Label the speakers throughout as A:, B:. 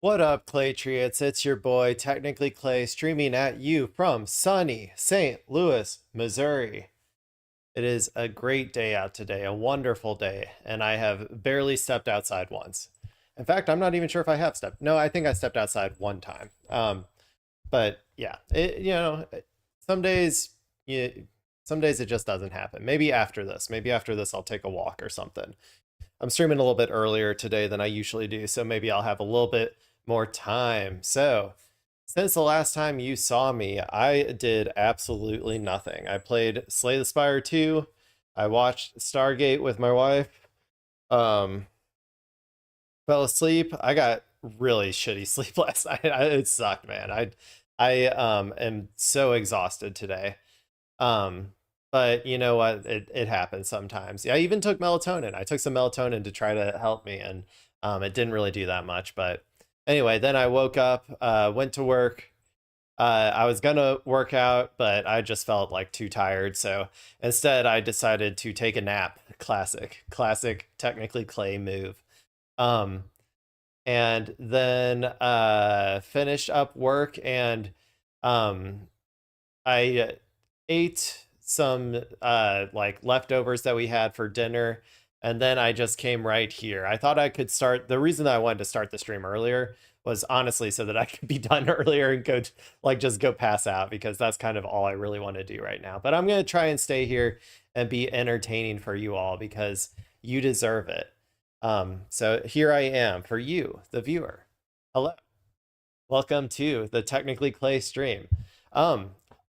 A: What up, Claytriots? It's your boy, Technically Clay, streaming at you from sunny St. Louis, Missouri. It is a great day out today, a wonderful day, and I have barely stepped outside once. In fact, I'm not even sure if I have stepped. No, I think I stepped outside one time. But yeah, some days, you, some days it just doesn't happen. Maybe after this, I'll take a walk or something. I'm streaming a little bit earlier today than I usually do, so maybe I'll have a little bit more time. So, since the last time you saw me, I did absolutely nothing. I played Slay the Spire 2. I watched Stargate with my wife. Um, Fell asleep. I got really shitty sleep last night. It sucked, man. I am so exhausted today. Um, but you know what? It happens sometimes. Yeah, I even took melatonin. I took some melatonin to try to help me, and it didn't really do that much. But anyway, then I woke up, went to work. I was gonna work out, but I just felt like too tired. So instead, I decided to take a nap. Classic, technically Clay move. Um, and then finished up work and I ate some like leftovers that we had for dinner, and then I just came right here. I thought I could start. The reason that I wanted to start the stream earlier was honestly so that I could be done earlier and go like just go pass out, because that's kind of all I really want to do right now. But I'm going to try and stay here and be entertaining for you all because you deserve it. So here I am for you, the viewer. Hello. Welcome to the Technically Clay stream. Um,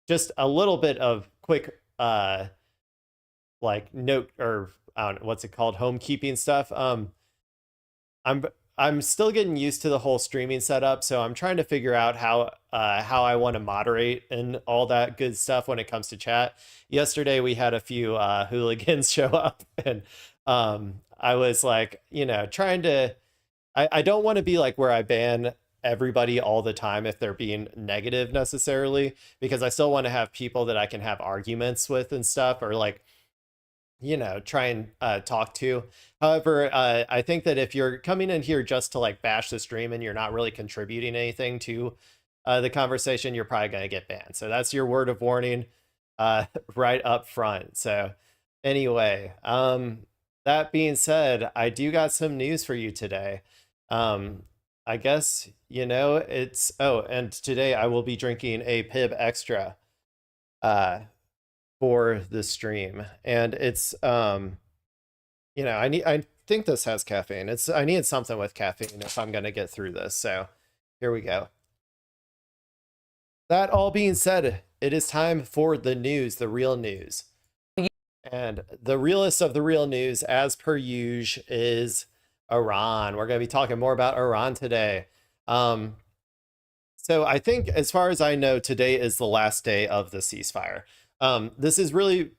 A: just a little bit of quick like note, or I don't know, what's it called, homekeeping stuff. I'm I'm still getting used to the whole streaming setup, so I'm trying to figure out how I want to moderate and all that good stuff when it comes to chat. Yesterday we had a few hooligans show up, and I was like, trying to, I don't want to be like where I ban everybody all the time if they're being negative necessarily, because I still want to have people that I can have arguments with and stuff, or like, try and talk to. However, I think that if you're coming in here just to like bash the stream and you're not really contributing anything to the conversation, you're probably going to get banned. So that's your word of warning right up front. So anyway, that being said, I do got some news for you today. I guess, it's, oh, and today I will be drinking a Pib Extra for the stream. And it's, I think this has caffeine. I need something with caffeine if I'm going to get through this. So here we go. That all being said, it is time for the news, the real news. And the realest of the real news, as per usual, is Iran. We're going to be talking more about Iran today. So I think, as far as I know, today is the last day of the ceasefire. This is really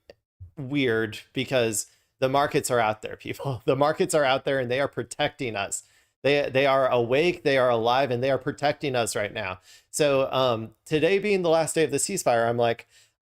A: weird because the markets are out there, people. The markets are out there and they are protecting us. They are awake, they are alive, and they are protecting us right now. So today being the last day of the ceasefire, I'm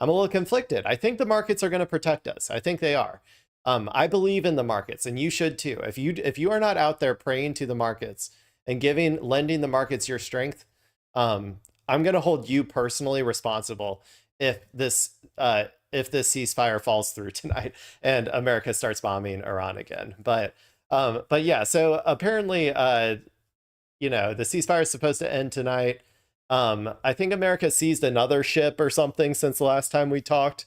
A: a little conflicted. I think the markets are going to protect us. I think they are. I believe in the markets, and you should too. If you are not out there praying to the markets and lending the markets your strength, I'm going to hold you personally responsible if this ceasefire falls through tonight and America starts bombing Iran again. But yeah. So apparently, the ceasefire is supposed to end tonight. I think America seized another ship or something since the last time we talked.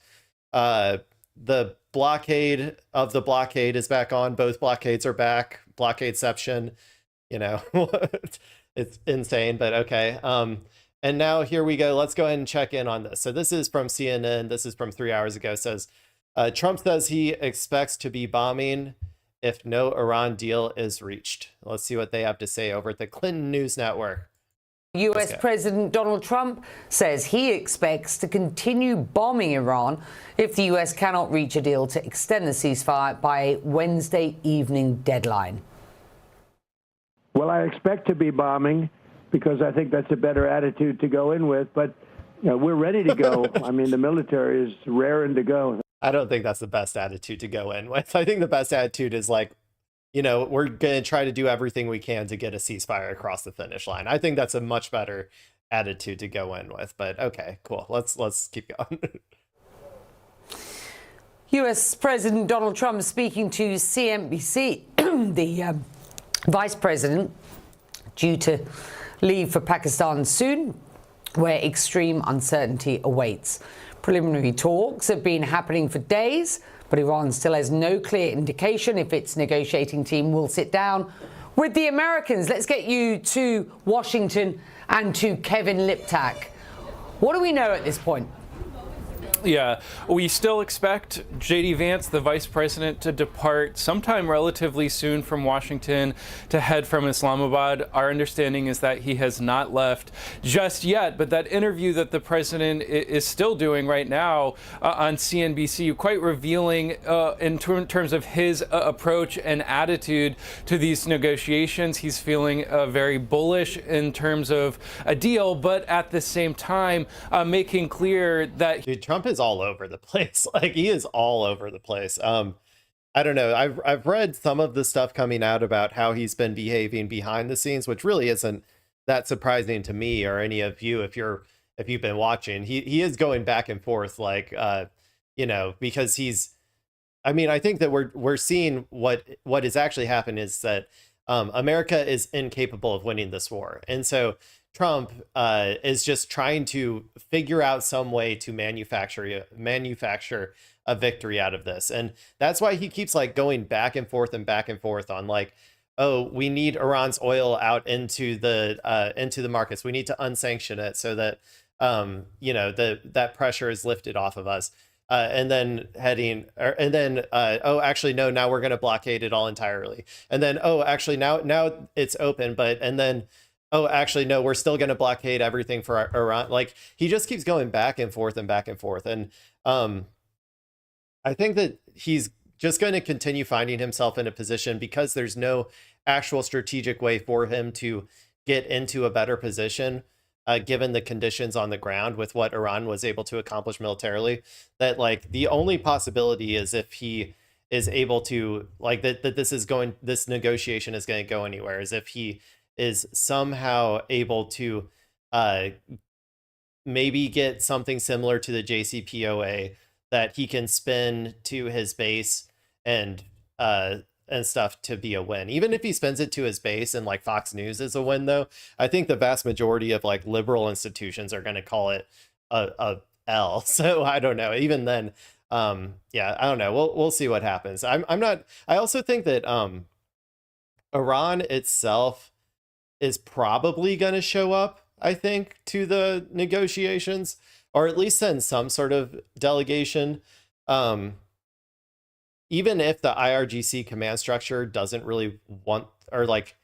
A: The blockade of the blockade is back on. Both blockades are back. Blockadeception, it's insane, but okay. And now here we go. Let's go ahead and check in on this. So this is from CNN. This is from 3 hours ago. It says, Trump says he expects to be bombing if no Iran deal is reached. Let's see what they have to say over at the Clinton News Network.
B: US President Donald Trump says he expects to continue bombing Iran if the US cannot reach a deal to extend the ceasefire by a Wednesday evening deadline.
C: Well, I expect to be bombing because I think that's a better attitude to go in with. But we're ready to go. I mean, the military is raring to go.
A: I don't think that's the best attitude to go in with. I think the best attitude is like, we're going to try to do everything we can to get a ceasefire across the finish line. I think that's a much better attitude to go in with. But okay, cool. Let's keep going.
B: US President Donald Trump speaking to CNBC, the vice president due to leave for Pakistan soon, where extreme uncertainty awaits. Preliminary talks have been happening for days, but Iran still has no clear indication if its negotiating team will sit down with the Americans. Let's get you to Washington and to Kevin Liptak. What do we know at this point?
D: Yeah, we still expect J.D. Vance, the vice president, to depart sometime relatively soon from Washington to head from Islamabad. Our understanding is that he has not left just yet, but that interview that the president is still doing right now on CNBC, quite revealing in terms of his approach and attitude to these negotiations. He's feeling very bullish in terms of a deal, but at the same time making clear that
A: Dude, Trump is all over the place. Like, he is all over the place. I don't know. I've read some of the stuff coming out about how he's been behaving behind the scenes, which really isn't that surprising to me or any of you if you've been watching. He is going back and forth, like because I think that we're seeing what has actually happened is that America is incapable of winning this war. And so Trump is just trying to figure out some way to manufacture a victory out of this. And that's why he keeps like going back and forth on like, oh, we need Iran's oil out into the markets. We need to unsanction it so that that pressure is lifted off of us. And then oh, actually, no, now we're going to blockade it all entirely. And then, oh, actually, now it's open, and then, oh, actually, no, we're still going to blockade everything for Iran. Like, he just keeps going back and forth. And I think that he's just going to continue finding himself in a position because there's no actual strategic way for him to get into a better position, given the conditions on the ground with what Iran was able to accomplish militarily, that like the only possibility is if he is able to like that this negotiation is going to go anywhere, is if he is somehow able to maybe get something similar to the JCPOA that he can spin to his base and stuff to be a win. Even if he spends it to his base and like Fox News is a win, though, I think the vast majority of like liberal institutions are going to call it a L. So I don't know. Even then, I don't know. We'll see what happens. I also think that Iran itself is probably going to show up, I think, to the negotiations, or at least send some sort of delegation. Even if the IRGC command structure doesn't really want, or like,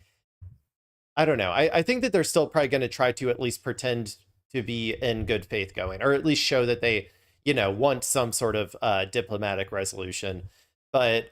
A: I don't know. I think that they're still probably going to try to at least pretend to be in good faith going, or at least show that they, want some sort of diplomatic resolution. But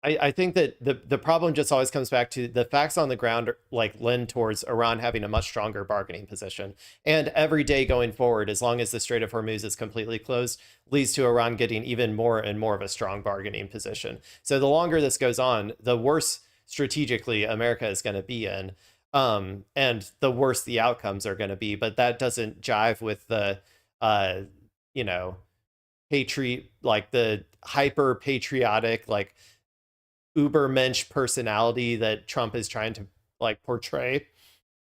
A: I think that the problem just always comes back to the facts on the ground like lend towards Iran having a much stronger bargaining position. And every day going forward, as long as the Strait of Hormuz is completely closed, leads to Iran getting even more and more of a strong bargaining position. So the longer this goes on, the worse strategically America is going to be in, and the worse the outcomes are going to be. But that doesn't jive with the, like the hyper patriotic, like ubermensch personality that Trump is trying to like portray.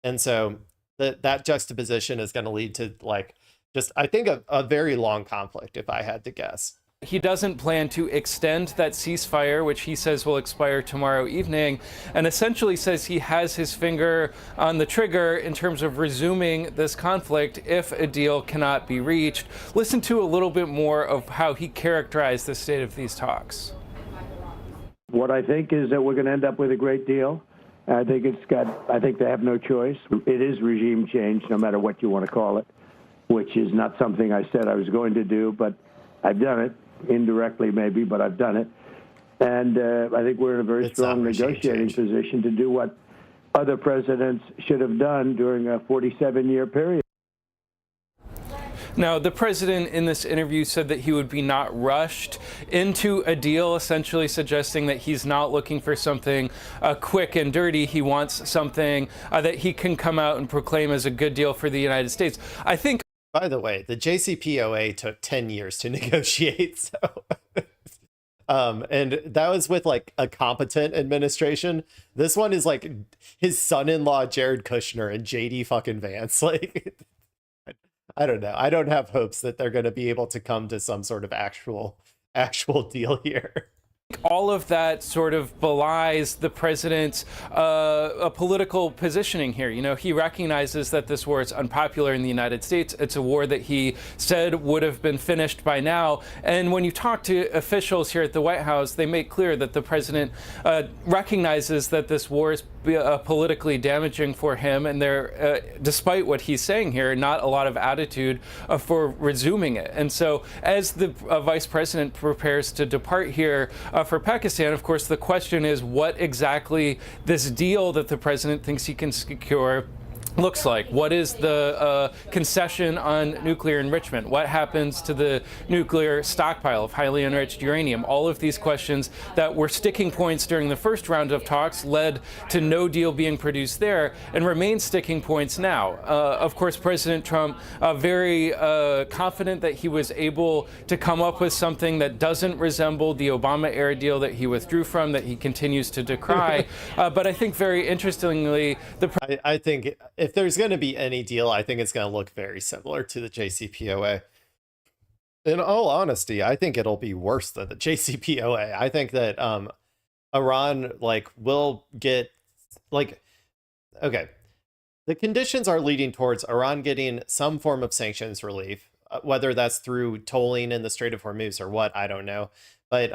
A: And so that juxtaposition is going to lead to like just, I think, a very long conflict, if I had to guess.
D: He doesn't plan to extend that ceasefire, which he says will expire tomorrow evening, and essentially says he has his finger on the trigger in terms of resuming this conflict if a deal cannot be reached. Listen to a little bit more of how he characterized the state of these talks.
C: What I think is that we're going to end up with a great deal. I think they have no choice. It is regime change, no matter what you want to call it, which is not something I said I was going to do, but I've done it. Indirectly, maybe, but I've done it. And I think we're in a very strong negotiating position to do what other presidents should have done during a 47-year period.
D: Now, the president in this interview said that he would be not rushed into a deal, essentially suggesting that he's not looking for something quick and dirty. He wants something that he can come out and proclaim as a good deal for the United States. I think.
A: By the way, the JCPOA took 10 years to negotiate, so and that was with like a competent administration. This one is like his son-in-law Jared Kushner and JD fucking Vance. Like, I don't know. I don't have hopes that they're going to be able to come to some sort of actual deal here.
D: All of that sort of belies the president's political positioning here. You know, he recognizes that this war is unpopular in the United States. It's a war that he said would have been finished by now. And when you talk to officials here at the White House, they make clear that the president recognizes that this war is politically damaging for him. And there, despite what he's saying here, not a lot of attitude for resuming it. And so as the vice president prepares to depart here, for Pakistan, of course, the question is what exactly this deal that the president thinks he can secure looks like. What is the concession on nuclear enrichment? What happens to the nuclear stockpile of highly enriched uranium? All of these questions that were sticking points during the first round of talks led to no deal being produced there and remain sticking points now. Of course, President Trump very confident that he was able to come up with something that doesn't resemble the Obama-era deal that he withdrew from, that he continues to decry. But I think very interestingly,
A: I think if there's going to be any deal, I think it's going to look very similar to the JCPOA. In all honesty, I think it'll be worse than the JCPOA. I think that Iran will get okay. The conditions are leading towards Iran getting some form of sanctions relief, whether that's through tolling in the Strait of Hormuz or what, I don't know. But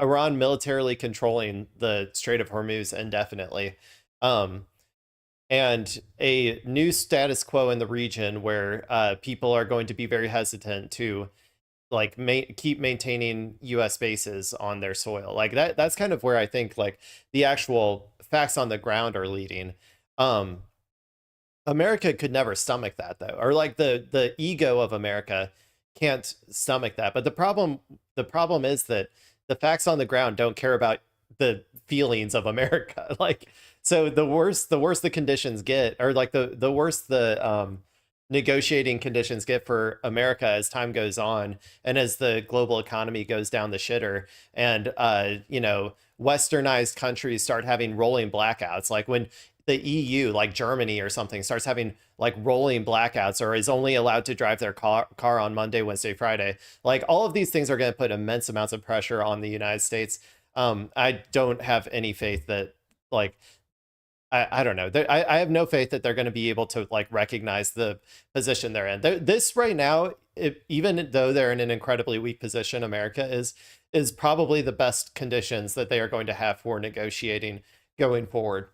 A: Iran militarily controlling the Strait of Hormuz indefinitely. And a new status quo in the region where people are going to be very hesitant to keep maintaining U.S. bases on their soil. Like that's kind of where I think the actual facts on the ground are leading. America could never stomach that though, or the ego of America can't stomach that. But the problem is that the facts on the ground don't care about the feelings of America. So the worse the conditions get, or the worse the negotiating conditions get for America as time goes on, and as the global economy goes down the shitter, and westernized countries start having rolling blackouts, like when the EU, like Germany or something, starts having rolling blackouts, or is only allowed to drive their car on Monday, Wednesday, Friday. All of these things are going to put immense amounts of pressure on the United States. I don't have any faith that I don't know. I have no faith that they're going to be able to recognize the position they're in. This right now, even though they're in an incredibly weak position, America is probably the best conditions that they are going to have for negotiating going forward.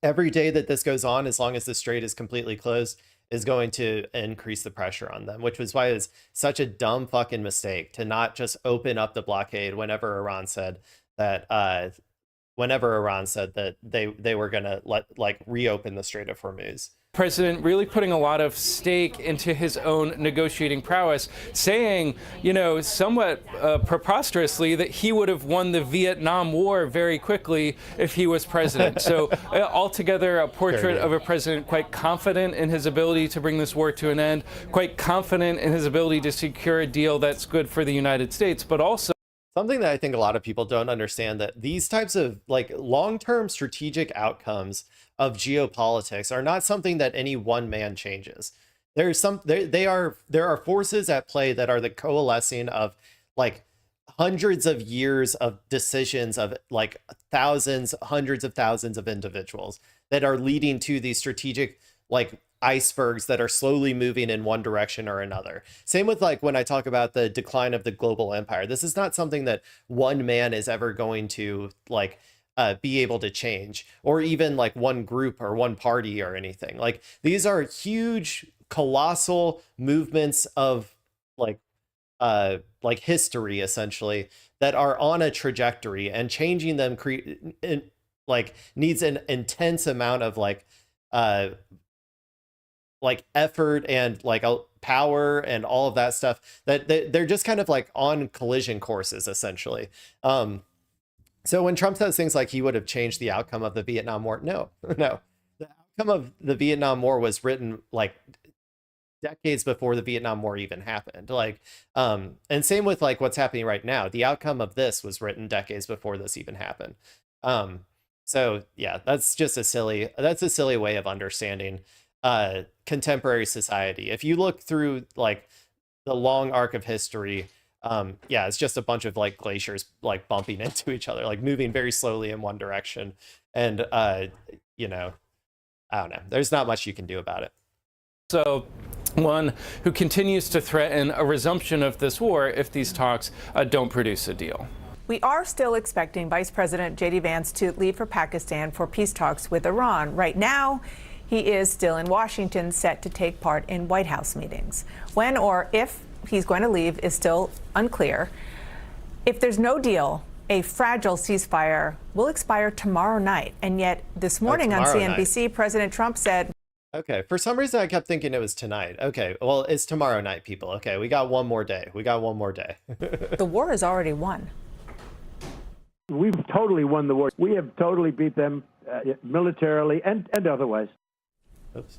A: Every day that this goes on, as long as the strait is completely closed, is going to increase the pressure on them, which was why it's such a dumb fucking mistake to not just open up the blockade whenever Iran said that they were going to reopen the Strait of Hormuz.
D: President really putting a lot of stake into his own negotiating prowess, saying, somewhat preposterously, that he would have won the Vietnam War very quickly if he was president. So altogether, a portrait of a president quite confident in his ability to bring this war to an end, quite confident in his ability to secure a deal that's good for the United States, but also
A: something that I think a lot of people don't understand, that these types of long-term strategic outcomes of geopolitics are not something that any one man changes. There are forces at play that are the coalescing of hundreds of years of decisions of thousands, hundreds of thousands of individuals that are leading to these strategic icebergs that are slowly moving in one direction or another. Same with when I talk about the decline of the global empire. This is not something that one man is ever going to be able to change, or even one group or one party or anything. These are huge, colossal movements of history, essentially, that are on a trajectory, and changing them needs an intense amount of like effort and like a power and all of that stuff, that they're just kind of like on collision courses essentially. So when Trump says things like he would have changed the outcome of the Vietnam War, no, no, the outcome of the Vietnam War was written like decades before the Vietnam War even happened. Like, and same with like what's happening right now. The outcome of this was written decades before this even happened. So yeah, that's a silly way of understanding contemporary society. If you look through like the long arc of history, yeah, it's just a bunch of like glaciers like bumping into each other, like moving very slowly in one direction. And you know, I don't know. There's not much you can do about it.
D: So one who continues to threaten a resumption of this war if these talks don't produce a deal.
E: We are still expecting Vice President J.D. Vance to leave for Pakistan for peace talks with Iran. Right now, he is still in Washington, set to take part in White House meetings. When or if he's going to leave is still unclear. If there's no deal, a fragile ceasefire will expire tomorrow night. And yet this morning on CNBC, President Trump said,
A: okay, for some reason I kept thinking it was tonight. Okay, well, it's tomorrow night, people. Okay, we got one more day.
E: The war is already won.
C: We've totally won the war. We have totally beat them militarily and otherwise.
A: Oops.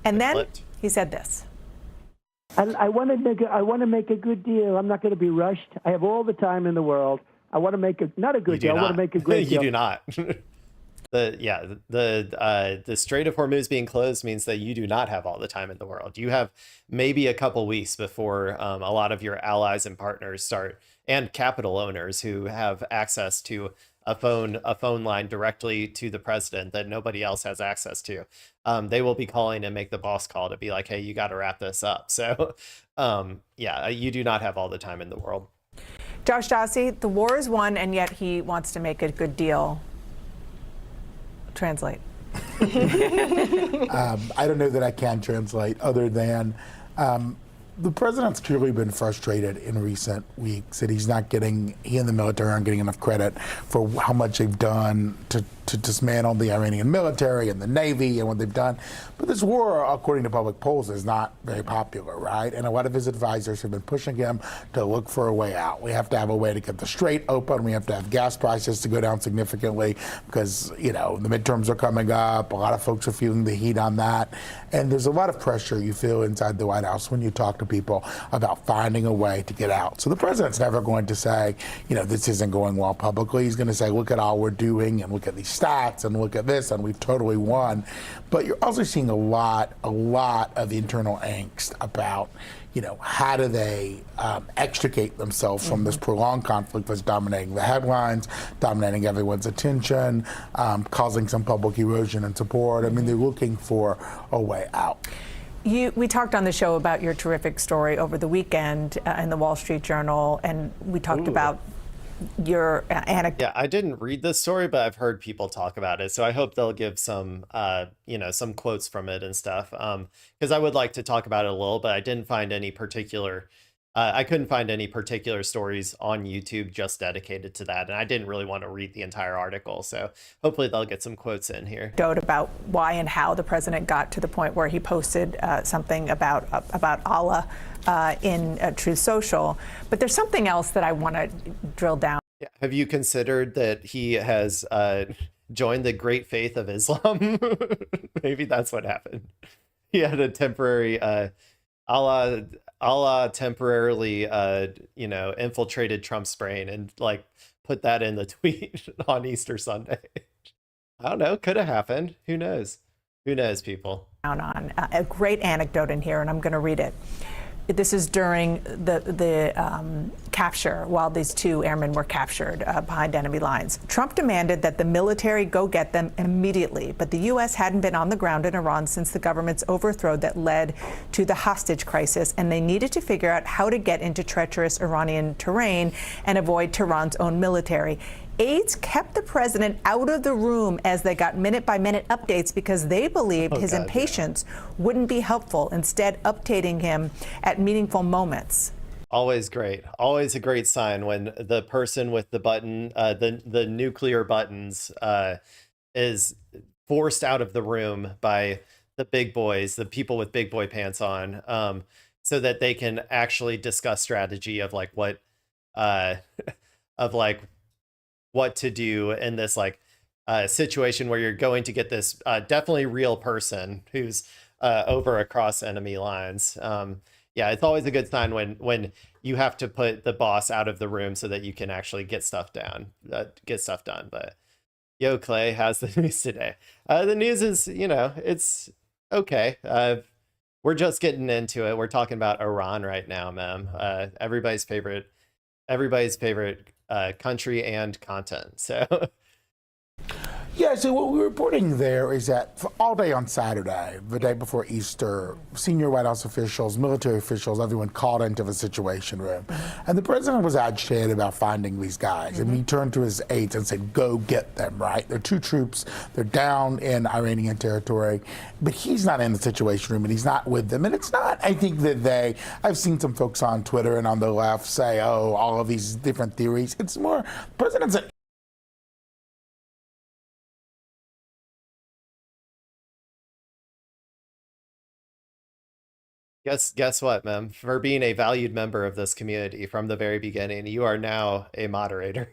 E: And then he said this.
C: I want to make a good deal. I'm not going to be rushed. I have all the time in the world. I want to make not a good deal. I want to make a great deal.
A: You do not. The Strait of Hormuz being closed means that you do not have all the time in the world. You have maybe a couple weeks before a lot of your allies and partners start, and capital owners who have access to a phone line directly to the president that nobody else has access to. They will be calling and make the boss call to be like, hey, you got to wrap this up. So yeah, you do not have all the time in the world.
E: Josh Dossie, the war is won, and yet he wants to make a good deal. Translate.
F: I don't know that I can translate other than the president's clearly been frustrated in recent weeks that he and the military aren't getting enough credit for how much they've done to dismantle the Iranian military and the Navy and what they've done. But this war, according to public polls, is not very popular, right? And a lot of his advisors have been pushing him to look for a way out. We have to have a way to get the strait open. We have to have gas prices to go down significantly because, the midterms are coming up. A lot of folks are feeling the heat on that. And there's a lot of pressure you feel inside the White House when you talk to people about finding a way to get out. So the president's never going to say, this isn't going well publicly. He's going to say, look at all we're doing and look at these stats and look at this and we've totally won. But you're also seeing a lot of internal angst about, how do they extricate themselves from this prolonged conflict that's dominating the headlines, dominating everyone's attention, causing some public erosion and support. I mean, they're looking for a way out.
E: We talked on the show about your terrific story over the weekend in the Wall Street Journal, and we talked about your anecdote.
A: Yeah, I didn't read this story, but I've heard people talk about it. So I hope they'll give some, some quotes from it and stuff. Because I would like to talk about it a little, but I didn't find any particular. I couldn't find any particular stories on YouTube just dedicated to that, and I didn't really want to read the entire article. So hopefully they'll get some quotes in here.
E: About why and how the president got to the point where he posted something about Allah in Truth Social. But there's something else that I want to drill down.
A: Yeah. Have you considered that he has joined the great faith of Islam? Maybe that's what happened. He had a temporary Allah temporarily infiltrated Trump's brain and like put that in the tweet on Easter Sunday. I don't know, could have happened. Who knows people.
E: On a great anecdote in here, and I'm going to read it. This is during the capture, while these two airmen were captured behind enemy lines. Trump demanded that the military go get them immediately, but the U.S. hadn't been on the ground in Iran since the government's overthrow that led to the hostage crisis, and they needed to figure out how to get into treacherous Iranian terrain and avoid Tehran's own military. Aides kept the president out of the room as they got minute-by-minute updates because they believed his impatience wouldn't be helpful, instead updating him at meaningful moments.
A: Always great. Always a great sign when the person with the button, the nuclear buttons, is forced out of the room by the big boys, the people with big boy pants on, so that they can actually discuss strategy of like what uh of like what to do in this like situation where you're going to get this definitely real person who's over across enemy lines. Yeah, it's always a good sign when you have to put the boss out of the room so that you can actually get stuff done. But yo, Clay, how's the news today? The news is, it's okay. We're just getting into it. We're talking about Iran right now, ma'am. Everybody's favorite country and content. So
F: Yeah, so what we're reporting there is that for all day on Saturday, the day before Easter, senior White House officials, military officials, everyone called into the Situation Room. And the president was agitated about finding these guys. And he turned to his aides and said, go get them, right? They're two troops. They're down in Iranian territory. But he's not in the Situation Room and he's not with them. And it's not, I think that I've seen some folks on Twitter and on the left say, oh, all of these different theories. It's more, the president's
A: guess what, ma'am? For being a valued member of this community from the very beginning, you are now a moderator.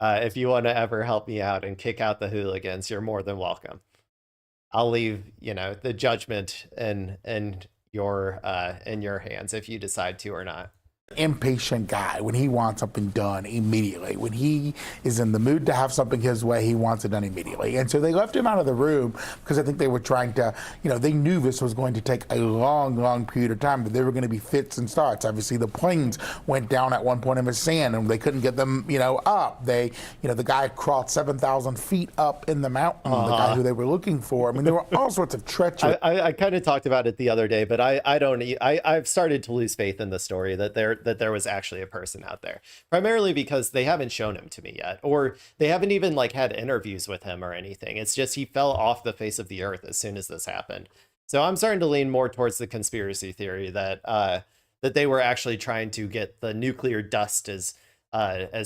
A: If you want to ever help me out and kick out the hooligans, you're more than welcome. I'll leave, the judgment in your hands if you decide to or not.
F: Impatient guy. When he wants something done immediately, when he is in the mood to have something his way, he wants it done immediately. And so they left him out of the room because I think they were trying to, they knew this was going to take a long period of time, but there were going to be fits and starts. Obviously the planes went down at one point in the sand and they couldn't get them, up. The guy crawled 7,000 feet up in the mountain, the guy who they were looking for. I mean, there were all sorts of treachery.
A: I kind of talked about it the other day, but I've started to lose faith in the story that there was actually a person out there, primarily because they haven't shown him to me yet, or they haven't even like had interviews with him or anything. It's just he fell off the face of the earth as soon as this happened. So I'm starting to lean more towards the conspiracy theory that that they were actually trying to get the nuclear dust, as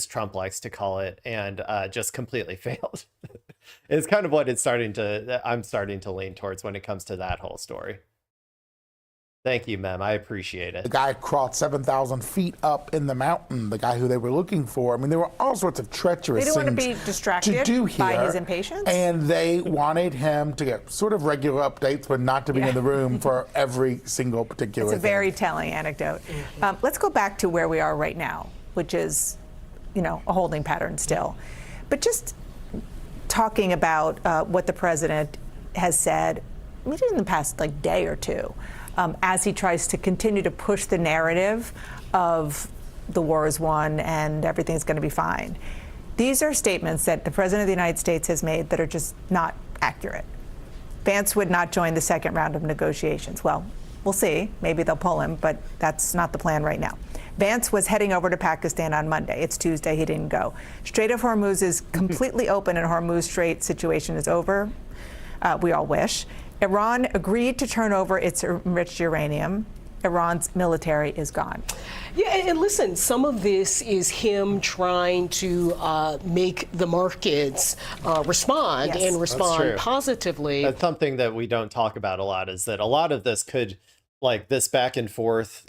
A: Trump likes to call it, and just completely failed. It's kind of what I'm starting to lean towards when it comes to that whole story. Thank you, ma'am. I appreciate it.
F: The guy crawled 7,000 feet up in the mountain, the guy who they were looking for. I mean, there were all sorts of treacherous
E: things. They didn't want to be distracted by his impatience.
F: And they wanted him to get sort of regular updates, but not to be in the room for every single particular thing.
E: It's a very telling anecdote. Let's go back to where we are right now, which is, a holding pattern still. But just talking about what the president has said, maybe in the past day or two, as he tries to continue to push the narrative of the war is won and everything's going to be fine. These are statements that the President of the United States has made that are just not accurate. Vance would not join the second round of negotiations. Well, we'll see. Maybe they'll pull him, but that's not the plan right now. Vance was heading over to Pakistan on Monday. It's Tuesday. He didn't go. Strait of Hormuz is completely open and Hormuz Strait situation is over. We all wish. Iran agreed to turn over its enriched uranium. Iran's military is gone.
G: Yeah, and listen, some of this is him trying to make the markets respond and respond positively.
A: That's something that we don't talk about a lot, is that a lot of this could, like this back and forth,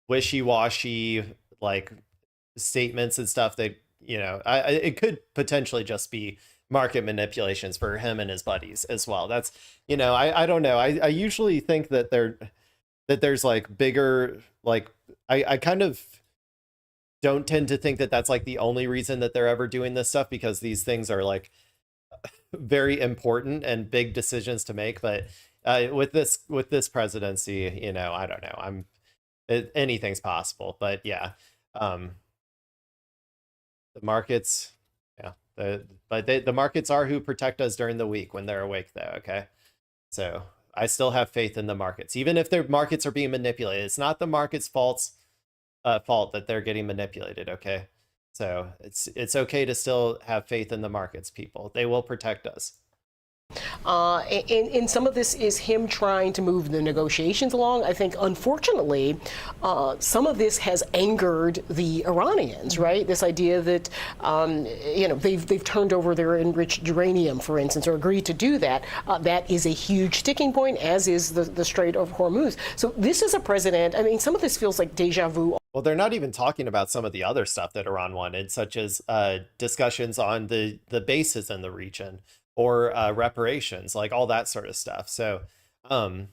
A: wishy-washy, like statements and stuff that, it could potentially just be market manipulations for him and his buddies as well. That's, I don't know. I usually think that there's like bigger, like, I kind of don't tend to think that that's like the only reason that they're ever doing this stuff, because these things are like very important and big decisions to make. But with this presidency, I don't know. Anything's possible. But yeah, the markets. But the markets are who protect us during the week when they're awake, though. Okay, so I still have faith in the markets, even if their markets are being manipulated. It's not the market's fault that they're getting manipulated. Okay, so it's okay to still have faith in the markets, people. They will protect us.
G: And some of this is him trying to move the negotiations along. I think, unfortunately, some of this has angered the Iranians, right? This idea that, they've turned over their enriched uranium, for instance, or agreed to do that. That is a huge sticking point, as is the Strait of Hormuz. So this is a president, I mean, some of this feels like deja vu.
A: Well, they're not even talking about some of the other stuff that Iran wanted, such as discussions on the bases in the region, or reparations, like all that sort of stuff. So I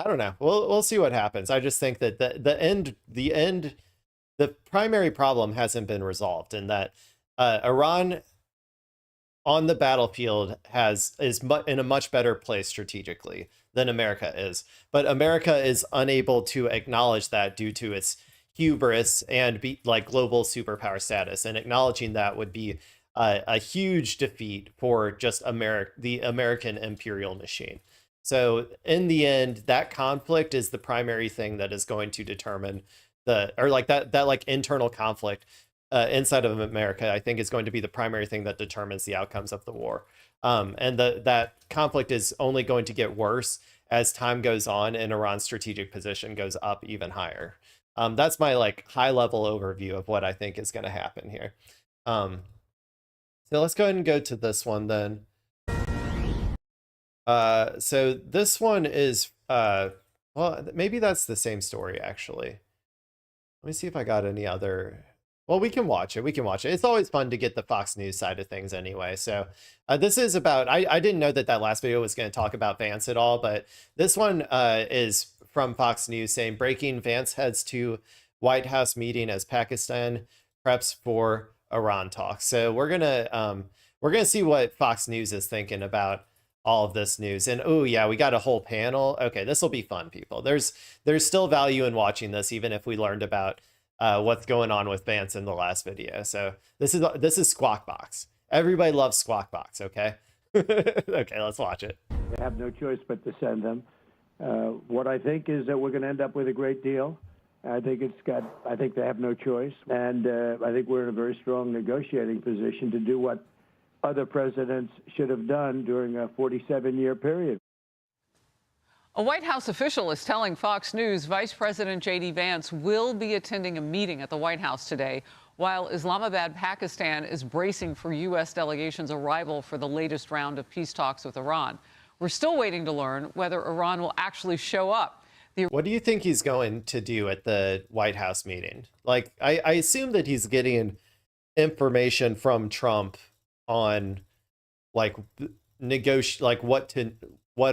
A: don't know. We'll see what happens. I just think that the primary problem hasn't been resolved, and that Iran on the battlefield is in a much better place strategically than America is. But America is unable to acknowledge that due to its hubris and global superpower status, and acknowledging that would be a huge defeat for just the American imperial machine. So in the end, that conflict is the primary thing that is going to determine that internal conflict inside of America, I think, is going to be the primary thing that determines the outcomes of the war. And that conflict is only going to get worse as time goes on and Iran's strategic position goes up even higher. That's my high level overview of what I think is going to happen here. So let's go ahead and go to this one then. So this one is, well, maybe that's the same story, actually. Let me see if I got any other. Well, we can watch it. We can watch it. It's always fun to get the Fox News side of things anyway. So this is about, I didn't know that last video was going to talk about Vance at all, but this one is from Fox News saying, breaking: Vance heads to White House meeting as Pakistan preps for Iran talks. So we're gonna see what Fox News is thinking about all of this news. And oh yeah, we got a whole panel. Okay, this will be fun, people. There's still value in watching this, even if we learned about what's going on with Vance in the last video. So this is Squawk Box. Everybody loves Squawk Box. Okay. Okay, let's watch it.
C: They have no choice but to send them. What I think is that we're going to end up with a great deal. I think they have no choice. And I think we're in a very strong negotiating position to do what other presidents should have done during a 47-year period.
H: A White House official is telling Fox News Vice President J.D. Vance will be attending a meeting at the White House today, while Islamabad, Pakistan is bracing for U.S. delegation's arrival for the latest round of peace talks with Iran. We're still waiting to learn whether Iran will actually show up.
A: What do you think he's going to do at the White House meeting? I assume that he's getting information from Trump on what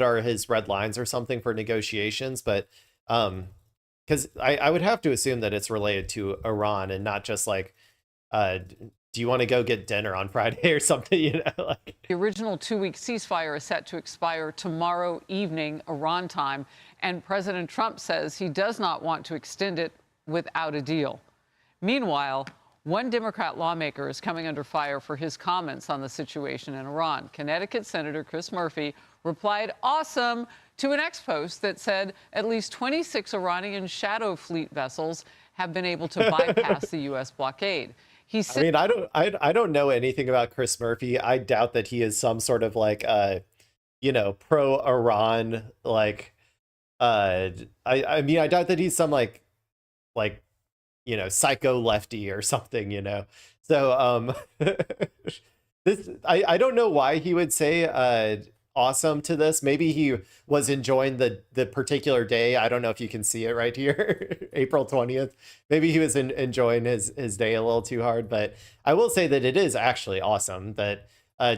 A: are his red lines or something for negotiations, but because I would have to assume that it's related to Iran and not just do you want to go get dinner on Friday or something?
H: The original 2-week ceasefire is set to expire tomorrow evening, Iran time, and President Trump says he does not want to extend it without a deal. Meanwhile, one Democrat lawmaker is coming under fire for his comments on the situation in Iran. Connecticut Senator Chris Murphy replied "awesome" to an X post that said at least 26 Iranian shadow fleet vessels have been able to bypass the U.S. blockade. He said,
A: I don't know anything about Chris Murphy. I doubt that he is some sort of pro-Iran I doubt that he's some psycho lefty or something, So I don't know why he would say awesome to this. Maybe he was enjoying the particular day. I don't know if you can see it right here, April 20th. Maybe he was enjoying his day a little too hard, but I will say that it is actually awesome that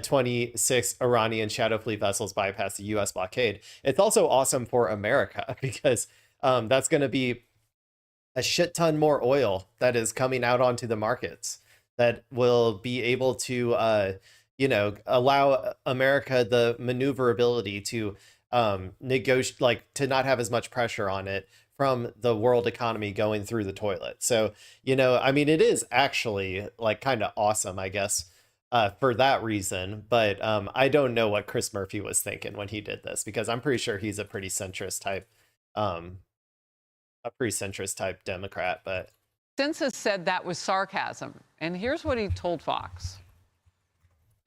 A: 26 Iranian shadow fleet vessels bypass the U.S. blockade. It's also awesome for America because that's going to be a shit ton more oil that is coming out onto the markets that will be able to allow America the maneuverability to negotiate, to not have as much pressure on it from the world economy going through the toilet. So, it is actually kind of awesome, I guess, for that reason. But I don't know what Chris Murphy was thinking when he did this, because I'm pretty sure he's a pretty centrist type Democrat. But
H: Sense has said that was sarcasm. And here's what he told Fox.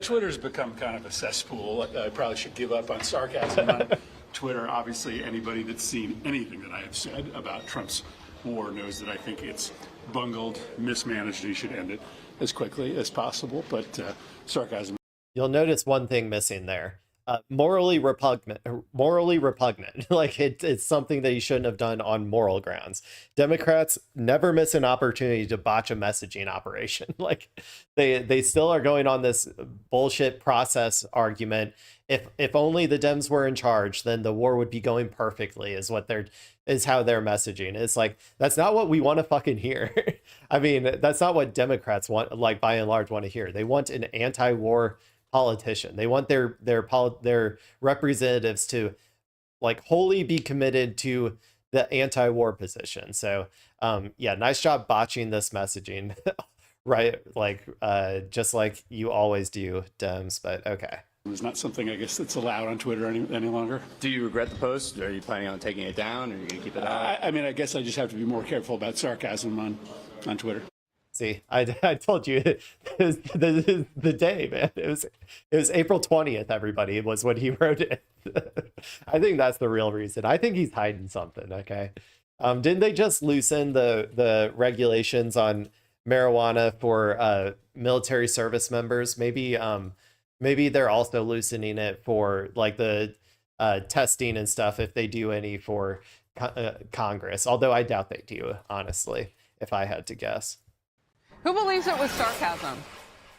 I: Twitter's become kind of a cesspool. I probably should give up on sarcasm on Twitter. Obviously, anybody that's seen anything that I have said about Trump's war knows that I think it's bungled, mismanaged, and he should end it as quickly as possible. But sarcasm.
A: You'll notice one thing missing there. Morally repugnant. Like it's something that he shouldn't have done on moral grounds. Democrats never miss an opportunity to botch a messaging operation. Like they still are going on this bullshit process argument. If only the Dems were in charge, then the war would be going perfectly, is how they're messaging. It's like, that's not what we want to fucking hear. I mean, that's not what Democrats want, like by and large want to hear. They want an anti-war politician. They want their representatives to like wholly be committed to the anti-war position. So yeah, nice job botching this messaging. Right, like just like you always do, Dems, but okay.
I: It's not something, I guess, that's allowed on Twitter any longer.
J: Do you regret the post? Are you planning on taking it down, or are you going to keep it up?
I: I mean, I guess I just have to be more careful about sarcasm on Twitter.
A: See, I told you this is the day, man. It was April 20th, everybody, was when he wrote it. I think that's the real reason. I think he's hiding something, okay? Didn't they just loosen the regulations on marijuana for military service members? Maybe they're also loosening it for like the testing and stuff if they do any for Congress. Although I doubt they do, honestly, if I had to guess.
H: Who believes it was sarcasm?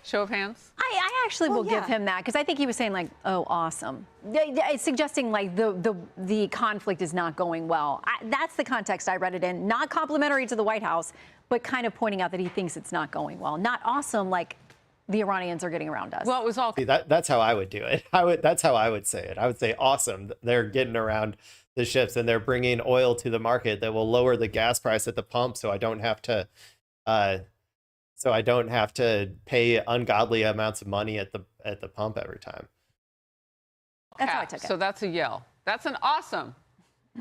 H: Show of hands.
K: I actually will give him that, because I think he was saying like, oh, awesome. It's suggesting like the conflict is not going well. That's the context I read it in. Not complimentary to the White House, but kind of pointing out that he thinks it's not going well. Not awesome like the Iranians are getting around us.
H: Well, it was all.
A: See, that's how I would do it. That's how I would say it. I would say, awesome. They're getting around the ships and they're bringing oil to the market that will lower the gas price at the pump, so I don't have to pay ungodly amounts of money at the pump every time.
K: That's how I took it.
H: So that's a yell. That's an awesome.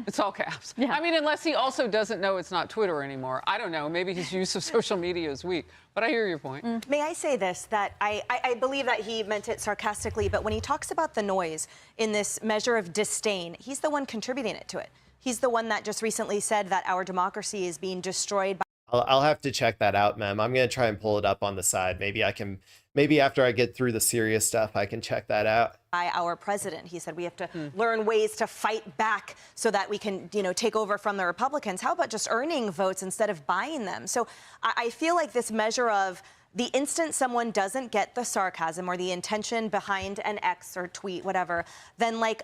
H: It's all caps. Yeah. I mean, unless he also doesn't know it's not Twitter anymore. I don't know. Maybe his use of social media is weak. But I hear your point.
L: May I say this, that I believe that he meant it sarcastically, but when he talks about the noise in this measure of disdain, he's the one contributing it to it. He's the one that just recently said that our democracy is being destroyed by...
A: I'll have to check that out, ma'am. I'm going to try and pull it up on the side. Maybe after I get through the serious stuff, I can check that out.
L: By our president. He said we have to learn ways to fight back so that we can, take over from the Republicans. How about just earning votes instead of buying them? So I feel like this measure of the instant someone doesn't get the sarcasm or the intention behind an X or tweet, whatever, then like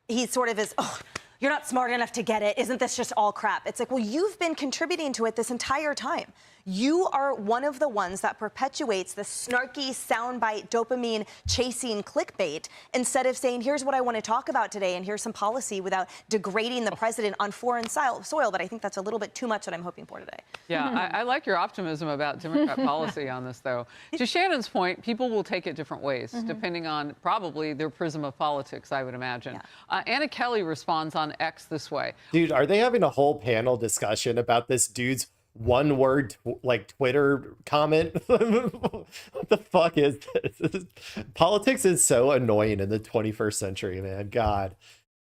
L: he sort of is, oh, you're not smart enough to get it. Isn't this just all crap? It's like, well, you've been contributing to it this entire time. You are one of the ones that perpetuates the snarky, soundbite, dopamine chasing clickbait instead of saying, here's what I want to talk about today and here's some policy without degrading the president on foreign soil. But I think that's a little bit too much that I'm hoping for today.
H: Yeah, I like your optimism about Democrat policy on this, though. To Shannon's point, people will take it different ways, depending on probably their prism of politics, I would imagine. Yeah. Anna Kelly responds on X this way.
A: Dude, are they having a whole panel discussion about this dude's one-word Twitter comment? What the fuck is this? Politics is so annoying in the 21st century, man. God,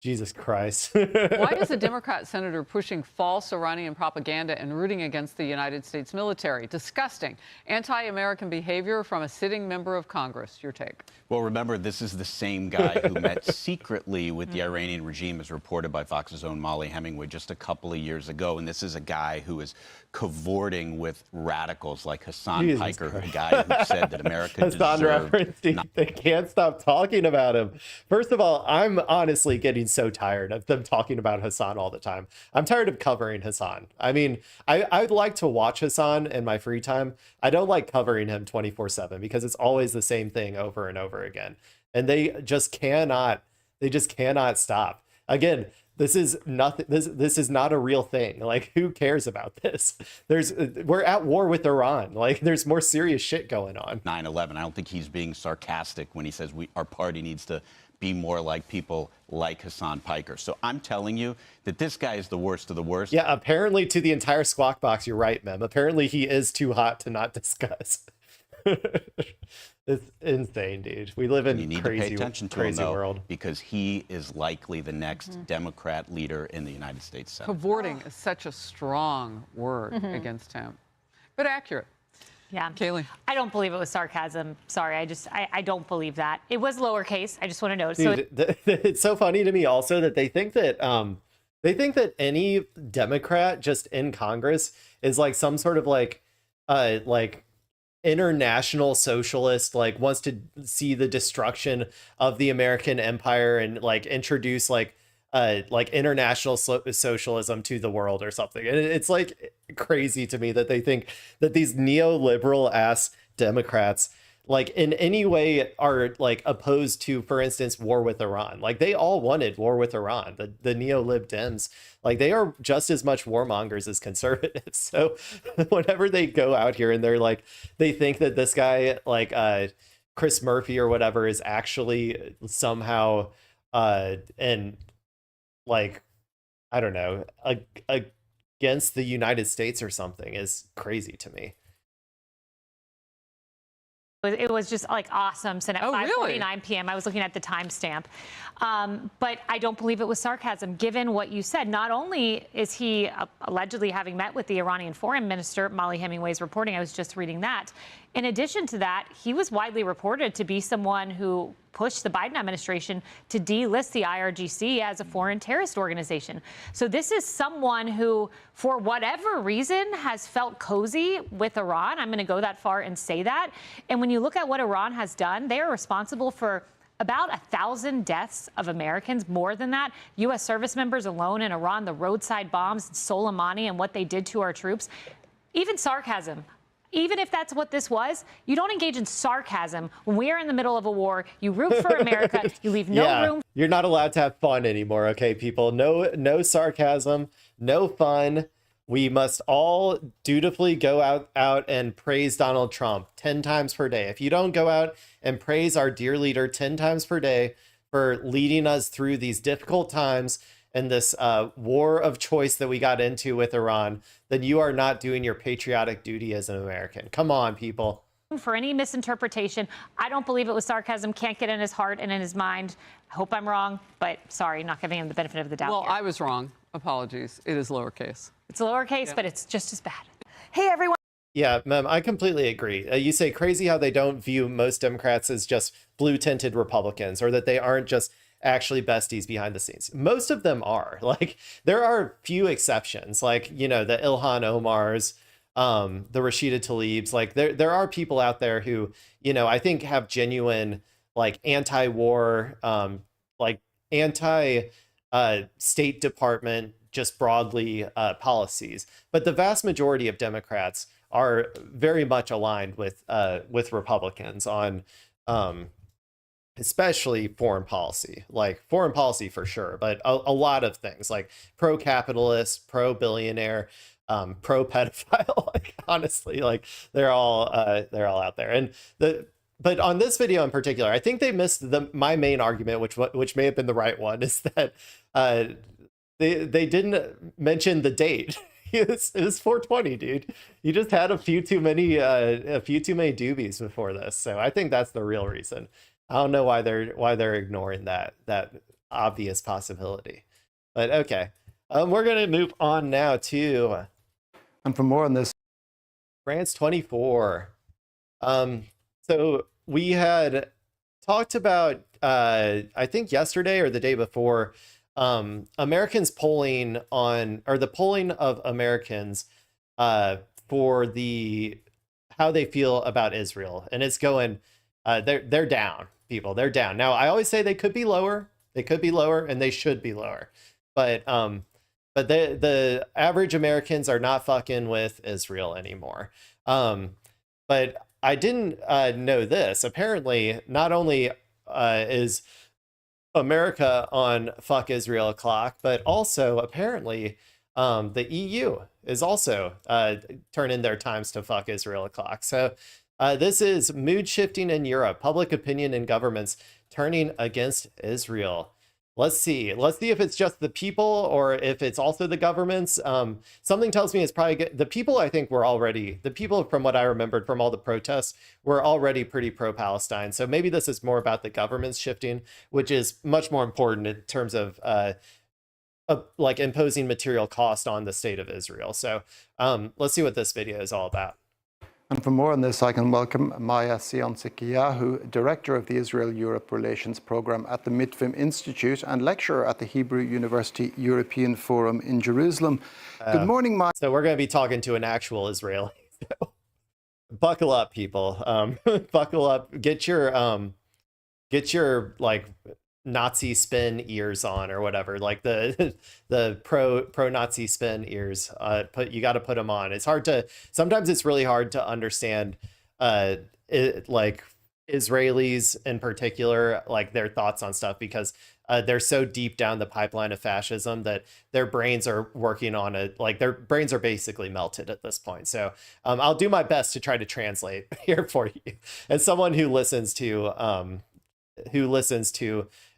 A: Jesus Christ.
H: Why is a Democrat senator pushing false Iranian propaganda and rooting against the United States military? Disgusting. Anti-American behavior from a sitting member of Congress. Your take.
J: Well, remember, this is the same guy who met secretly with the Iranian regime, as reported by Fox's own Molly Hemingway just a couple of years ago. And this is a guy who is cavorting with radicals like Hassan
A: Jesus
J: Piker,
A: Christ.
J: the guy who said that America deserved...
A: They can't stop talking about him. First of all, I'm honestly getting so tired of them talking about Hassan all the time. I'm tired of covering Hassan. I mean, I'd like to watch Hassan in my free time. I don't like covering him 24/7 because it's always the same thing over and over again. And they just cannot stop. Again, this is nothing. This is not a real thing. Like, who cares about this? We're at war with Iran. Like, there's more serious shit going on.
J: 9/11. I don't think he's being sarcastic when he says our party needs to be more like people like Hassan Piker. So I'm telling you that this guy is the worst of the worst.
A: Yeah, apparently to the entire Squawk Box, you're right, Mem. Apparently he is too hot to not discuss. It's insane, dude. We live in
J: You need
A: crazy,
J: to pay attention to him,
A: crazy
J: though,
A: world.
J: because he is likely the next Democrat leader in the United States Senate.
H: Cavorting is such a strong word against him, but accurate.
M: Yeah.
H: Kaylee.
M: I don't believe it was sarcasm. Sorry, I don't believe that. It was lowercase. I just want to note.
A: Dude, it's so funny to me also that they think that any Democrat just in Congress is like some sort of like international socialist, like wants to see the destruction of the American empire and like introduce like international socialism to the world or something. And it's like crazy to me that they think that these neoliberal ass Democrats like in any way are like opposed to, for instance, war with Iran. Like they all wanted war with Iran. The neo-lib Dems, like they are just as much warmongers as conservatives. So whenever they go out here and they're like, they think that this guy like Chris Murphy or whatever is actually somehow and like, I don't know, against the United States or something is crazy to me.
M: It was just like awesome. Sent at 5:49 p.m. I was looking at the timestamp. But I don't believe it was sarcasm, given what you said. Not only is he allegedly having met with the Iranian foreign minister, Molly Hemingway's reporting, I was just reading that. In addition to that, he was widely reported to be someone who pushed the Biden administration to delist the IRGC as a foreign terrorist organization. So this is someone who, for whatever reason, has felt cozy with Iran. I'm going to go that far and say that. And when you look at what Iran has done, they are responsible for about 1,000 deaths of Americans, more than that. U.S. service members alone in Iran, the roadside bombs, Soleimani, and what they did to our troops. Even sarcasm. Even if that's what this was, you don't engage in sarcasm when we are in the middle of a war. You root for America. You leave no room.
A: You're not allowed to have fun anymore, okay, people? No sarcasm, no fun. We must all dutifully go out and praise Donald Trump 10 times per day. If you don't go out and praise our dear leader 10 times per day for leading us through these difficult times and this war of choice that we got into with Iran, then you are not doing your patriotic duty as an American. Come on, people.
M: For any misinterpretation, I don't believe it was sarcasm. Can't get in his heart and in his mind. I hope I'm wrong, but sorry, not giving him the benefit of the doubt.
H: Well,
M: here.
H: I was wrong. Apologies. It is lowercase.
M: It's lowercase, but it's just as bad.
L: Hey, everyone.
A: Yeah, ma'am, I completely agree. You say crazy how they don't view most Democrats as just blue-tinted Republicans, or that they aren't just actually besties behind the scenes. Most of them are. Like, there are few exceptions, like, you know, the Ilhan Omars, the Rashida Tlaibs. Like, there are people out there who, you know, I think have genuine, like, anti-war, like, anti-State Department, just broadly, policies. But the vast majority of Democrats are very much aligned with Republicans on especially foreign policy, like foreign policy for sure, but a lot of things like pro-capitalist, pro-billionaire, pro-pedophile. Like, honestly, like they're all out there. And but on this video in particular, I think they missed my main argument, which may have been the right one, is that they didn't mention the date. It was 420, dude. You just had a few too many doobies before this, so I think that's the real reason. I don't know why they're ignoring that obvious possibility, but okay. We're gonna move on now to.
N: And for more on this,
A: France 24. So we had talked about I think yesterday or the day before. Americans polling on, or the polling of Americans for how they feel about Israel, and it's going they're down, people. They're down. Now, I always say they could be lower, and they should be lower, but the average Americans are not fucking with Israel anymore. But I didn't know this. Apparently, not only is America on fuck Israel o'clock, but also apparently the EU is also turning their times to fuck Israel o'clock. So this is mood shifting in Europe, public opinion and governments turning against Israel. Let's see. Let's see if it's just the people or if it's also the governments. Something tells me it's probably the people. I think were already the people, from what I remembered from all the protests, were already pretty pro-Palestine. So maybe this is more about the governments shifting, which is much more important in terms of like imposing material cost on the state of Israel. So let's see what this video is all about.
N: And for more on this, I can welcome Maya Sion-Sikiyahu, Director of the Israel-Europe Relations Program at the Mitvim Institute and lecturer at the Hebrew University European Forum in Jerusalem. Good morning, Maya.
A: So we're going to be talking to an actual Israeli. Buckle up, people. Buckle up. Get your like Nazi spin ears on or whatever, like the pro Nazi spin ears. You got to put them on. It's hard to, sometimes it's really hard to understand like Israelis in particular, like their thoughts on stuff, because they're so deep down the pipeline of fascism that their brains are working on it. Like their brains are basically melted at this point. So I'll do my best to try to translate here for you. As someone who listens to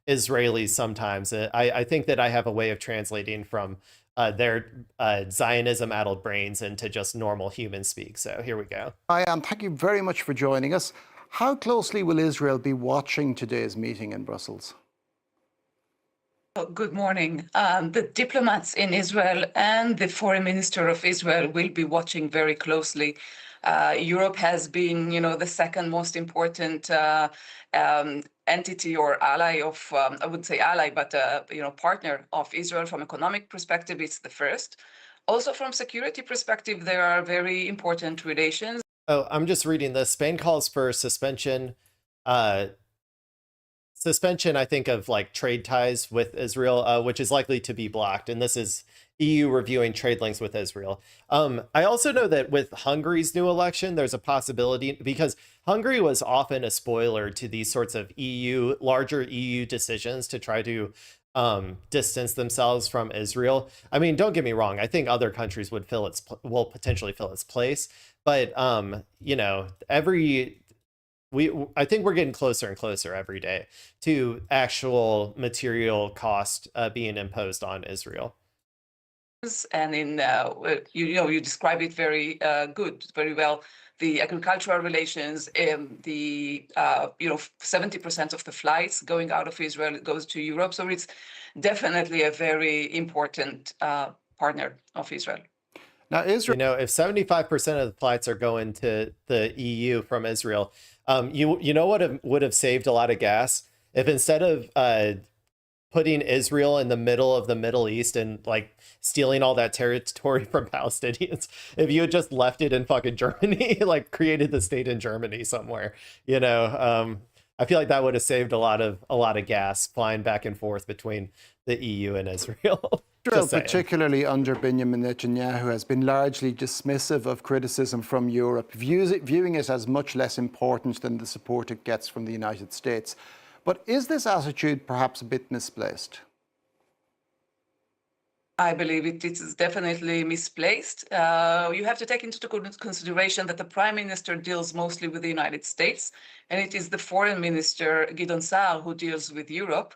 A: Israelis sometimes, I think that I have a way of translating from their Zionism-addled brains into just normal human speak. So here we go.
N: Hi, and thank you very much for joining us. How closely will Israel be watching today's meeting in Brussels?
O: Good morning. The diplomats in Israel and the foreign minister of Israel will be watching very closely. Europe has been, the second most important entity or ally of, I wouldn't say ally, but, partner of Israel from economic perspective. It's the first. Also from security perspective, there are very important relations.
A: Oh, I'm just reading this. Spain calls for suspension, I think, of like trade ties with Israel, which is likely to be blocked. And this is EU reviewing trade links with Israel. I also know that with Hungary's new election, there's a possibility, because Hungary was often a spoiler to these sorts of larger EU decisions to try to distance themselves from Israel. I mean, don't get me wrong. I think other countries will potentially fill its place. But, I think we're getting closer and closer every day to actual material cost being imposed on Israel.
O: And in you describe it very well. The agricultural relations, the 70% of the flights going out of Israel goes to Europe, so it's definitely a very important partner of Israel.
N: Now, Israel,
A: if 75% of the flights are going to the EU from Israel, you know what would have saved a lot of gas if, instead of putting Israel in the middle of the Middle East and like stealing all that territory from Palestinians, if you had just left it in fucking Germany, like created the state in Germany somewhere, I feel like that would have saved a lot of gas flying back and forth between the EU and Israel.
N: Israel, particularly under Benjamin Netanyahu, has been largely dismissive of criticism from Europe, viewing it as much less important than the support it gets from the United States. But is this attitude perhaps a bit misplaced?
O: I believe it is definitely misplaced. You have to take into consideration that the Prime Minister deals mostly with the United States, and it is the Foreign Minister, Gideon Saar, who deals with Europe,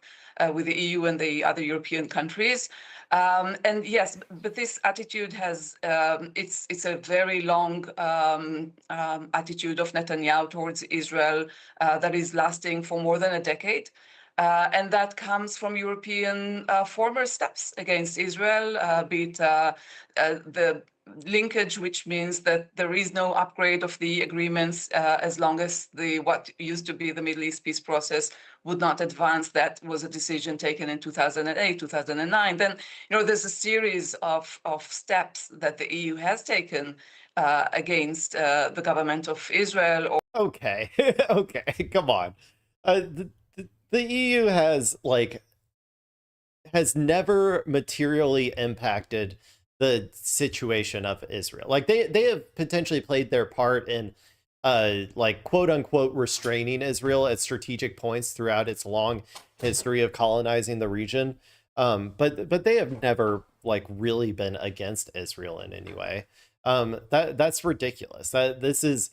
O: with the EU and the other European countries. And yes, but this attitude has, it's a very long attitude of Netanyahu towards Israel that is lasting for more than a decade. And that comes from European former steps against Israel, be it the linkage, which means that there is no upgrade of the agreements as long as what used to be the Middle East peace process would not advance. That was a decision taken in 2008, 2009. Then, there's a series of steps that the EU has taken against the government of Israel.
A: Okay, okay, come on. The EU has never materially impacted the situation of Israel. Like they have potentially played their part in quote unquote restraining Israel at strategic points throughout its long history of colonizing the region. But they have never really been against Israel in any way. That's ridiculous. This is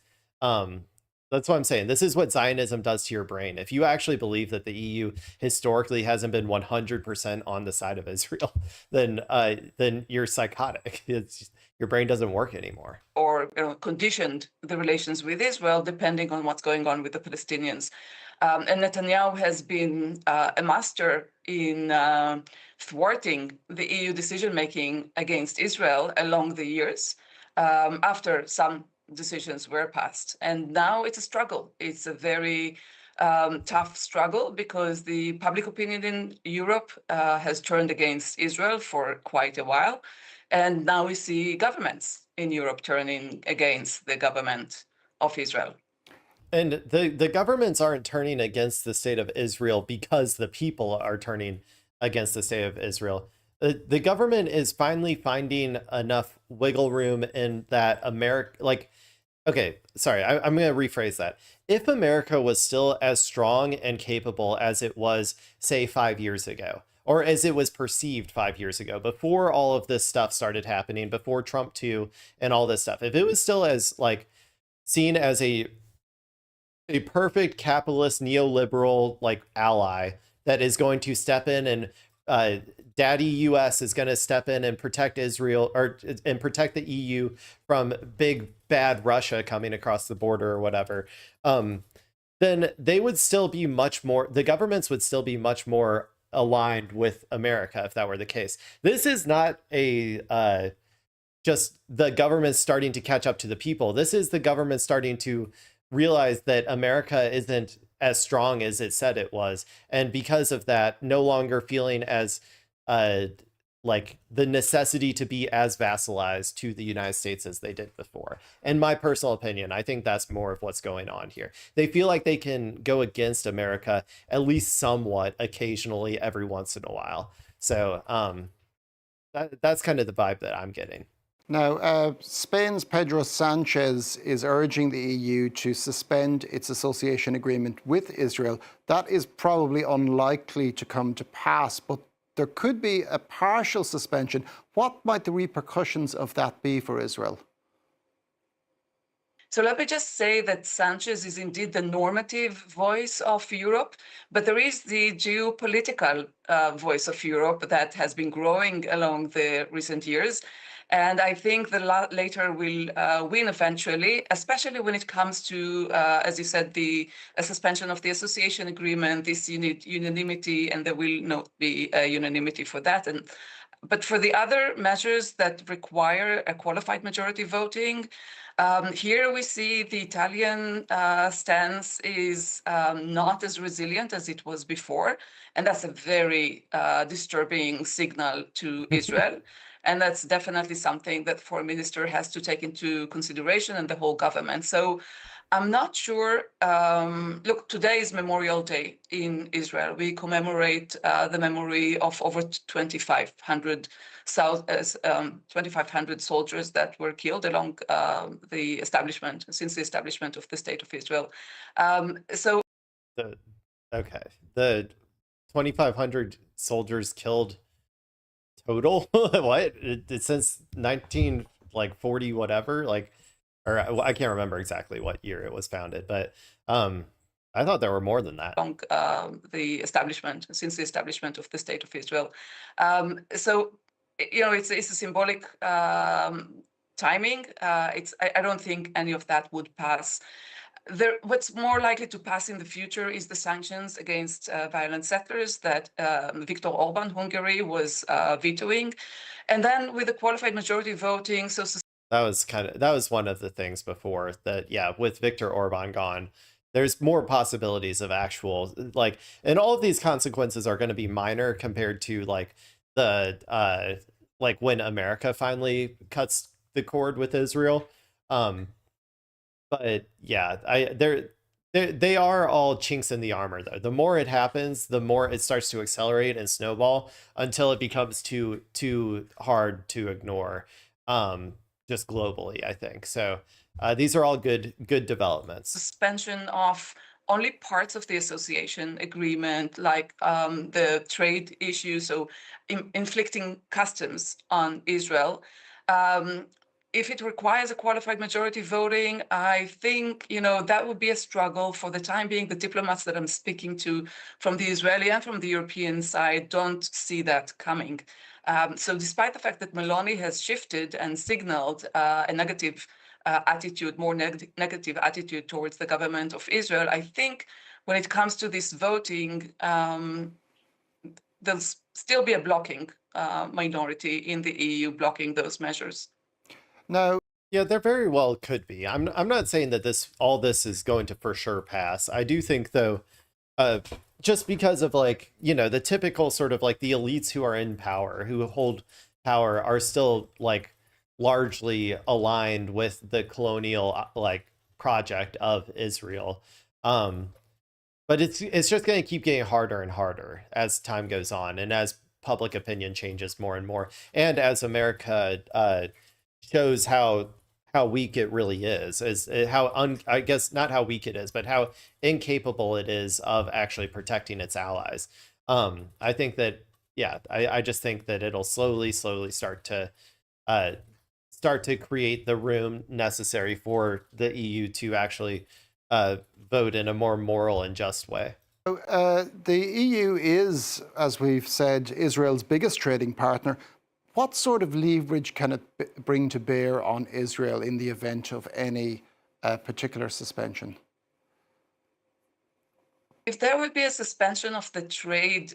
A: That's what I'm saying. This is what Zionism does to your brain. If you actually believe that the EU historically hasn't been 100% on the side of Israel, then you're psychotic. Your brain doesn't work anymore.
O: Or conditioned the relations with Israel, depending on what's going on with the Palestinians. And Netanyahu has been a master in thwarting the EU decision-making against Israel along the years, after some decisions were passed. And now it's a struggle. It's a very tough struggle because the public opinion in Europe has turned against Israel for quite a while. And now we see governments in Europe turning against the government of Israel.
A: And the governments aren't turning against the state of Israel because the people are turning against the state of Israel. The government is finally finding enough wiggle room in that America, like, okay, sorry, I'm going to rephrase that. If America was still as strong and capable as it was, say, 5 years ago, or as it was perceived 5 years ago, before all of this stuff started happening, before Trump 2 and all this stuff, if it was still as, like, seen as a perfect capitalist neoliberal, like, ally that is going to step in and daddy US is going to step in and protect Israel and protect the EU from big bad Russia coming across the border or whatever, then they would still be the governments would still be much more aligned with America if that were the case. This is not a just the government starting to catch up to the people. This is the government starting to realize that America isn't as strong as it said it was, and because of that, no longer feeling as like the necessity to be as vassalized to the United States as they did before. In my personal opinion, I think that's more of what's going on here. They feel like they can go against America at least somewhat occasionally every once in a while. So that's kind of the vibe that I'm getting.
N: Now, Spain's Pedro Sanchez is urging the EU to suspend its association agreement with Israel. That is probably unlikely to come to pass, but there could be a partial suspension. What might the repercussions of that be for Israel?
O: So let me just say that Sanchez is indeed the normative voice of Europe, but there is the geopolitical voice of Europe that has been growing along the recent years. And I think the latter will win eventually, especially when it comes to, as you said, the suspension of the association agreement. This you need unanimity, and there will not be unanimity for that. But for the other measures that require a qualified majority voting, here we see the Italian stance is not as resilient as it was before. And that's a very disturbing signal to Israel. And that's definitely something that foreign minister has to take into consideration, and the whole government. So I'm not sure. Look, today is Memorial Day in Israel. We commemorate the memory of over 2,500 soldiers that were killed along the establishment, since the establishment of the State of Israel.
A: The 2,500 soldiers killed total. What? It since 1940 whatever, like, or I can't remember exactly what year it was founded, but I thought there were more than that.
O: The establishment, since the establishment of the State of Israel. So, you know, it's a symbolic timing. I don't think any of that would pass. What's more likely to pass in the future is the sanctions against violent settlers that Viktor Orban, Hungary, was vetoing. And then with the qualified majority voting, so
A: that was one of the things before that, yeah, with Viktor Orban gone, there's more possibilities of actual, like, and all of these consequences are going to be minor compared to like the like when America finally cuts the cord with Israel. But yeah, they are all chinks in the armor, though. The more it happens, the more it starts to accelerate and snowball until it becomes too hard to ignore, just globally, I think. So these are all good developments.
O: Suspension of only parts of the association agreement, like the trade issue, so inflicting customs on Israel. if it requires a qualified majority voting, I think, that would be a struggle. For the time being, the diplomats that I'm speaking to from the Israeli and from the European side don't see that coming. So despite the fact that Meloni has shifted and signaled a negative attitude, more negative attitude towards the government of Israel, I think when it comes to this voting, there'll still be a blocking minority in the EU blocking those measures.
N: No.
A: Yeah, there very well could be. I'm not saying that all this is going to for sure pass. I do think though, just because of like, the typical sort of like the elites who are in power, who hold power, are still like largely aligned with the colonial like project of Israel. But it's just going to keep getting harder and harder as time goes on, and as public opinion changes more and more, and as America shows how weak it really is I guess not how weak it is, but how incapable it is of actually protecting its allies. I think that, yeah, I just think that it'll slowly start to create the room necessary for the EU to actually vote in a more moral and just way.
N: The EU is, as we've said, Israel's biggest trading partner. What sort of leverage can it bring to bear on Israel in the event of any particular suspension?
O: If there will be a suspension of the trade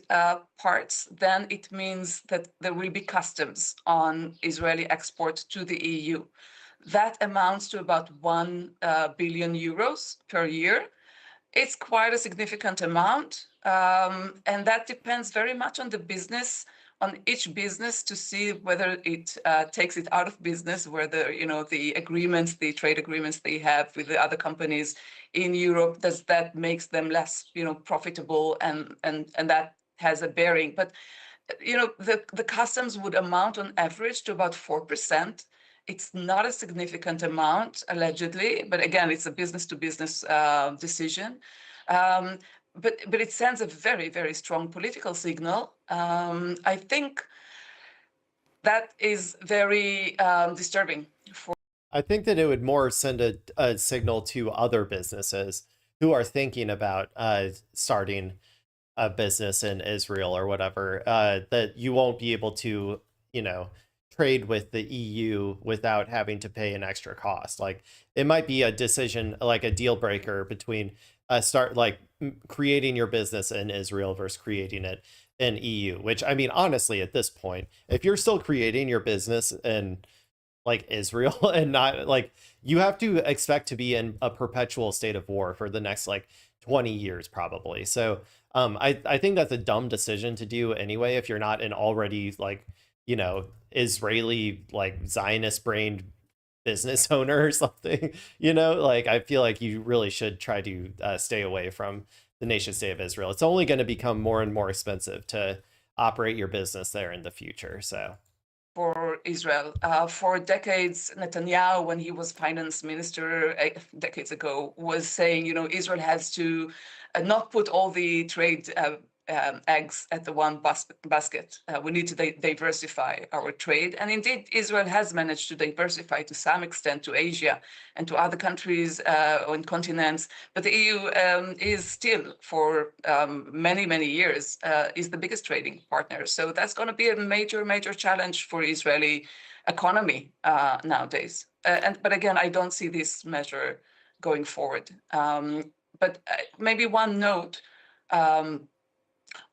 O: parts, then it means that there will be customs on Israeli export to the EU. That amounts to about 1 billion euros per year. It's quite a significant amount, and that depends very much on the business, on each business, to see whether it takes it out of business, whether the trade agreements they have with the other companies in Europe, does that makes them less profitable, and that has a bearing. But the customs would amount on average to about 4%. It's not a significant amount, allegedly, but again, it's a business-to-business decision. But it sends a very, very strong political signal. I think that is very disturbing.
A: I think that it would more send a signal to other businesses who are thinking about starting a business in Israel or whatever, that you won't be able to, trade with the EU without having to pay an extra cost. Like, it might be a decision, like a deal breaker between creating your business in Israel versus creating it in EU, which, I mean, honestly, at this point, if you're still creating your business in like Israel and not like, you have to expect to be in a perpetual state of war for the next like 20 years probably. So I think that's a dumb decision to do anyway, if you're not an already like, Israeli like Zionist brained business owner or something. Like, I feel like you really should try to stay away from the nation state of Israel. It's only going to become more and more expensive to operate your business there in the future. So
O: for Israel. For decades, Netanyahu, when he was finance minister decades ago, was saying, Israel has to not put all the trade eggs at the one basket. We need to diversify our trade. And indeed, Israel has managed to diversify to some extent to Asia and to other countries and continents. But the EU is still, for many, many years, is the biggest trading partner. So that's going to be a major, major challenge for Israeli economy nowadays. But again, I don't see this measure going forward. But maybe one note,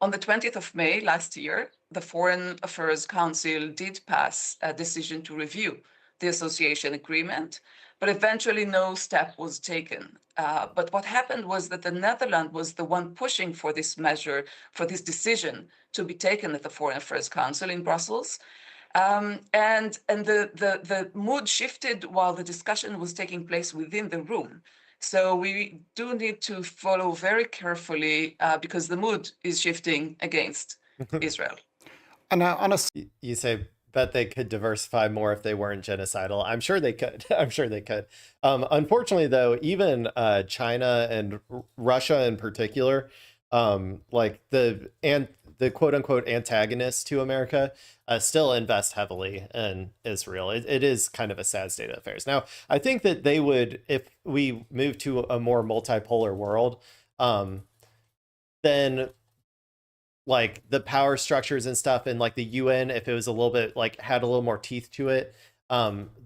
O: on the 20th of May last year, the Foreign Affairs Council did pass a decision to review the association agreement, but eventually no step was taken. But what happened was that the Netherlands was the one pushing for this measure, for this decision to be taken at the Foreign Affairs Council in Brussels. And the mood shifted while the discussion was taking place within the room. So we do need to follow very carefully because the mood is shifting against Israel.
N: And on
A: you say, bet they could diversify more if they weren't genocidal. I'm sure they could. I'm sure they could. Unfortunately, though, even China and Russia in particular like the quote unquote antagonists to America still invest heavily in Israel. It is kind of a sad state of affairs. Now, I think that they would, if we move to a more multipolar world, then like the power structures and stuff and like the UN, if it was a little bit like had a little more teeth to it,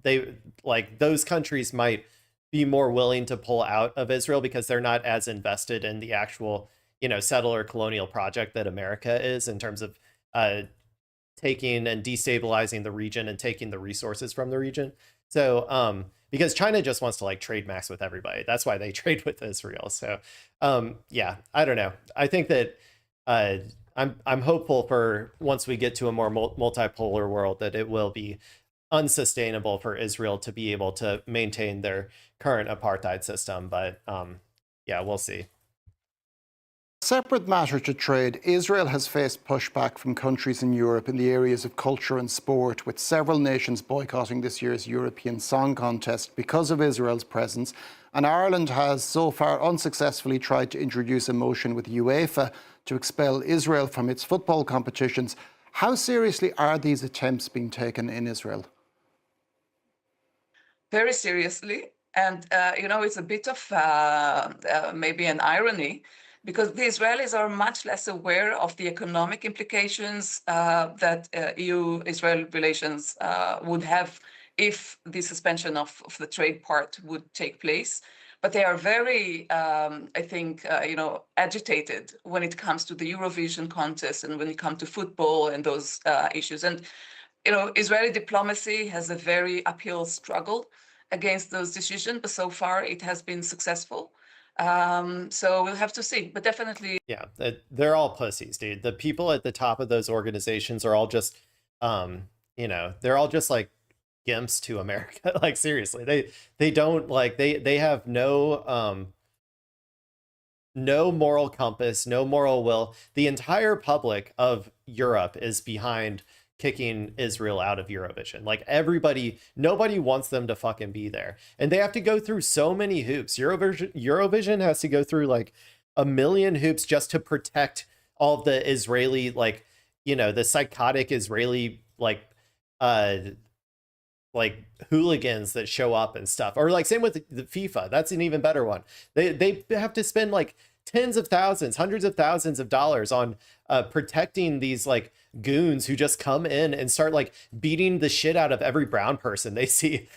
A: they like those countries might be more willing to pull out of Israel because they're not as invested in the actual, you know, settler colonial project that America is in terms of taking and destabilizing the region and taking the resources from the region. So because China just wants to like trade max with everybody. That's why they trade with Israel. So yeah, I don't know. I think that I'm hopeful for once we get to a more multipolar world that it will be unsustainable for Israel to be able to maintain their current apartheid system. But yeah, we'll see.
N: Separate matter to trade, Israel has faced pushback from countries in Europe in the areas of culture and sport, with several nations boycotting this year's European Song Contest because of Israel's presence. And Ireland has so far unsuccessfully tried to introduce a motion with UEFA to expel Israel from its football competitions. How seriously are these attempts being taken in Israel?
O: Very seriously. And, you know, it's a bit of maybe an irony, because the Israelis are much less aware of the economic implications that EU-Israel relations would have if the suspension of the trade part would take place. But they are very, I think, you know, agitated when it comes to the Eurovision contest and when it comes to football and those issues. And, you know, Israeli diplomacy has a very uphill struggle against those decisions, but so far it has been successful. So we'll have to see, but definitely.
A: Yeah, they're all pussies, dude. The people at the top of those organizations are all just, you know, they're all just like gimps to America. Like seriously, they don't like they have no moral compass, no moral will. The entire public of Europe is behind kicking Israel out of Eurovision. Like nobody wants them to fucking be there. And they have to go through so many hoops. Eurovision has to go through like a million hoops just to protect all of the Israeli, like, you know, the psychotic Israeli, like hooligans that show up and stuff. Or like same with the FIFA. That's an even better one. They have to spend like tens of thousands, hundreds of thousands of dollars on protecting these like goons who just come in and start like beating the shit out of every brown person they see.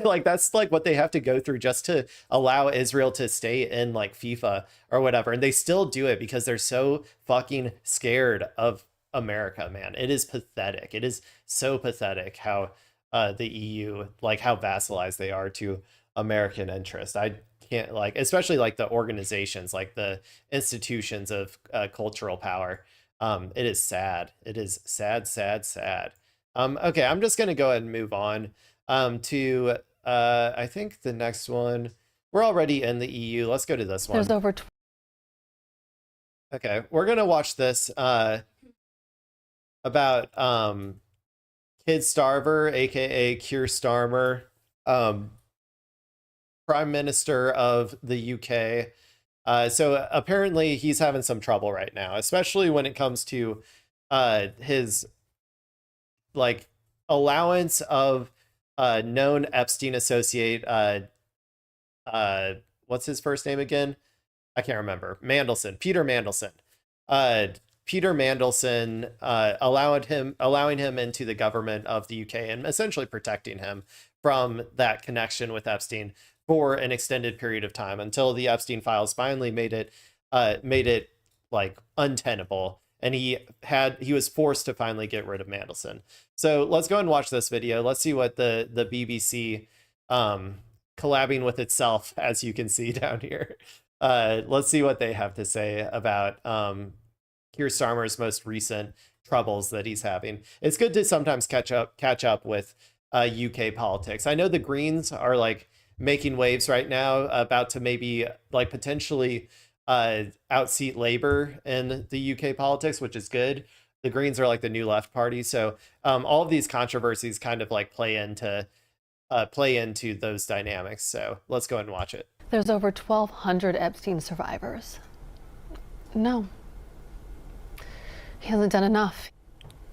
A: Like that's like what they have to go through just to allow Israel to stay in like FIFA or whatever. And they still do it because they're so fucking scared of America, man. It is pathetic. It is so pathetic how the EU, like how vassalized they are to American interest. I can't like, especially like the organizations, like the institutions of cultural power. It is sad. It is sad, sad, sad. Okay, I'm just gonna go ahead and move on to I think the next one. We're already in the EU. Let's go to this one.
P: There's over.
A: Okay, we're gonna watch this about Kid Starver, aka Keir Starmer, Prime Minister of the UK. So apparently he's having some trouble right now, especially when it comes to his like allowance of known Epstein associate. What's his first name again? I can't remember. Mandelson, Peter Mandelson. Peter Mandelson allowing him into the government of the UK and essentially protecting him from that connection with Epstein for an extended period of time until the Epstein files finally made it like untenable, and he was forced to finally get rid of Mandelson. So let's go and watch this video. Let's see what the BBC collabing with itself, as you can see down here. Let's see what they have to say about Keir Starmer's most recent troubles that he's having. It's good to sometimes catch up with UK politics. I know the Greens are like making waves right now, about to maybe like potentially outseat Labour in the UK politics, which is good. The Greens are like the new left party. So all of these controversies kind of like play into those dynamics. So let's go ahead and watch it.
P: There's over 1,200 Epstein survivors. No. He hasn't done enough.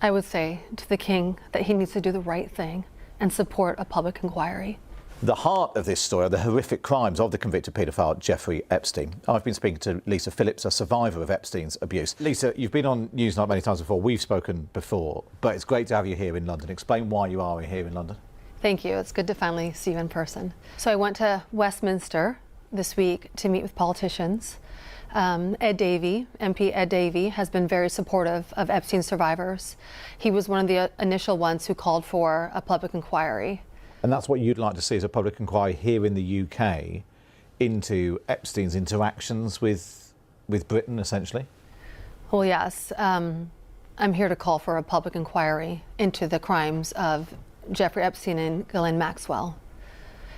P: I would say to the king that he needs to do the right thing and support a public inquiry.
Q: The heart of this story are the horrific crimes of the convicted paedophile Jeffrey Epstein. I've been speaking to Lisa Phillips, a survivor of Epstein's abuse. Lisa, you've been on Newsnight many times before. We've spoken before, but it's great to have you here in London. Explain why you are here in London.
P: Thank you. It's good to finally see you in person. So I went to Westminster this week to meet with politicians. Ed Davey, MP Ed Davey, has been very supportive of Epstein survivors. He was one of the initial ones who called for a public inquiry.
Q: And that's what you'd like to see as a public inquiry here in the UK into Epstein's interactions with Britain, essentially?
P: Well, yes. I'm here to call for a public inquiry into the crimes of Jeffrey Epstein and Ghislaine Maxwell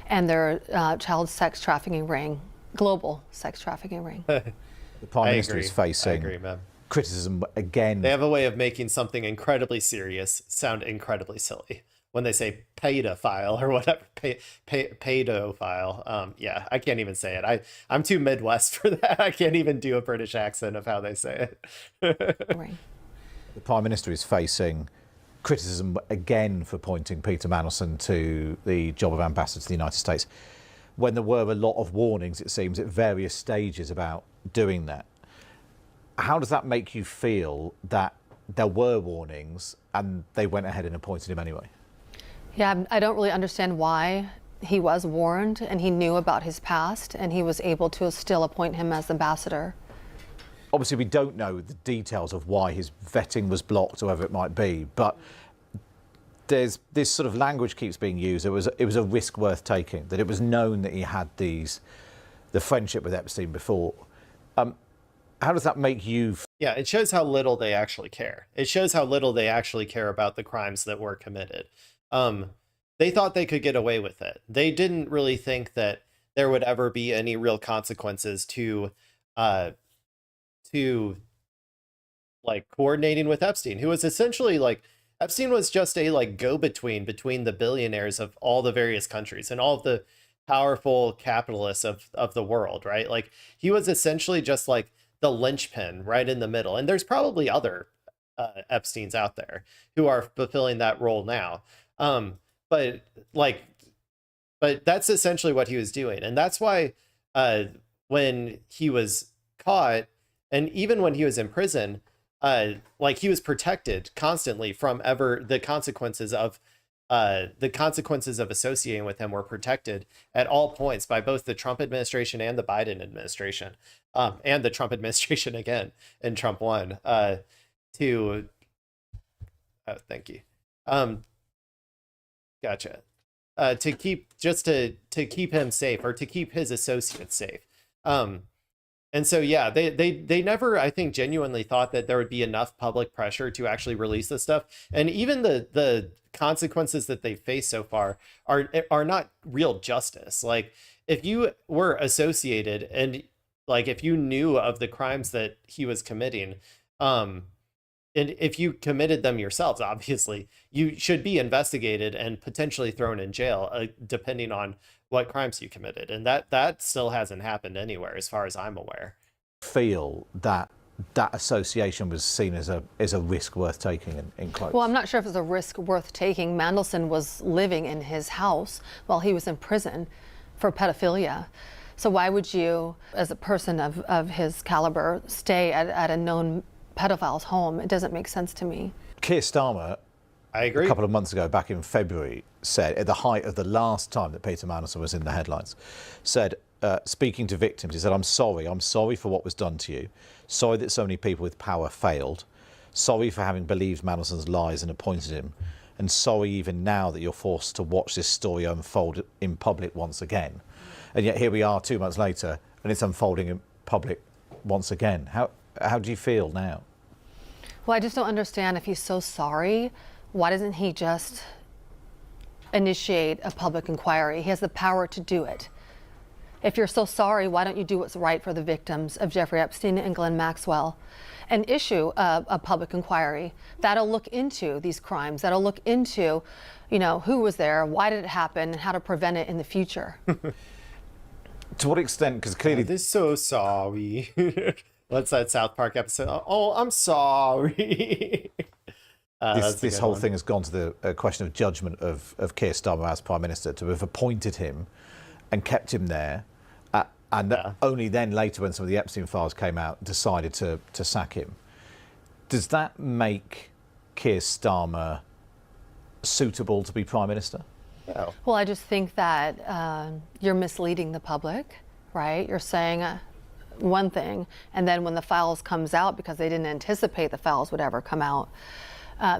P: and their child sex trafficking ring, global sex trafficking ring.
Q: The Prime Minister is facing criticism again.
A: They have a way of making something incredibly serious sound incredibly silly. When they say pedophile or whatever, pedophile. Yeah, I can't even say it. I'm too Midwest for that. I can't even do a British accent of how they say it.
P: Right.
Q: The Prime Minister is facing criticism again for appointing Peter Mandelson to the job of ambassador to the United States, when there were a lot of warnings, it seems, at various stages about doing that. How does that make you feel that there were warnings and they went ahead and appointed him anyway?
P: Yeah, I don't really understand why he was warned and he knew about his past and he was able to still appoint him as ambassador.
Q: Obviously, we don't know the details of why his vetting was blocked or whatever it might be, but there's this sort of language keeps being used. It was a risk worth taking, that it was known that he had the friendship with Epstein before. How does that make you?
A: Yeah, it shows how little they actually care. It shows how little they actually care about the crimes that were committed. They thought they could get away with it. They didn't really think that there would ever be any real consequences to like coordinating with Epstein, who was essentially like, Epstein was just a like go-between between the billionaires of all the various countries and all of the powerful capitalists of the world, right? Like he was essentially just like the linchpin right in the middle. And there's probably other Epsteins out there who are fulfilling that role now. But that's essentially what he was doing. And that's why when he was caught and even when he was in prison, like he was protected constantly from the consequences of associating with him were protected at all points by both the Trump administration and the Biden administration, and the Trump administration again in Trump 1. Thank you. Gotcha. To keep him safe, or to keep his associates safe. And so, yeah, they never, I think, genuinely thought that there would be enough public pressure to actually release this stuff. And even the consequences that they face so far are not real justice. Like, if you were associated and like if you knew of the crimes that he was committing, and if you committed them yourselves, obviously, you should be investigated and potentially thrown in jail, depending on what crimes you committed. And that still hasn't happened anywhere, as far as I'm aware.
Q: Feel that association was seen as a risk worth taking in quotes?
P: Well, I'm not sure if it's a risk worth taking. Mandelson was living in his house while he was in prison for pedophilia. So why would you, as a person of his caliber, stay at a known pedophile's home? It doesn't make sense to me.
Q: Keir Starmer,
A: I agree,
Q: a couple of months ago, back in February, said, at the height of the last time that Peter Mandelson was in the headlines, said, speaking to victims, he said, I'm sorry for what was done to you. Sorry that so many people with power failed. Sorry for having believed Mandelson's lies and appointed him. And sorry even now that you're forced to watch this story unfold in public once again. And yet here we are 2 months later, and it's unfolding in public once again. How do you feel now?
P: Well, I just don't understand, if he's so sorry, why doesn't he just initiate a public inquiry? He has the power to do it. If you're so sorry, why don't you do what's right for the victims of Jeffrey Epstein and Ghislaine Maxwell and issue a public inquiry that'll look into these crimes, that'll look into, who was there, why did it happen, and how to prevent it in the future.
Q: To what extent, because clearly...
A: They're so sorry. What's that South Park episode? Oh, I'm sorry.
Q: This whole thing has gone to the question of judgment of Keir Starmer as Prime Minister, to have appointed him and kept him there, and only then later, when some of the Epstein files came out, decided to sack him. Does that make Keir Starmer suitable to be Prime Minister?
A: No.
P: Well, I just think that you're misleading the public, right? You're saying one thing, and then when the files comes out, because they didn't anticipate the files would ever come out,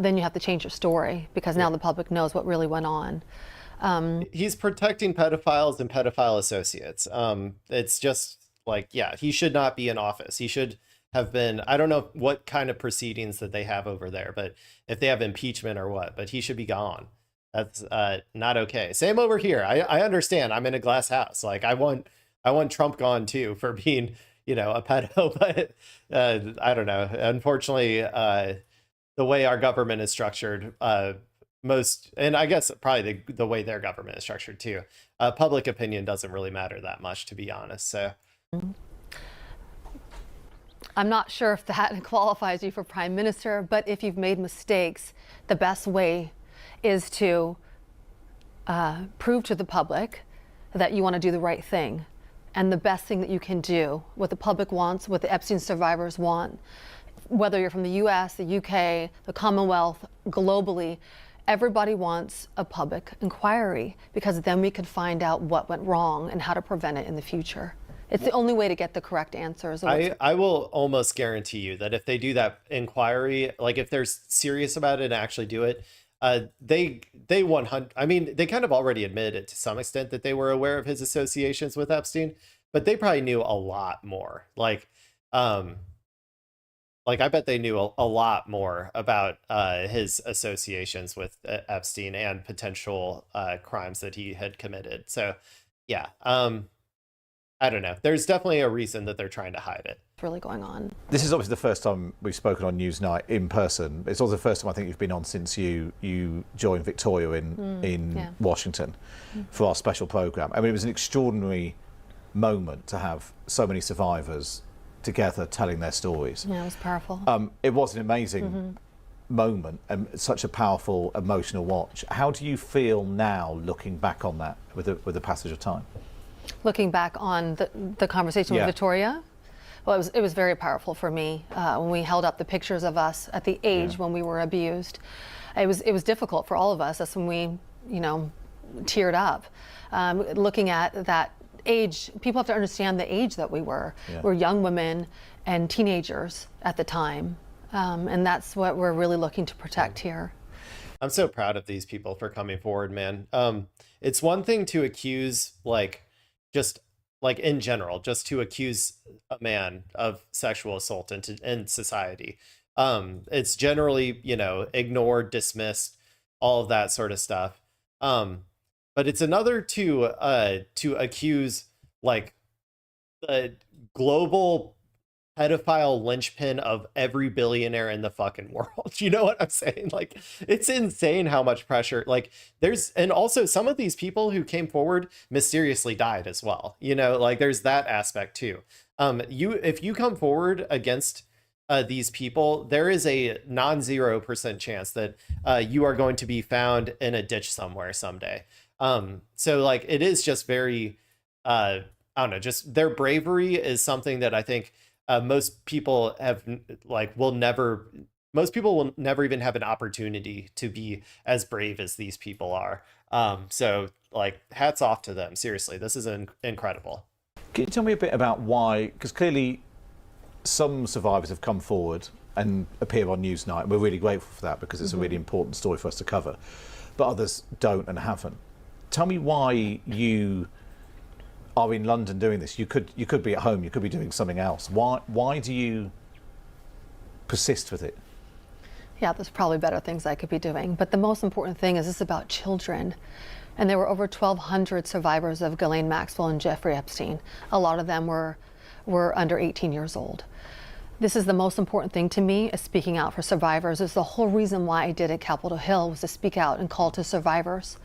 P: then you have to change your story, because now the public knows what really went on.
A: He's protecting pedophiles and pedophile associates. It's just like, yeah, he should not be in office. He should have been, I don't know what kind of proceedings that they have over there, but if they have impeachment or what, but he should be gone. That's not okay. Same over here. I understand. I'm in a glass house. Like, I want Trump gone too for being, a pedo, but I don't know. Unfortunately, the way our government is structured, and I guess probably the way their government is structured too, public opinion doesn't really matter that much, to be honest. So
P: I'm not sure if that qualifies you for Prime Minister, but if you've made mistakes, the best way is to prove to the public that you want to do the right thing. And the best thing that you can do, what the public wants, what the Epstein survivors want, whether you're from the US, the UK, the Commonwealth, globally, everybody wants a public inquiry, because then we can find out what went wrong and how to prevent it in the future. It's the only way to get the correct answers.
A: I will almost guarantee you that if they do that inquiry, like if they're serious about it and actually do it, they 100. I mean, they kind of already admitted to some extent that they were aware of his associations with Epstein, but they probably knew a lot more. Like I bet they knew a lot more about his associations with Epstein and potential crimes that he had committed. So, yeah, I don't know. There's definitely a reason that they're trying to hide it.
P: Really going on.
Q: This is obviously the first time we've spoken on Newsnight in person. It's also the first time I think you've been on since you joined Victoria in Washington for our special program. I mean, it was an extraordinary moment to have so many survivors together telling their stories.
P: Yeah, it was powerful.
Q: It was an amazing moment and such a powerful emotional watch. How do you feel now, looking back on that with the passage of time?
P: Looking back on the conversation with Victoria, well, it was very powerful for me when we held up the pictures of us at the age when we were abused. It was difficult for all of us. That's when we, teared up. Looking at that age, people have to understand the age that we were. Yeah. We're young women and teenagers at the time, and that's what we're really looking to protect here.
A: I'm so proud of these people for coming forward, man. It's one thing to accuse, in general, just to accuse a man of sexual assault in society. It's generally, ignored, dismissed, all of that sort of stuff. But it's another to accuse the global pedophile linchpin of every billionaire in the fucking world. You know what I'm saying? Like, it's insane how much pressure, and also some of these people who came forward mysteriously died as well. There's that aspect too. If you come forward against these people, there is a non-0% chance that you are going to be found in a ditch somewhere someday. So it is just very, I don't know, just their bravery is something that I think most people will never even have an opportunity to be as brave as these people are. So hats off to them. Seriously, this is incredible.
Q: Can you tell me a bit about why, because clearly some survivors have come forward and appear on Newsnight, and we're really grateful for that, because it's a really important story for us to cover, but others don't and haven't. Tell me why you are in London doing this. You could be at home, you could be doing something else. Why do you persist with it?
P: Yeah, there's probably better things I could be doing, but the most important thing is this is about children. And there were over 1,200 survivors of Ghislaine Maxwell and Jeffrey Epstein. A lot of them were under 18 years old. This is the most important thing to me, is speaking out for survivors. It's the whole reason why I did at Capitol Hill, was to speak out and call to survivors.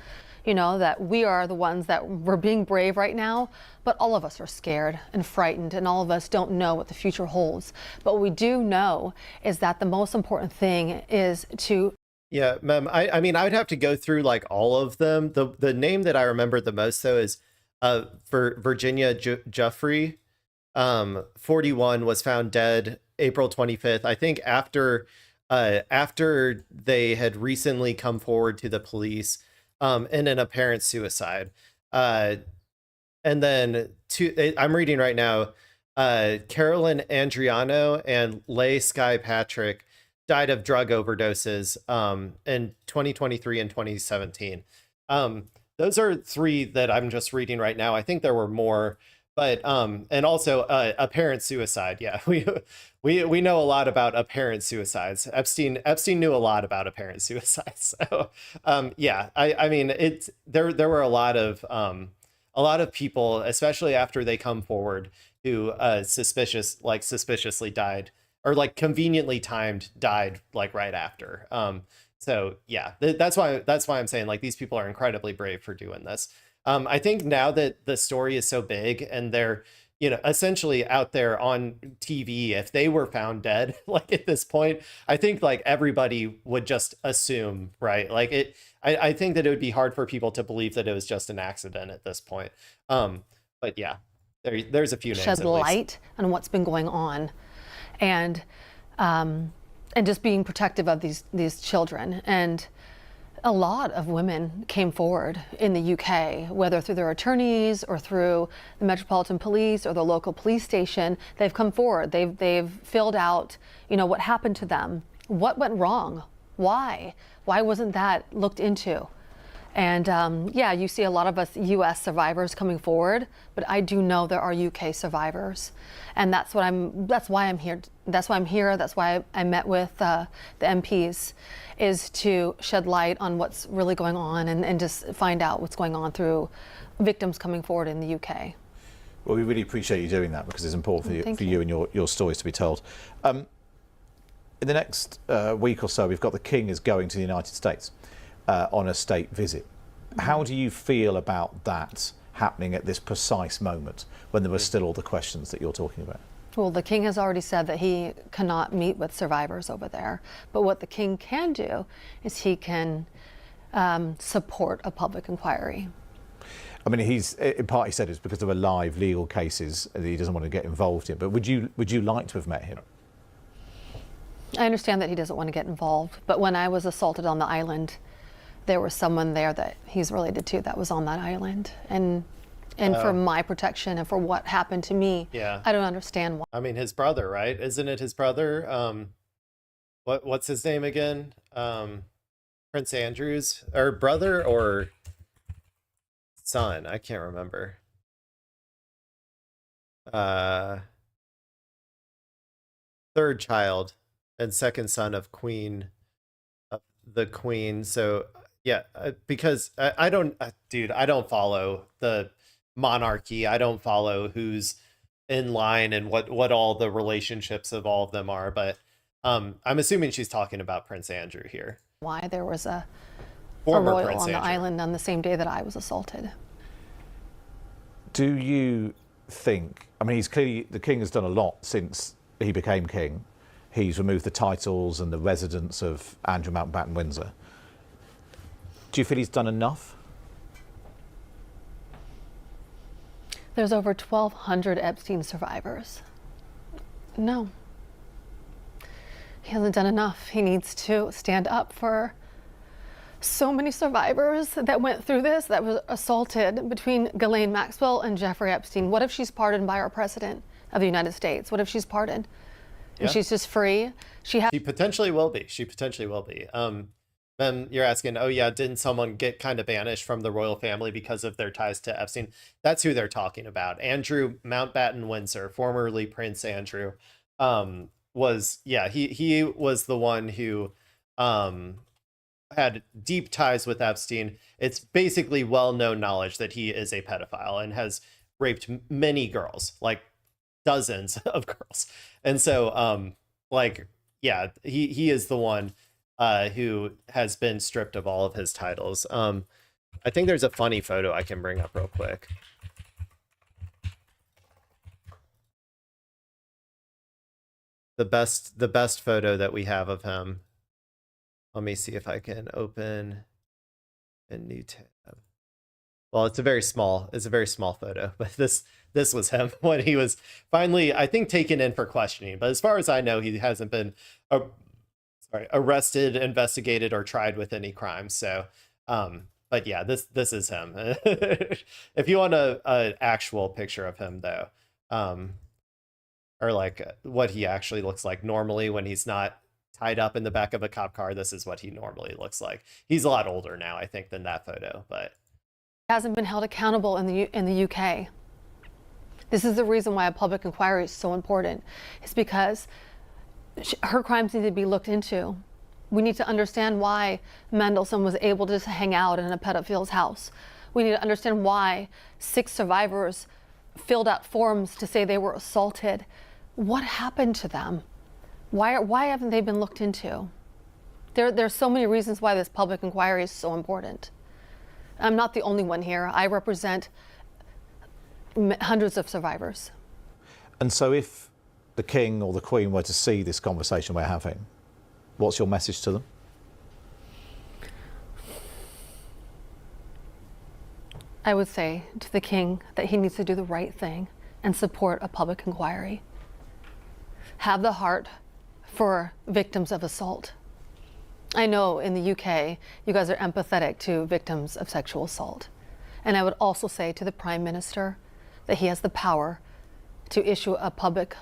P: you know, that we are the ones that we're being brave right now, but all of us are scared and frightened, and all of us don't know what the future holds. But what we do know is that the most important thing is to...
A: Yeah, Mem, I mean, I would have to go through like all of them. The name that I remember the most, though, is for Virginia Giuffre. 41 was found dead April 25th. I think after they had recently come forward to the police in an apparent suicide. And then I'm reading right now, Carolyn Andriano and Leigh Sky Patrick died of drug overdoses in 2023 and 2017. Those are three that I'm just reading right now. I think there were more, but and also apparent suicide. Yeah, we know a lot about apparent suicides. Epstein knew a lot about apparent suicides. So yeah, I mean, there were a lot of people, especially after they come forward, who suspiciously died, or like conveniently timed died like right after. So yeah, that's why I'm saying like these people are incredibly brave for doing this. I think now that the story is so big and they're, you know, essentially out there on TV, if they were found dead, like at this point, I think like everybody would just assume, right? Like I think that it would be hard for people to believe that it was just an accident at this point. But yeah, there's a few names.
P: Shed light on what's been going on, and just being protective of these children. And a lot of women came forward in the UK, whether through their attorneys or through the Metropolitan Police or the local police station. They've come forward. They've filled out, you know, what happened to them, what went wrong, why wasn't that looked into. And yeah, you see a lot of us US survivors coming forward, but I do know there are UK survivors, and that's why I'm here. That's why I met with the MPs, is to shed light on what's really going on and just find out what's going on through victims coming forward in the UK.
Q: Well, we really appreciate you doing that, because it's important for you and your stories to be told. In the next week or so, we've got the King is going to the United States on a state visit. How do you feel about that happening at this precise moment when there were still all the questions that you're talking about?
P: Well, the King has already said that he cannot meet with survivors over there. But what the King can do is he can support a public inquiry.
Q: I mean, in part he said it's because there were live legal cases that he doesn't want to get involved in. But would you like to have met him?
P: I understand that he doesn't want to get involved. But when I was assaulted on the island, there was someone there that he's related to that was on that island. And for my protection and for what happened to me,
A: yeah.
P: I don't understand why.
A: I mean, his brother, right? Isn't it his brother? What's his name again? Prince Andrew's, or brother or son? I can't remember. Third child and second son of the Queen. So yeah, because I don't, dude, I don't follow the monarchy. I don't follow who's in line and what all the relationships of all of them are. But I'm assuming she's talking about Prince Andrew here.
P: Why there was a
A: Former
P: royal
A: Prince
P: on the
A: Andrew.
P: island on the same day that I was assaulted.
Q: Do you think, I mean, the King has done a lot since he became king. He's removed the titles and the residence of Andrew Mountbatten Windsor. Do you feel he's done enough?
P: There's over 1,200 Epstein survivors. No. He hasn't done enough. He needs to stand up for so many survivors that went through this, that was assaulted, between Ghislaine Maxwell and Jeffrey Epstein. What if she's pardoned by our president of the United States? What if she's pardoned? And she's just free? She
A: potentially will be. She potentially will be. Then you're asking, oh yeah, didn't someone get kind of banished from the royal family because of their ties to Epstein? That's who they're talking about. Andrew Mountbatten Windsor, formerly Prince Andrew, was, yeah, he was the one who had deep ties with Epstein. It's basically well-known knowledge that he is a pedophile and has raped many girls, like dozens of girls. And so, like, yeah, he is the one who has been stripped of all of his titles. I think there's a funny photo I can bring up real quick. The best photo that we have of him. Let me see if I can open a new tab. Well, it's a very small photo, but this was him when he was finally, I think, taken in for questioning. But as far as I know, he hasn't been arrested, investigated, or tried with any crimes. So, but yeah, this is him. If you want a actual picture of him, though, or like what he actually looks like normally when he's not tied up in the back of a cop car, this is what he normally looks like. He's a lot older now, I think, than that photo, but
P: hasn't been held accountable in the UK. This is the reason why a public inquiry is so important. It's because her crimes need to be looked into. We need to understand why Mandelson was able to hang out in a pedophile's house. We need to understand why 6 survivors filled out forms to say they were assaulted. What happened to them? Why haven't they been looked into? There's so many reasons why this public inquiry is so important. I'm not the only one here. I represent hundreds of survivors.
Q: And so if the King or the Queen were to see this conversation we're having, what's your message to them?
P: I would say to the King that he needs to do the right thing and support a public inquiry. Have the heart for victims of assault. I know in the UK, you guys are empathetic to victims of sexual assault. And I would also say to the Prime Minister that he has the power to issue a public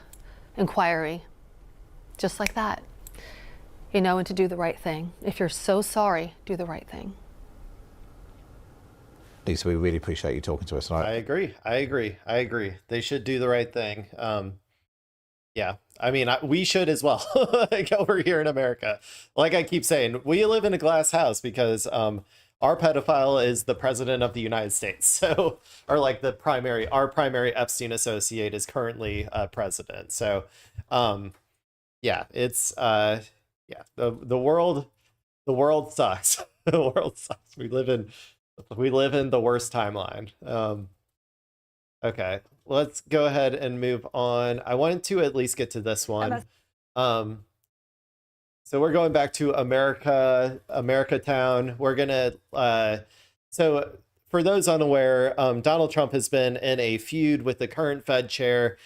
P: inquiry, just like that, you know, and to do the right thing. If you're so sorry, do the right thing.
Q: Lisa, we really appreciate you talking to us tonight.
A: I agree. They should do the right thing. Yeah, I mean, we should as well. Like over here in America, like I keep saying, we live in a glass house because our pedophile is the president of the United States. So, or like our primary Epstein associate is currently president. So, yeah, it's the world sucks. The world sucks. We live in the worst timeline. Okay, let's go ahead and move on. I wanted to at least get to this one. So we're going back to America Town. We're gonna so for those unaware, Donald Trump has been in a feud with the current Fed chair,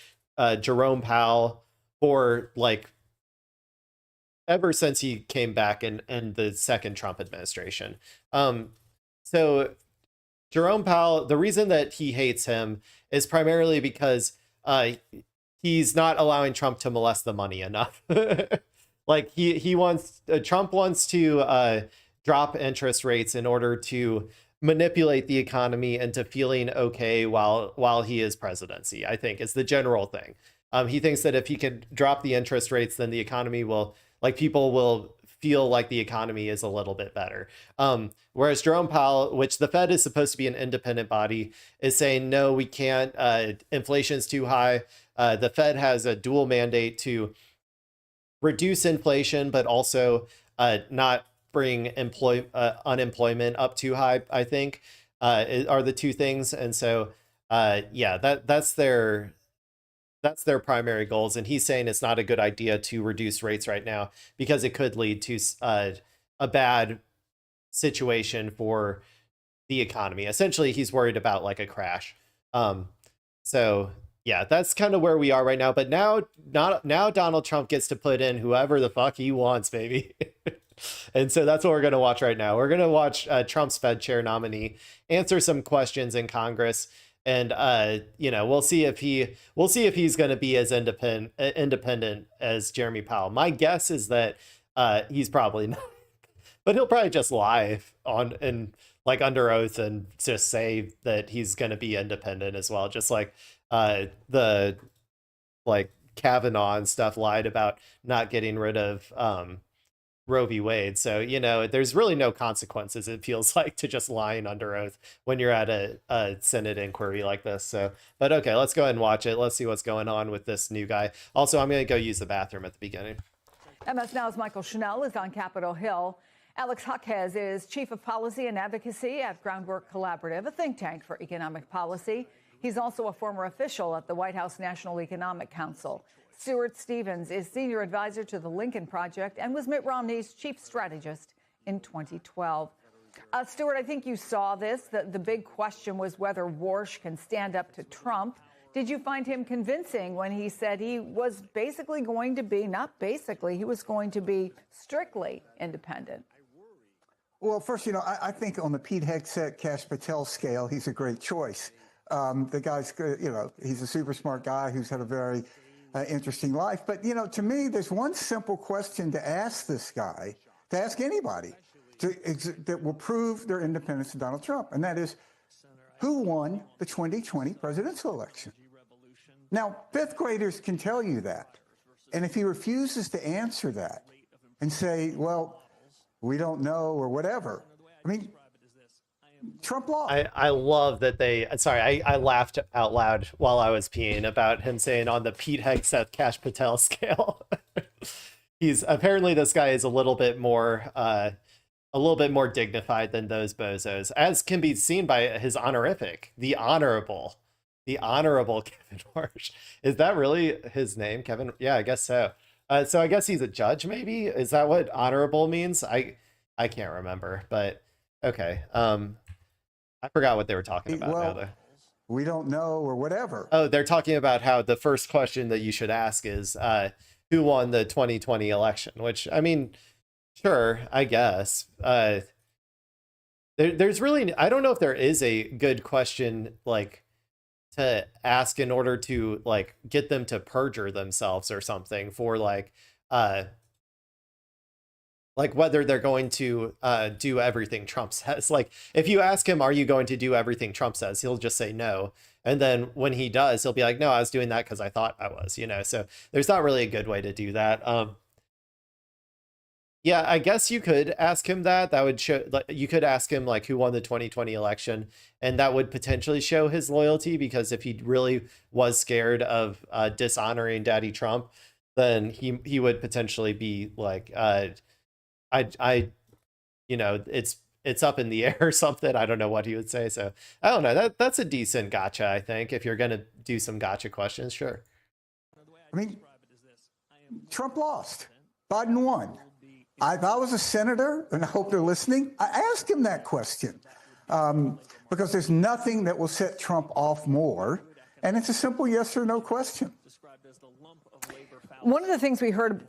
A: Jerome Powell, for like ever since he came back in the second Trump administration. So Jerome Powell, the reason that he hates him is primarily because he's not allowing Trump to molest the money enough. Like Trump wants to drop interest rates in order to manipulate the economy into feeling okay while he is presidency, I think is the general thing. He thinks that if he can drop the interest rates, then the economy will, like, people will feel like the economy is a little bit better. Whereas Jerome Powell, which the Fed is supposed to be an independent body, is saying, no, we can't. Inflation's too high. The Fed has a dual mandate to reduce inflation, but also not bring unemployment up too high, I think, are the two things. And so, yeah, that's their primary goals. And he's saying it's not a good idea to reduce rates right now because it could lead to a bad situation for the economy. Essentially, he's worried about like a crash. So yeah, that's kind of where we are right now. But now Donald Trump gets to put in whoever the fuck he wants, baby. And so that's what we're going to watch right now. We're going to watch Trump's Fed chair nominee answer some questions in Congress. And we'll see if he's going to be as independent as Jeremy Powell. My guess is that he's probably not, but he'll probably just lie under oath and just say that he's going to be independent as well. Just like the Kavanaugh and stuff lied about not getting rid of Roe v. Wade. So, there's really no consequences, it feels like, to just lying under oath when you're at a Senate inquiry like this. So, but okay, let's go ahead and watch it. Let's see what's going on with this new guy. Also, I'm going to go use the bathroom at the beginning.
R: MS Now's Michael Chanel is on Capitol Hill. Alex Huckes is Chief of Policy and Advocacy at Groundwork Collaborative, a think tank for economic policy. He's also a former official at the White House National Economic Council. Stuart Stevens is Senior Advisor to the Lincoln Project and was Mitt Romney's chief strategist in 2012. Stuart, I think you saw this. The big question was whether Warsh can stand up to Trump. Did you find him convincing when he said he was basically going to be, not basically, he was going to be strictly independent?
S: Well, first, I think on the Pete Hegseth, Kash Patel scale, he's a great choice. The guy's, he's a super smart guy who's had a very interesting life. But, to me, there's one simple question to ask this guy, to ask anybody, that will prove their independence to Donald Trump. And that is, who won the 2020 presidential election? Now, fifth graders can tell you that. And if he refuses to answer that and say, well, we don't know or whatever, I mean, Trump lost.
A: I love that I laughed out loud while I was peeing about him saying on the Pete Hegseth Kash Patel scale. Apparently this guy is a little bit more dignified than those bozos, as can be seen by his honorific, the honorable Kevin Warsh. Is that really his name, Kevin? Yeah, I guess so. So I guess he's a judge, maybe? Is that what honorable means? I can't remember, but okay. I forgot what they were talking about now, though.
S: We don't know or whatever.
A: Oh, they're talking about how the first question that you should ask is who won the 2020 election, which, I mean, sure, I guess. There's really, I don't know if there is a good question, like, to ask in order to, like, get them to perjure themselves or something for, like whether they're going to do everything Trump says. Like, if you ask him, are you going to do everything Trump says? He'll just say no. And then when he does, he'll be like, no, I was doing that because I thought I was, So there's not really a good way to do that. Yeah, I guess you could ask him that. That would show, like, you could ask him, like, who won the 2020 election, and that would potentially show his loyalty, because if he really was scared of dishonoring Daddy Trump, then he would potentially be like, it's up in the air or something. I don't know what he would say. So I don't know. That's a decent gotcha, I think. If you're gonna do some gotcha questions, sure.
S: I mean, Trump lost. Biden won. If I was a senator, and I hope they're listening, I asked him that question. Because there's nothing that will set Trump off more. And it's a simple yes or no question.
R: One of the things we heard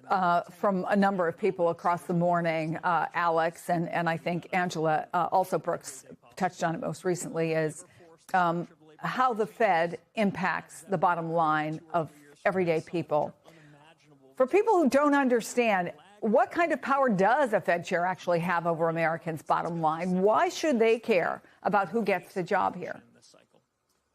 R: from a number of people across the morning, Alex, and I think Angela, also Brooks, touched on it most recently, is how the Fed impacts the bottom line of everyday people. For people who don't understand, what kind of power does a Fed chair actually have over Americans' bottom line? Why should they care about who gets the job here?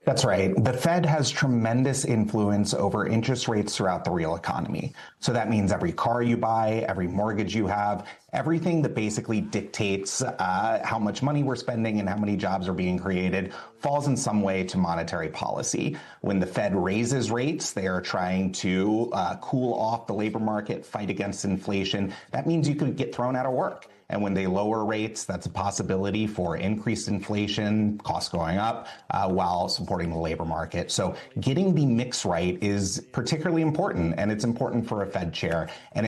T: That's right. The Fed has tremendous influence over interest rates throughout the real economy. So that means every car you buy, every mortgage you have, everything that basically dictates how much money we're spending and how many jobs are being created falls in some way to monetary policy. When the Fed raises rates, they are trying to cool off the labor market, fight against inflation. That means you could get thrown out of work. And when they lower rates, that's a possibility for increased inflation, costs going up, while supporting the labor market. So getting the mix right is particularly important, and it's important for a Fed chair. And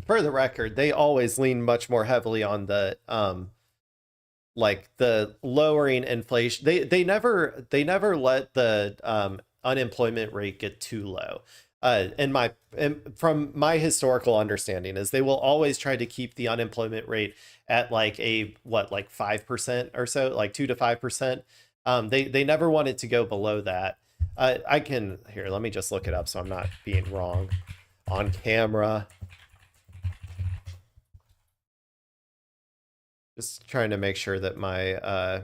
A: for the record, they always lean much more heavily on the like the lowering inflation. They never let the unemployment rate get too low. From my historical understanding is they will always try to keep the unemployment rate at like 5% or so, like 2 to 5%. They never want it to go below that. Let me just look it up so I'm not being wrong on camera. Just trying to make sure that my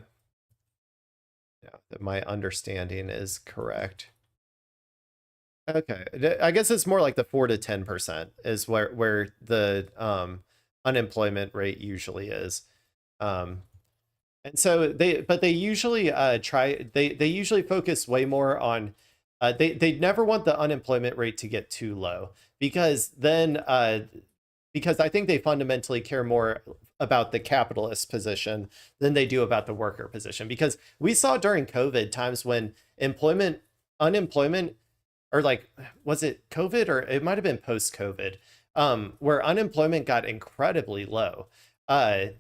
A: understanding is correct. Okay, I guess it's more like the 4 to 10% is where the unemployment rate usually is, and so they usually they usually focus way more on they never want the unemployment rate to get too low, because then because I think they fundamentally care more about the capitalist position than they do about the worker position. Because we saw during COVID times when unemployment, or like, was it COVID or it might have been post-COVID, where unemployment got incredibly low. But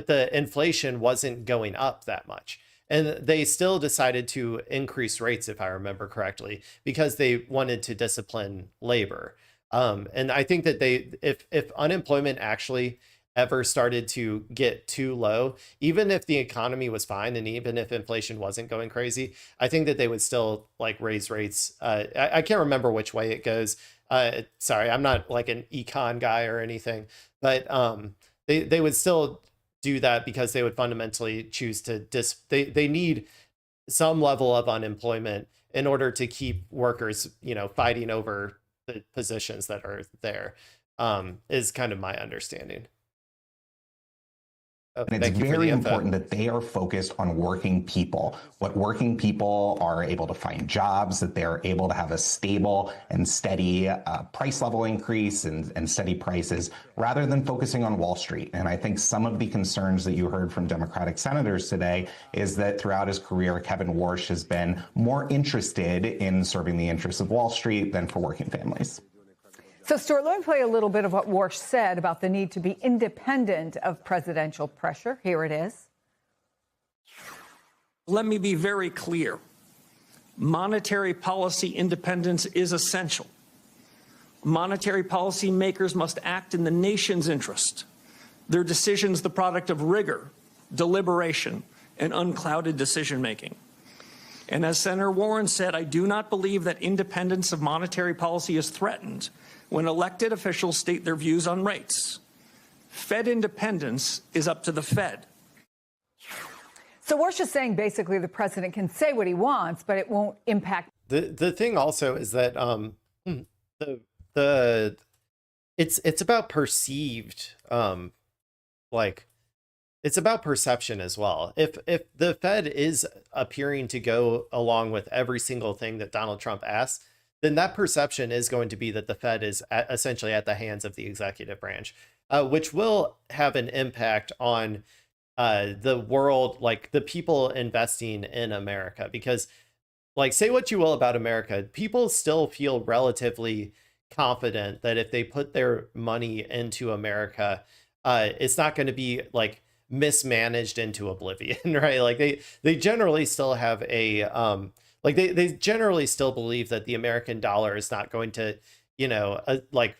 A: the inflation wasn't going up that much. And they still decided to increase rates, if I remember correctly, because they wanted to discipline labor. And I think that if unemployment actually ever started to get too low, even if the economy was fine and even if inflation wasn't going crazy, I think that they would still like raise rates. I can't remember which way it goes. Sorry, I'm not like an econ guy or anything, but they would still do that because they would fundamentally choose to they need some level of unemployment in order to keep workers, fighting over the positions that are there, is kind of my understanding.
T: And it's very important that they are focused on working people, what working people are able to find jobs, that they're able to have a stable and steady price level increase and steady prices, rather than focusing on Wall Street. And I think some of the concerns that you heard from Democratic senators today is that throughout his career, Kevin Warsh has been more interested in serving the interests of Wall Street than for working families.
R: So, Stuart, let me play a little bit of what Warsh said about the need to be independent of presidential pressure. Here it is.
U: Let me be very clear. Monetary policy independence is essential. Monetary policy makers must act in the nation's interest. Their decisions the product of rigor, deliberation, and unclouded decision-making. And as Senator Warren said, I do not believe that independence of monetary policy is threatened when elected officials state their views on rates. Fed independence is up to the Fed.
R: So Warsh is saying basically the president can say what he wants, but it won't impact.
A: The thing also is that it's about perceived, it's about perception as well. If the Fed is appearing to go along with every single thing that Donald Trump asks, then that perception is going to be that the Fed is essentially at the hands of the executive branch, which will have an impact on the world, like the people investing in America. Because, like, say what you will about America, people still feel relatively confident that if they put their money into America, it's not going to be like mismanaged into oblivion, right? Like they generally still have a they generally still believe that the American dollar is not going to, like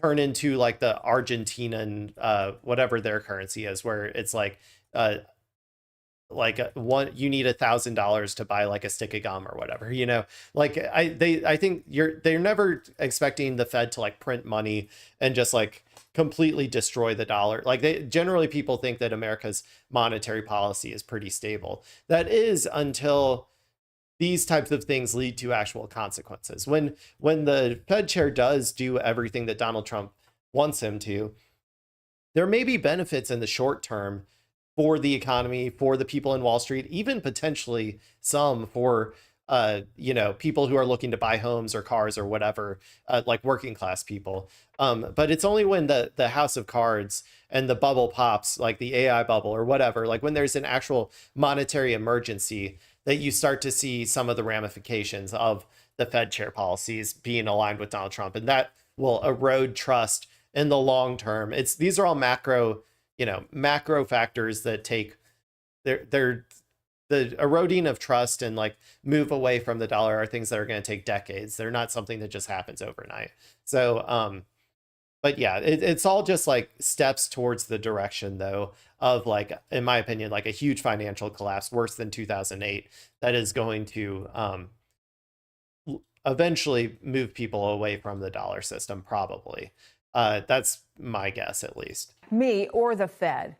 A: turn into like the Argentinian whatever their currency is, where it's like you need $1,000 to buy like a stick of gum or whatever, I think they're never expecting the Fed to like print money and just like completely destroy the dollar. Like generally people think that America's monetary policy is pretty stable. That is until these types of things lead to actual consequences. When the Fed chair does do everything that Donald Trump wants him to, there may be benefits in the short term for the economy, for the people in Wall Street, even potentially some for people who are looking to buy homes or cars or whatever, like working class people. But it's only when the house of cards and the bubble pops, like the AI bubble or whatever, like when there's an actual monetary emergency, that you start to see some of the ramifications of the Fed chair policies being aligned with Donald Trump. And that will erode trust in the long term. These are all macro factors that take the eroding of trust and like move away from the dollar are things that are going to take decades. They're not something that just happens overnight. So, but yeah, it's all just like steps towards the direction, though, of like, in my opinion, like a huge financial collapse worse than 2008 that is going to eventually move people away from the dollar system, probably. That's my guess, at least.
R: Me or the Fed.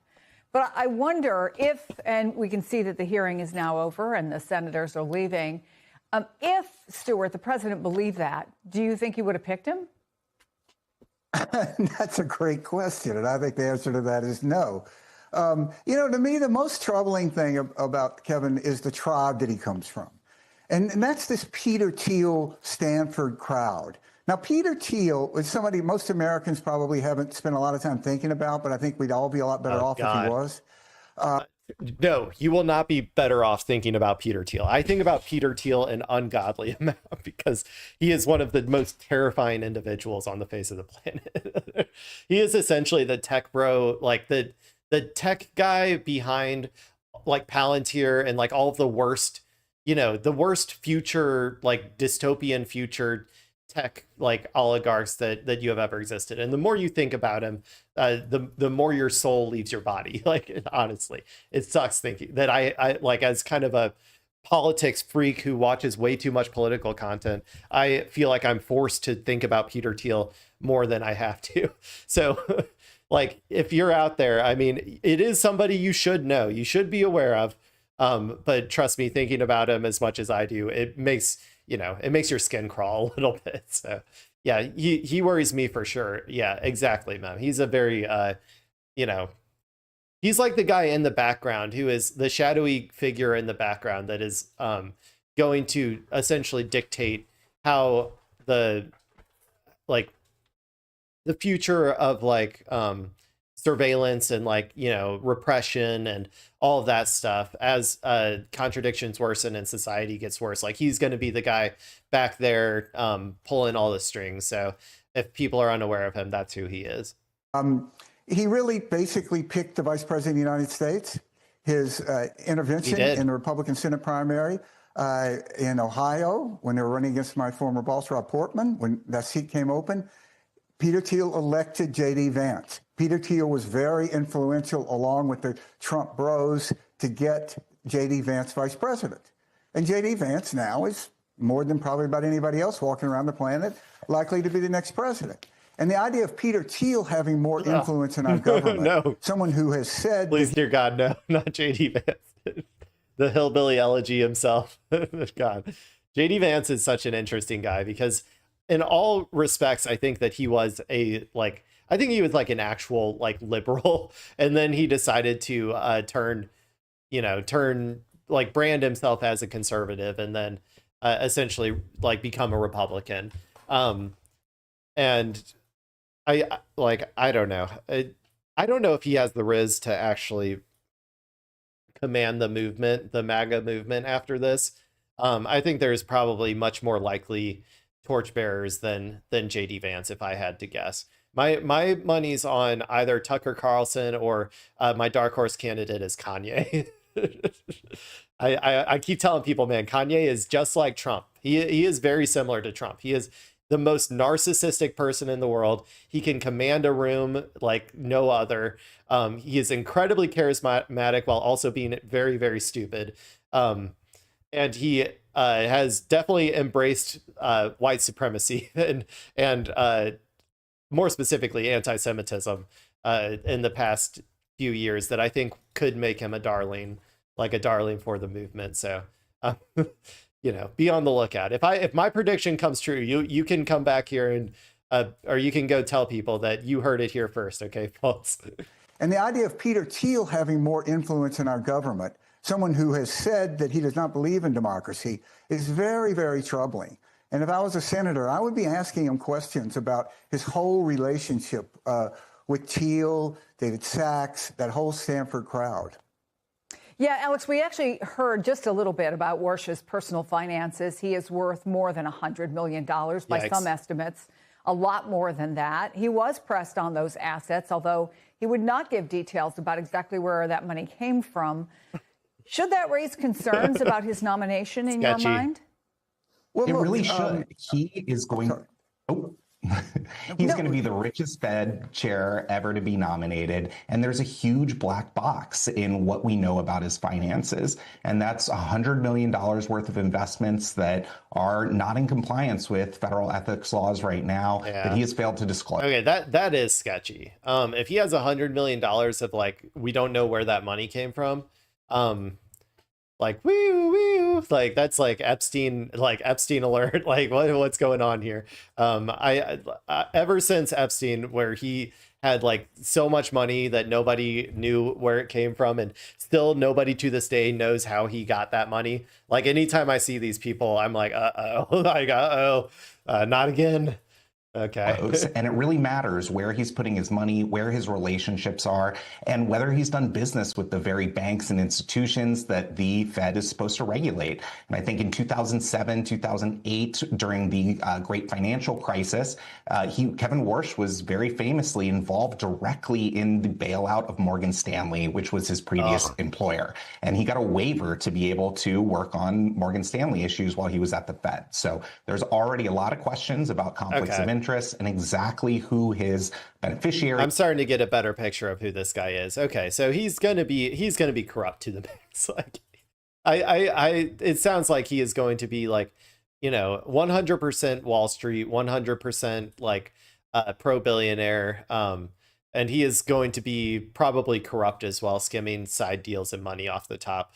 R: But I wonder if, and we can see that the hearing is now over and the senators are leaving, if, Stuart, the president believed that, do you think he would have picked him?
S: That's a great question, and I think the answer to that is no. To me, the most troubling thing about Kevin is the tribe that he comes from. And that's this Peter Thiel Stanford crowd. Now, Peter Thiel is somebody most Americans probably haven't spent a lot of time thinking about, but I think we'd all be a lot better off if he was.
A: No, you will not be better off thinking about Peter Thiel. I think about Peter Thiel an ungodly amount because he is one of the most terrifying individuals on the face of the planet. He is essentially the tech bro, like the tech guy behind like Palantir and like all of the worst, the worst future, like dystopian future tech like oligarchs that you have ever existed. And the more you think about him, the more your soul leaves your body. Like, honestly, it sucks thinking that I like, as kind of a politics freak who watches way too much political content, I feel like I'm forced to think about Peter Thiel more than I have to. So like, if you're out there, I mean, it is somebody you should know, you should be aware of. But trust me, thinking about him as much as I do, it makes your skin crawl a little bit. So yeah, he worries me for sure. Yeah, exactly, man. He's a very, he's like the guy in the background who is the shadowy figure in the background that is going to essentially dictate how the future of like surveillance and like, repression and all of that stuff as contradictions worsen and society gets worse. Like, he's going to be the guy back there pulling all the strings. So if people are unaware of him, that's who he is.
S: He really basically picked the vice president of the United States. His intervention in the Republican Senate primary in Ohio, when they were running against my former boss, Rob Portman, when that seat came open, Peter Thiel elected J.D. Vance. Peter Thiel was very influential, along with the Trump bros, to get J.D. Vance vice president. And J.D. Vance now is, more than probably about anybody else walking around the planet, likely to be the next president. And the idea of Peter Thiel having more influence in our government, someone who has said...
A: Please, dear God, no, not J.D. Vance. The hillbilly elegy himself. God. J.D. Vance is such an interesting guy because in all respects, I think that he was I think he was like an actual like liberal, and then he decided to turn like brand himself as a conservative, and then essentially like become a Republican. And I don't know. I don't know if he has the riz to actually command the movement, the MAGA movement after this. I think there's probably much more likely torchbearers than JD Vance, if I had to guess. My money's on either Tucker Carlson or my dark horse candidate is Kanye. I keep telling people, man, Kanye is just like Trump. He is very similar to Trump. He is the most narcissistic person in the world. He can command a room like no other. He is incredibly charismatic while also being very, very stupid. And he has definitely embraced white supremacy and more specifically anti-Semitism in the past few years that I think could make him a darling for the movement. So, be on the lookout. If my prediction comes true, you can come back here and or you can go tell people that you heard it here first. Okay, folks.
S: And the idea of Peter Thiel having more influence in our government, someone who has said that he does not believe in democracy, is very, very troubling. And if I was a senator, I would be asking him questions about his whole relationship with Thiel, David Sachs, that whole Stanford crowd.
R: Yeah, Alex, we actually heard just a little bit about Warsh's personal finances. He is worth more than $100 million by some estimates, a lot more than that. He was pressed on those assets, although he would not give details about exactly where that money came from. Should that raise concerns about his nomination in your mind?
T: Well, it really should. He is going. He's going to be the richest Fed chair ever to be nominated. And there's a huge black box in what we know about his finances. And that's $100 million worth of investments that are not in compliance with federal ethics laws right now that he has failed to disclose.
A: Okay, that is sketchy. If he has $100 million of we don't know where that money came from, like woo woo, like that's like Epstein alert. Like what's going on here? I ever since Epstein, where he had like so much money that nobody knew where it came from, and still nobody to this day knows how he got that money. Like anytime I see these people, I'm like, like not again. Okay.
T: And it really matters where he's putting his money, where his relationships are, and whether he's done business with the very banks and institutions that the Fed is supposed to regulate. And I think in 2007, 2008, during the great financial crisis, Kevin Warsh was very famously involved directly in the bailout of Morgan Stanley, which was his previous employer. And he got a waiver to be able to work on Morgan Stanley issues while he was at the Fed. So there's already a lot of questions about conflicts of interest and exactly who his beneficiary.
A: I'm starting to get a better picture of who this guy is. Okay, so he's gonna be corrupt to the max. Like, it sounds like he is going to be like, 100% Wall Street, 100% like pro billionaire, and he is going to be probably corrupt as well, skimming side deals and money off the top,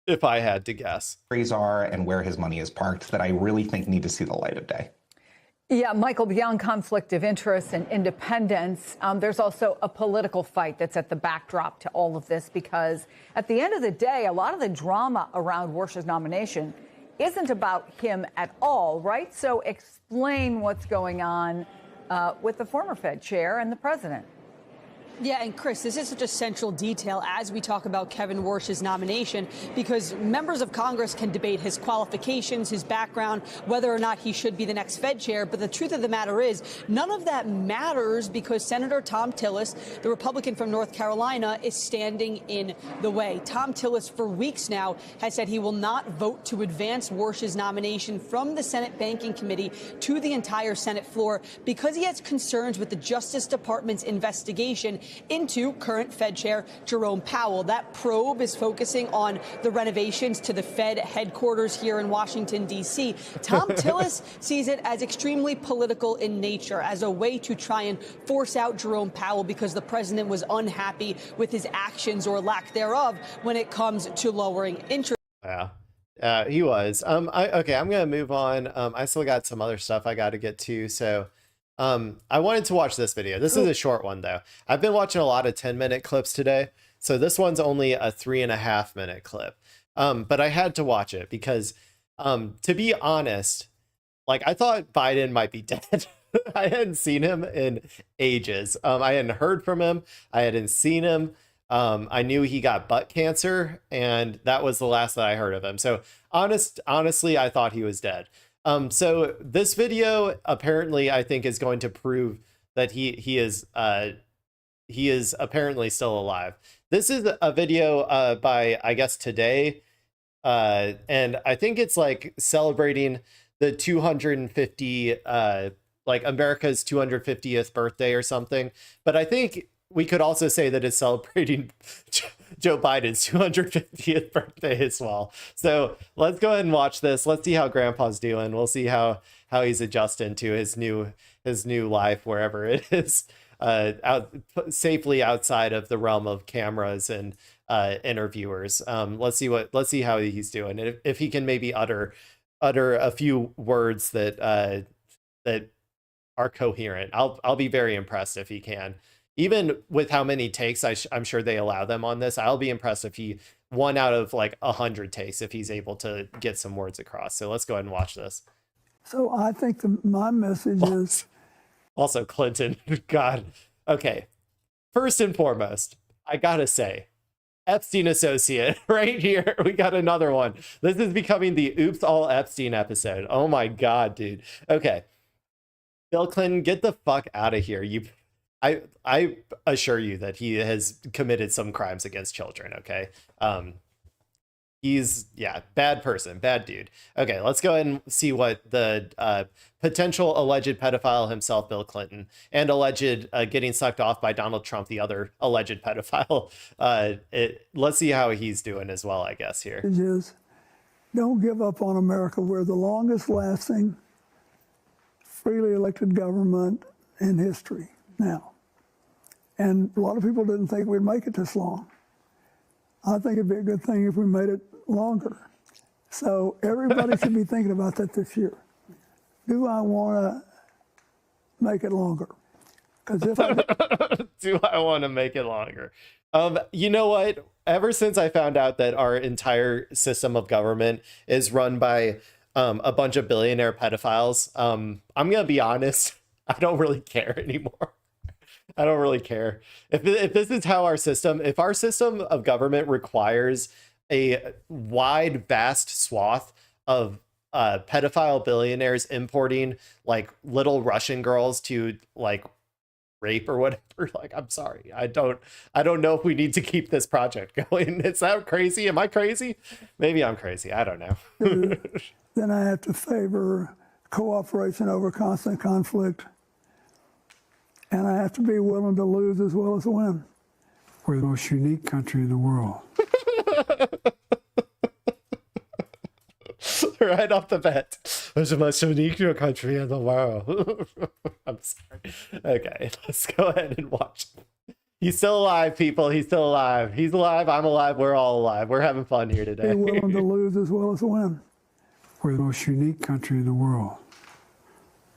A: if I had to guess.
T: Are and where his money is parked that I really think need to see the light of day.
R: Yeah, Michael, beyond conflict of interest and independence, there's also a political fight that's at the backdrop to all of this, because at the end of the day, a lot of the drama around Warsh's nomination isn't about him at all, right? So explain what's going on with the former Fed chair and the president.
B: Yeah, and Chris, this is such a central detail as we talk about Kevin Warsh's nomination, because members of Congress can debate his qualifications, his background, whether or not he should be the next Fed chair. But the truth of the matter is, none of that matters because Senator Thom Tillis, the Republican from North Carolina, is standing in the way. Thom Tillis, for weeks now, has said he will not vote to advance Warsh's nomination from the Senate Banking Committee to the entire Senate floor because he has concerns with the Justice Department's investigation into current Fed Chair Jerome Powell. That probe is focusing on the renovations to the Fed headquarters here in Washington, D.C. Thom Tillis sees it as extremely political in nature, as a way to try and force out Jerome Powell because the president was unhappy with his actions or lack thereof when it comes to lowering interest.
A: Yeah, he was. Okay, I'm gonna move on. I still got some other stuff I got to get to, so. I wanted to watch this video. This is a short one though. I've been watching a lot of 10-minute clips today, so this one's only a 3.5-minute clip. But I had to watch it because, to be honest, like I thought Biden might be dead. I hadn't seen him in ages. I hadn't heard from him. I hadn't seen him. I knew he got butt cancer, and that was the last that I heard of him. So honestly, I thought he was dead. So this video apparently I think is going to prove that he is apparently still alive. This is a video by, I guess, Today, and I think it's like celebrating the 250 like America's 250th birthday or something. But I think we could also say that it's celebrating Joe Biden's 250th birthday as well. So let's go ahead and watch this. Let's see how Grandpa's doing. We'll see how he's adjusting to his new life wherever it is, safely outside of the realm of cameras and interviewers. Let's see how he's doing. And if he can maybe utter a few words that are coherent. I'll be very impressed if he can. Even with how many takes I'm sure they allow them on this, I'll be impressed if he 1 out of like 100 takes, if he's able to get some words across. So let's go ahead and watch this.
V: So I think my message is...
A: Also, Clinton, God. Okay, first and foremost, I gotta say, Epstein associate right here. We got another one. This is becoming the Oops All Epstein episode. Oh my God, dude. Okay. Bill Clinton, get the fuck out of here. I assure you that he has committed some crimes against children, okay? He's, bad person, bad dude. Okay, let's go ahead and see what the potential alleged pedophile himself, Bill Clinton, and alleged getting sucked off by Donald Trump, the other alleged pedophile. Let's see how he's doing as well, I guess, here.
V: Is, don't give up on America. We're the longest lasting, freely elected government in history now. And a lot of people didn't think we'd make it this long. I think it'd be a good thing if we made it longer. So everybody should be thinking about that this year. Do I want to make it longer? Because if I
A: do I want to make it longer? You know what? Ever since I found out that our entire system of government is run by a bunch of billionaire pedophiles, I'm gonna be honest. I don't really care anymore. I don't really care. If this is how if our system of government requires a wide, vast swath of pedophile billionaires importing like little Russian girls to like rape or whatever, like, I'm sorry. I don't know if we need to keep this project going. Is that crazy? Am I crazy? Maybe I'm crazy. I don't know.
V: then I have to favor cooperation over constant conflict. And I have to be willing to lose as well as win. We're the most unique country in the world.
A: Right off the bat. We're the most unique country in the world. I'm sorry. Okay, let's go ahead and watch. He's still alive, people. He's still alive. He's alive. I'm alive. We're all alive. We're having fun here today.
V: Be willing to lose as well as win. We're the most unique country in the world.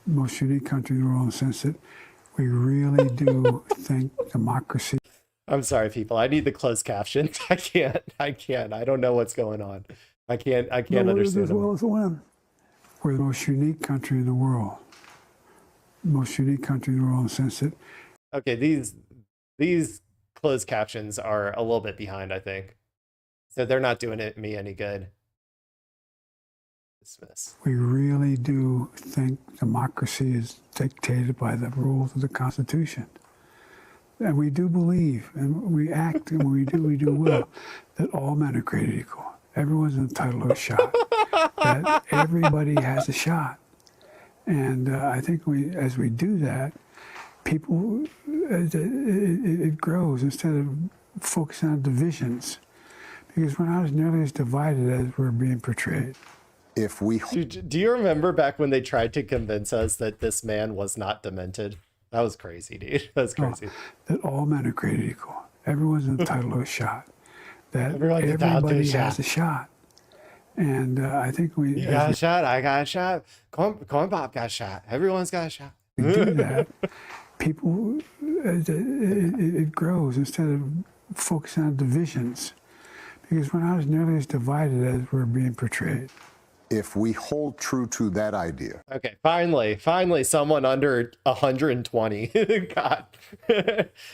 V: The most unique country in the world in the sense that we really do think democracy.
A: I'm sorry, people. I need the closed captions. I can't. I don't know what's going on. I can't understand
V: as well as win. We're the most unique country in the world. The most unique country in the world in the sense that.
A: Okay, these closed captions are a little bit behind, I think. So they're not doing me any good. Dismiss.
V: We really do think democracy is dictated by the rules of the Constitution. And we do believe, and we act, and we do well, that all men are created equal. Everyone's entitled to a shot. That everybody has a shot. And I think as we do that, people, it grows instead of focusing on divisions. Because we're not as nearly as divided as we're being portrayed.
A: If we do you remember back when they tried to convince us that this man was not demented? That was crazy, dude. That was crazy.
V: That all men are created equal. Everyone's entitled to a shot. That
A: Everybody
V: has a shot. And I think
A: you got a shot. I got a shot. Corn Pop got a shot. Everyone's got a shot.
V: We do that. People, it grows instead of focusing on divisions. Because we're not as nearly as divided as we're being portrayed.
D: If we hold true to that idea.
A: Okay, finally, someone under 120. God,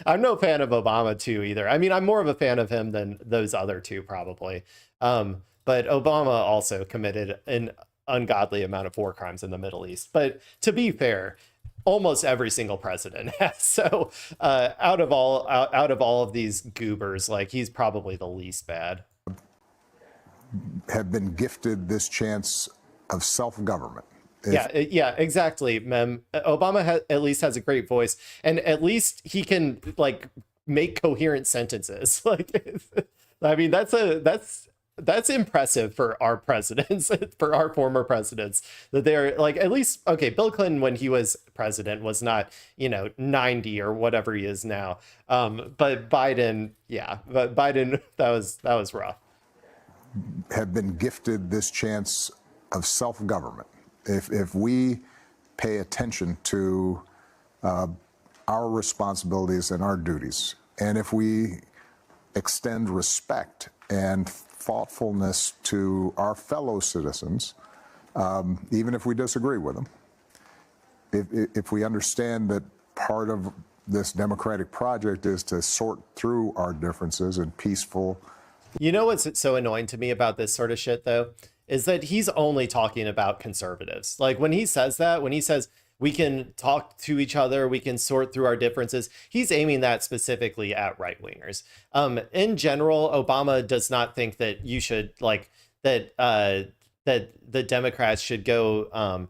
A: I'm no fan of Obama too either. I mean, I'm more of a fan of him than those other two probably. But Obama also committed an ungodly amount of war crimes in the Middle East. But to be fair, almost every single president has. So out of all of these goobers, like he's probably the least bad.
D: Have been gifted this chance of self-government.
A: Yeah, exactly, Mem. Obama at least has a great voice, and at least he can like make coherent sentences. Like, I mean, that's impressive for our presidents, for our former presidents, that they're like, at least, okay, Bill Clinton, when he was president, was not, 90 or whatever he is now. But Biden, that was rough.
D: Have been gifted this chance of self-government. If we pay attention to our responsibilities and our duties, and if we extend respect and thoughtfulness to our fellow citizens, even if we disagree with them, if we understand that part of this democratic project is to sort through our differences in peaceful.
A: You know what's so annoying to me about this sort of shit, though, is that he's only talking about conservatives. Like when he says that, when he says we can talk to each other, we can sort through our differences, he's aiming that specifically at right-wingers. In general, Obama does not think that you should that the Democrats should go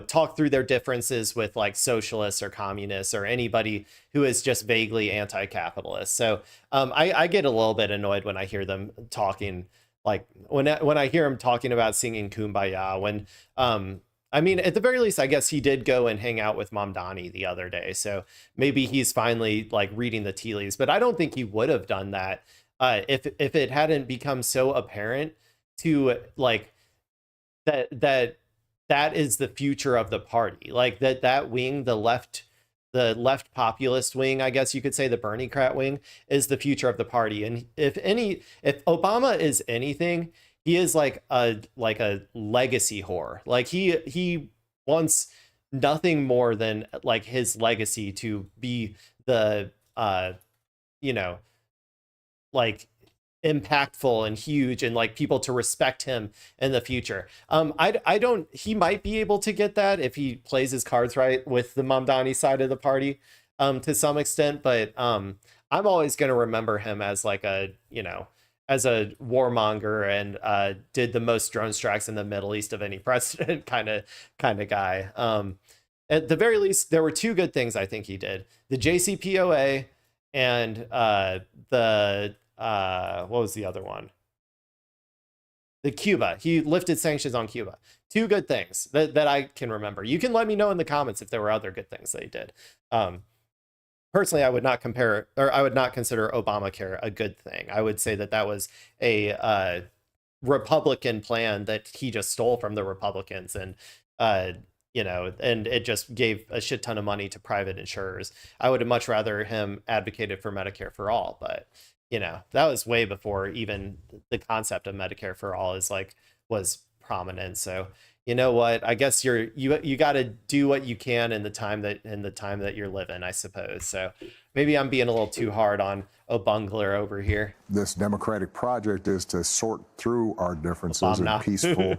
A: talk through their differences with like socialists or communists or anybody who is just vaguely anti-capitalist. So I get a little bit annoyed when I hear them talking, like when I hear him talking about singing Kumbaya, when I mean, at the very least, I guess he did go and hang out with Mamdani the other day. So maybe he's finally like reading the tea leaves, but I don't think he would have done that if it hadn't become so apparent to like that is the future of the party, like that wing, the left populist wing, I guess you could say, the Bernie-crat wing, is the future of the party. And if Obama is anything, he is like a legacy whore. Like he wants nothing more than like his legacy to be the like impactful and huge, and like people to respect him in the future. He might be able to get that if he plays his cards right with the Mamdani side of the party to some extent, but I'm always going to remember him as like as a warmonger and did the most drone strikes in the Middle East of any president kind of guy. At the very least, there were two good things I think he did: the JCPOA and what was the other one? The Cuba. He lifted sanctions on Cuba. Two good things that I can remember. You can let me know in the comments if there were other good things that he did. Personally, I would not consider Obamacare a good thing. I would say that was a Republican plan that he just stole from the Republicans, and and it just gave a shit ton of money to private insurers. I would have much rather him advocated for Medicare for all, but that was way before even the concept of Medicare for all was prominent. So you know what? I guess you got to do what you can in the time that you're living, I suppose. So maybe I'm being a little too hard on O'Bungler over here.
D: This democratic project is to sort through our differences in peaceful,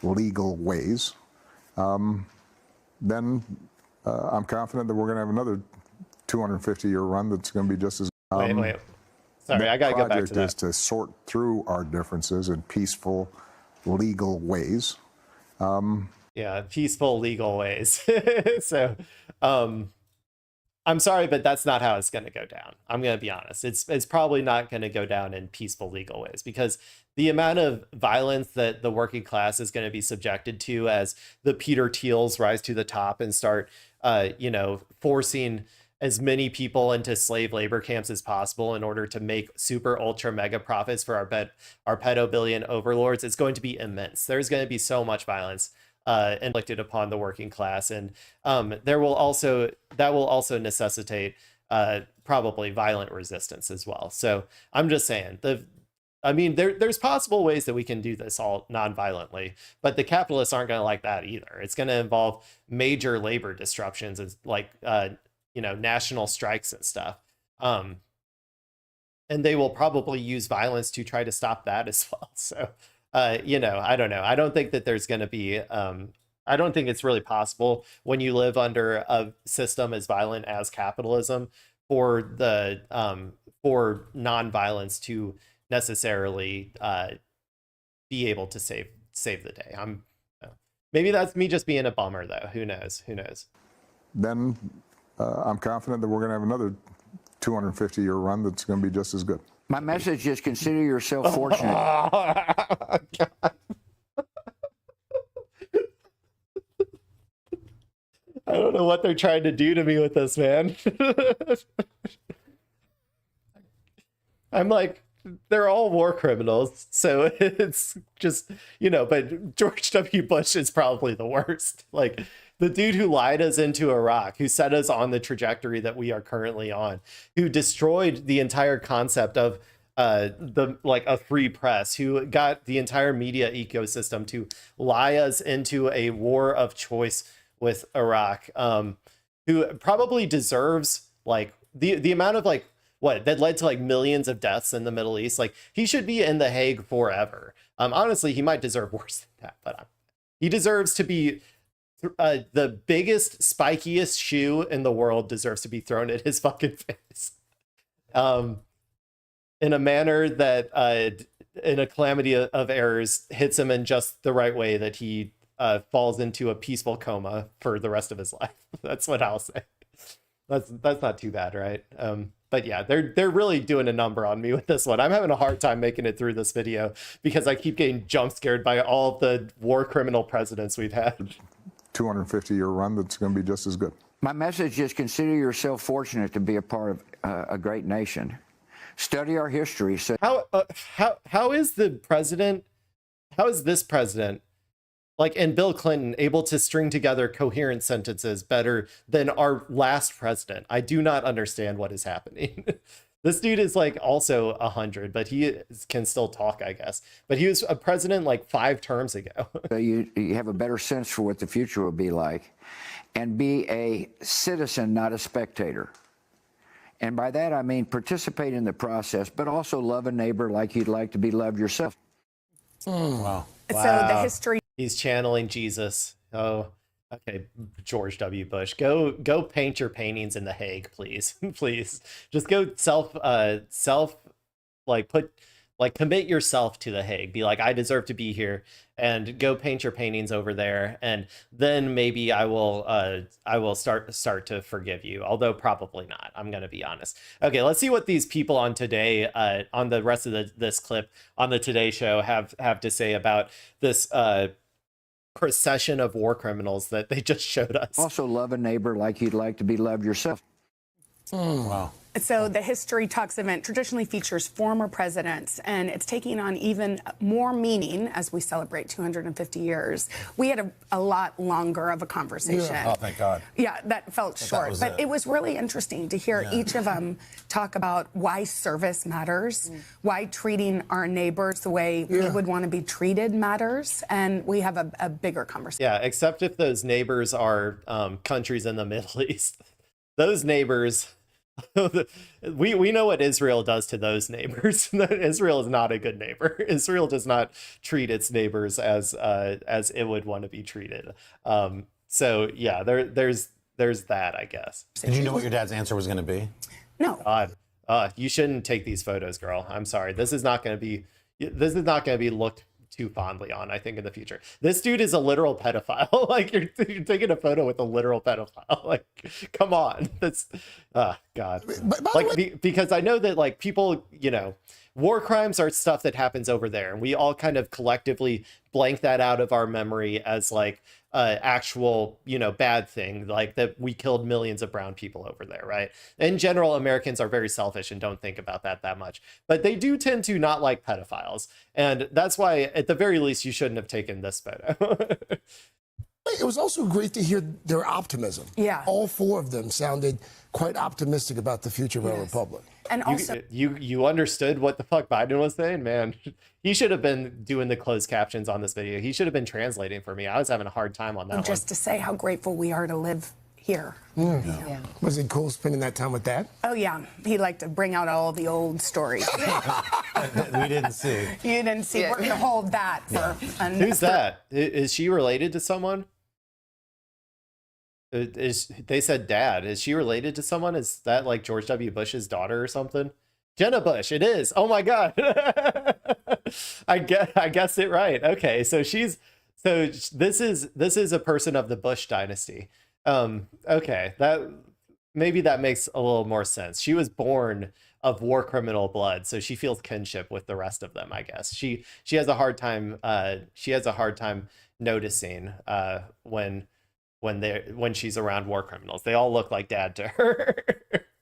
D: legal ways. Then I'm confident that we're going to have another 250-year run that's going to be just as.
A: Wait. Sorry, I got to get back to that.
D: The project is to sort through our differences in peaceful, legal ways.
A: Yeah, peaceful, legal ways. So, I'm sorry, but that's not how it's going to go down. I'm going to be honest. It's probably not going to go down in peaceful, legal ways, because the amount of violence that the working class is going to be subjected to as the Peter Thiels rise to the top and start, forcing as many people into slave labor camps as possible in order to make super ultra mega profits for our pedobillion overlords, it's going to be immense. There's going to be so much violence inflicted upon the working class, and that will also necessitate probably violent resistance as well. So I'm just saying, there's possible ways that we can do this all non-violently, but the capitalists aren't going to like that either. It's going to involve major labor disruptions, and national strikes and stuff. And they will probably use violence to try to stop that as well. So, I don't know. I don't think that there's going to be, I don't think it's really possible when you live under a system as violent as capitalism for non-violence to necessarily be able to save the day. Maybe that's me just being a bummer though. Who knows?
D: Then I'm confident that we're going to have another 250-year run that's going to be just as good.
E: My message is consider yourself fortunate.
A: Oh, God. I don't know what they're trying to do to me with this, man. I'm like, they're all war criminals, so it's just, but George W. Bush is probably the worst. Like, the dude who lied us into Iraq, who set us on the trajectory that we are currently on, who destroyed the entire concept of a free press, who got the entire media ecosystem to lie us into a war of choice with Iraq, who probably deserves the amount of that led to millions of deaths in the Middle East. He should be in The Hague forever. Honestly, he might deserve worse than that, but he deserves to be. The biggest, spikiest shoe in the world deserves to be thrown at his fucking face. In a manner that, in a calamity of errors, hits him in just the right way that he falls into a peaceful coma for the rest of his life. That's what I'll say. That's not too bad, right? But yeah, they're really doing a number on me with this one. I'm having a hard time making it through this video because I keep getting jump scared by all of the war criminal presidents we've had.
D: 250-year run that's going to be just as good.
E: My message is consider yourself fortunate to be a part of a great nation. Study our history. So
A: How is the president? How is this president, like, and Bill Clinton, able to string together coherent sentences better than our last president? I do not understand what is happening. This dude is like also 100, but can still talk, I guess. But he was a president like 5 terms ago.
E: So you have a better sense for what the future will be like, and be a citizen, not a spectator. And by that, I mean participate in the process, but also love a neighbor like you'd like to be loved yourself.
A: Wow.
F: So the history.
A: He's channeling Jesus. Oh, okay. George W. Bush, go paint your paintings in The Hague, please. Please. Just go commit yourself to The Hague. Be like, I deserve to be here, and go paint your paintings over there, and then maybe I will start to forgive you. Although probably not. I'm gonna be honest. Okay, let's see what these people on today, on the rest of this clip on the Today Show have to say about this procession of war criminals that they just showed us.
E: Also love a neighbor like you'd like to be loved yourself.
A: Wow.
F: So the History Talks event traditionally features former presidents, and it's taking on even more meaning as we celebrate 250 years. We had a lot longer of a conversation.
G: Yeah. Oh, thank God.
F: Yeah, that felt short. But it was really interesting to hear each of them talk about why service matters, why treating our neighbors the way we would want to be treated matters, and we have a bigger conversation.
A: Yeah, except if those neighbors are countries in the Middle East. Those neighbors... we know what Israel does to those neighbors. Israel is not a good neighbor. Israel does not treat its neighbors as it would want to be treated. So yeah, there's that, I guess.
G: Did you know what your dad's answer was going to be?
F: No.
A: God, you shouldn't take these photos, girl. I'm sorry. This is not going to be looked too fondly on, I think, in the future. This dude is a literal pedophile. Like, you're taking a photo with a literal pedophile. Like, come on. That's God. Like, because I know that, like, people, war crimes are stuff that happens over there, and we all kind of collectively blank that out of our memory as like actual, bad thing, like that we killed millions of brown people over there, right? In general, Americans are very selfish and don't think about that much, but they do tend to not like pedophiles, and that's why, at the very least, you shouldn't have taken this photo.
G: It was also great to hear their optimism.
F: Yeah.
G: All 4 of them sounded quite optimistic about the future of our republic.
F: And also,
A: you understood what the fuck Biden was saying, man. He should have been doing the closed captions on this video. He should have been translating for me. I was having a hard time on that one.
F: Just to say how grateful we are to live here.
G: Yeah. Was it cool spending that time with Dad?
F: Oh, yeah. He liked to bring out all the old stories.
G: We didn't see.
F: You didn't see. We're going to hold that for...
A: Who's that? Is she related to someone? They said dad. Is she related to someone? Is that like George W. Bush's daughter or something? Jenna Bush. It is. Oh my God. I guessed it right. Okay, so this is a person of the Bush dynasty. Okay, maybe that makes a little more sense. She was born of war criminal blood, so she feels kinship with the rest of them, I guess. She has a hard time noticing when she's around war criminals. They all look like dad to her.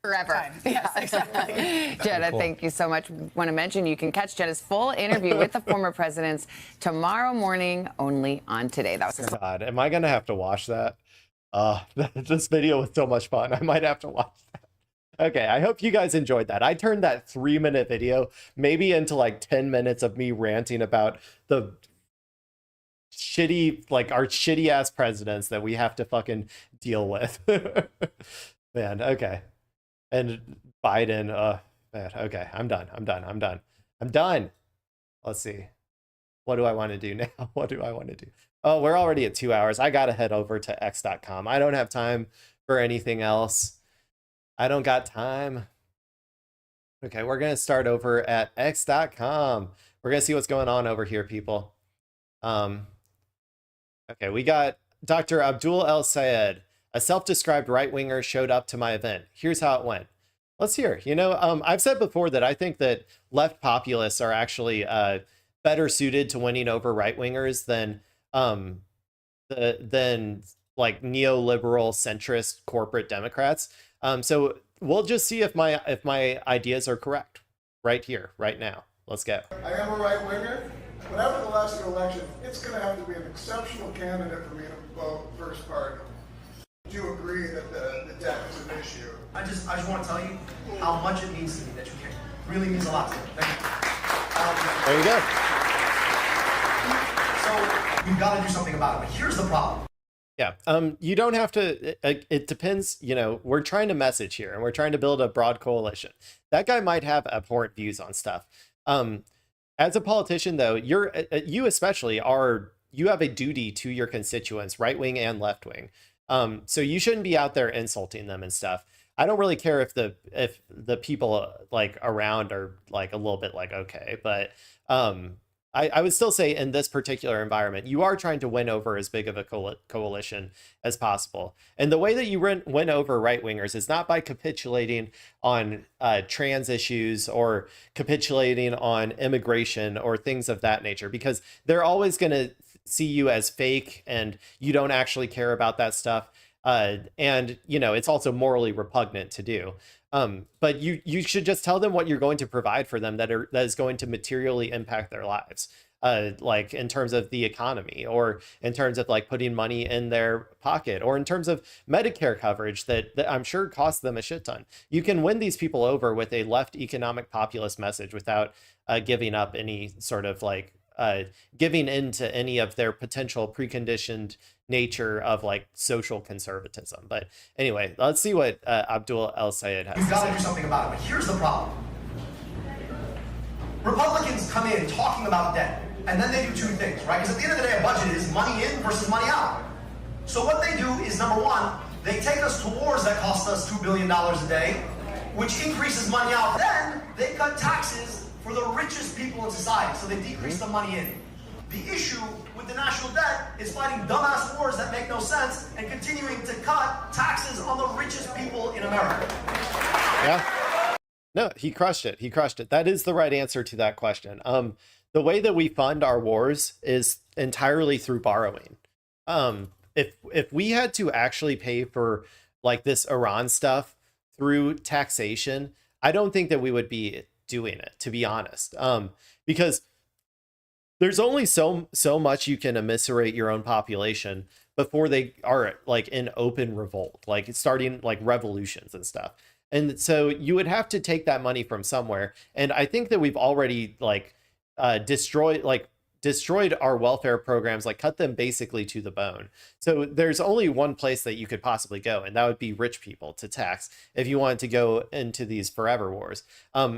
W: Forever. Yes, exactly. Jenna, thank you so much. Want to mention you can catch Jenna's full interview with the former presidents tomorrow morning only on Today. That was
A: God, am I gonna have to watch that? This video was so much fun. I might have to watch that. Okay, I hope you guys enjoyed that. I turned that 3-minute video maybe into like 10 minutes of me ranting about the shitty, like our shitty ass presidents that we have to fucking deal with. Man, okay. And Biden, man, okay, I'm done. Let's see. What do I want to do now? What do I want to do? Oh, we're already at 2 hours. I gotta head over to x.com. I don't have time for anything else. I don't got time. Okay, we're gonna start over at x.com. We're gonna see what's going on over here, people. Okay, we got Dr. Abdul El Sayed, a self-described right-winger, showed up to my event. Here's how it went. Let's hear. I've said before that I think that left populists are actually better suited to winning over right-wingers than like neoliberal centrist corporate Democrats. So we'll just see if my ideas are correct. right here, right now. Let's go.
C: I am a right winger, but after the last election, it's going to have to be an exceptional candidate for me to vote first party. Do you agree that the debt is an issue?
I: I just want to tell you how much it means to me that you care. It really means a lot to me. Thank you.
A: There you go.
I: So we've got to do something about it. But here's the problem.
A: Yeah. You don't have to, it depends, you know, we're trying to message here and we're trying to build a broad coalition. That guy might have abhorrent views on stuff. As a politician though, you especially you have a duty to your constituents, right wing and left wing. So you shouldn't be out there insulting them and stuff. I don't really care if the people like around are like a little bit like, okay, but, I would still say in this particular environment, you are trying to win over as big of a coalition as possible. And the way that you win over right-wingers is not by capitulating on trans issues or capitulating on immigration or things of that nature, because they're always going to see you as fake and you don't actually care about that stuff. And, you know, it's also morally repugnant to do. But you should just tell them what you're going to provide for them that is going to materially impact their lives, like in terms of the economy or in terms of like putting money in their pocket or in terms of Medicare coverage that I'm sure costs them a shit ton. You can win these people over with a left economic populist message without giving up any sort of like giving into any of their potential preconditioned nature of like social conservatism. But anyway, let's see what Abdul El Sayed has.
I: We've got to do something about it. But here's the problem. Republicans come in talking about debt, and then they do two things, right? Because at the end of the day, a budget is money in versus money out. So what they do is, number one, they take us to wars that cost us $2 billion a day, which increases money out. Then they cut taxes for the richest people in society, so they decrease the money in. The issue with the national debt is fighting dumbass wars that make no sense and continuing to cut taxes on the richest people in America.
A: Yeah. No, he crushed it. He crushed it. That is the right answer to that question. The way that we fund our wars is entirely through borrowing. If we had to actually pay for like this Iran stuff through taxation, I don't think that we would be doing it, to be honest. Because there's only so much you can immiserate your own population before they are like in open revolt, like starting like revolutions and stuff. And so you would have to take that money from somewhere. And I think that we've already like destroyed our welfare programs, like cut them basically to the bone. So there's only one place that you could possibly go, and that would be rich people to tax if you wanted to go into these forever wars.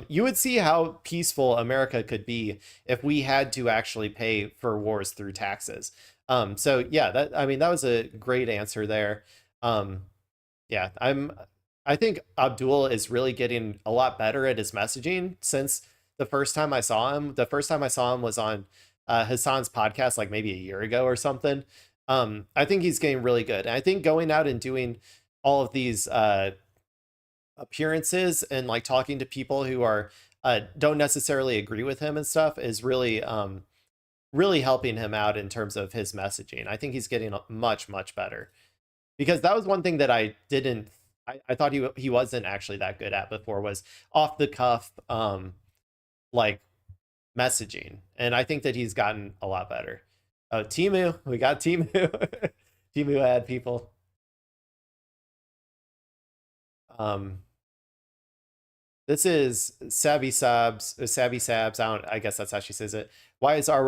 A: You would see how peaceful America could be if we had to actually pay for wars through taxes. So yeah, that was a great answer there. Yeah, I think Abdul is really getting a lot better at his messaging since the first time I saw him. The first time I saw him was on Hassan's podcast, like maybe a year ago or something. I think he's getting really good. And I think going out and doing all of these appearances and like talking to people who are don't necessarily agree with him and stuff is really really helping him out in terms of his messaging. I think he's getting much better, because that was one thing that I thought he wasn't actually that good at before, was off the cuff like messaging. And I think that he's gotten a lot better. Oh, Timu, we got Timu. Timu ad people. This is Savvy Sabs. I guess that's how she says it. Why is our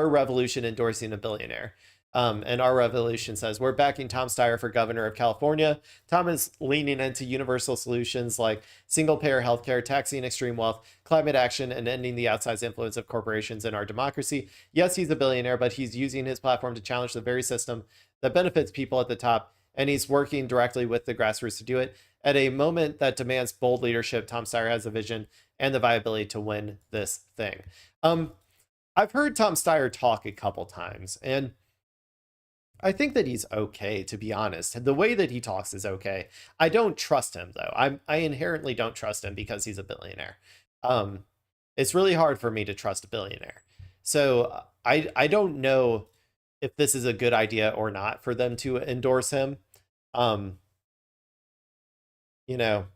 A: revolution endorsing a billionaire? And our revolution says, we're backing Tom Steyer for governor of California. Tom is leaning into universal solutions like single-payer healthcare, taxing extreme wealth, climate action, and ending the outsized influence of corporations in our democracy. Yes, he's a billionaire, but he's using his platform to challenge the very system that benefits people at the top, and he's working directly with the grassroots to do it. At a moment that demands bold leadership, Tom Steyer has the vision and the viability to win this thing. I've heard Tom Steyer talk a couple times, and I think that he's okay, to be honest. The way that he talks is okay. I don't trust him, though. I inherently don't trust him because he's a billionaire. It's really hard for me to trust a billionaire. So I don't know if this is a good idea or not for them to endorse him. You know,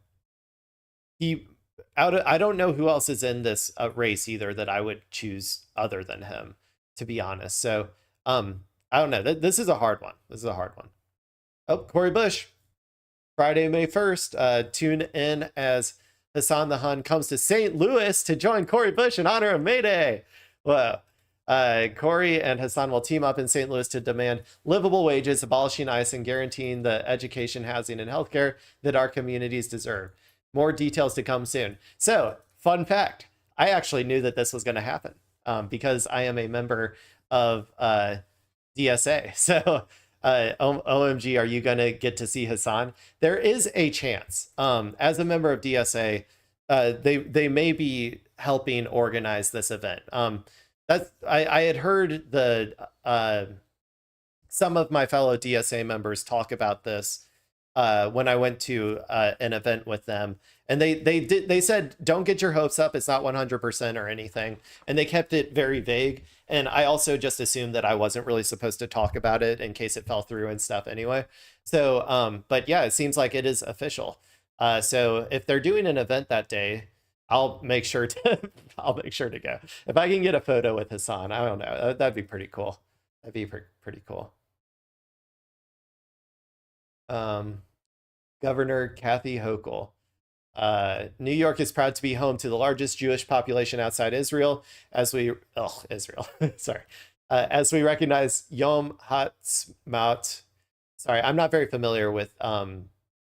A: I don't know who else is in this race either that I would choose other than him, to be honest. So I don't know. This is a hard one. This is a hard one. Oh, Cori Bush, Friday, May 1st. Tune in as Hassan the Hun comes to St. Louis to join Cori Bush in honor of May Day. Whoa. Cori and Hassan will team up in St. Louis to demand livable wages, abolishing ICE, and guaranteeing the education, housing, and healthcare that our communities deserve. More details to come soon. So, fun fact, I actually knew that this was going to happen because I am a member of DSA. So, OMG, are you going to get to see Hassan? There is a chance. As a member of DSA, they may be helping organize this event. I had heard some of my fellow DSA members talk about this when I went to an event with them, and they said, don't get your hopes up, it's not 100% or anything, and they kept it very vague. And I also just assumed that I wasn't really supposed to talk about it in case it fell through and stuff anyway. So but yeah, it seems like it is official. So if they're doing an event that day, I'll make sure to go. If I can get a photo with Hassan, I don't know, that'd be pretty cool. That'd be pretty cool. Governor Kathy Hochul. New York is proud to be home to the largest Jewish population outside Israel as we recognize Yom Ha'atzmaut. Sorry, I'm not very familiar with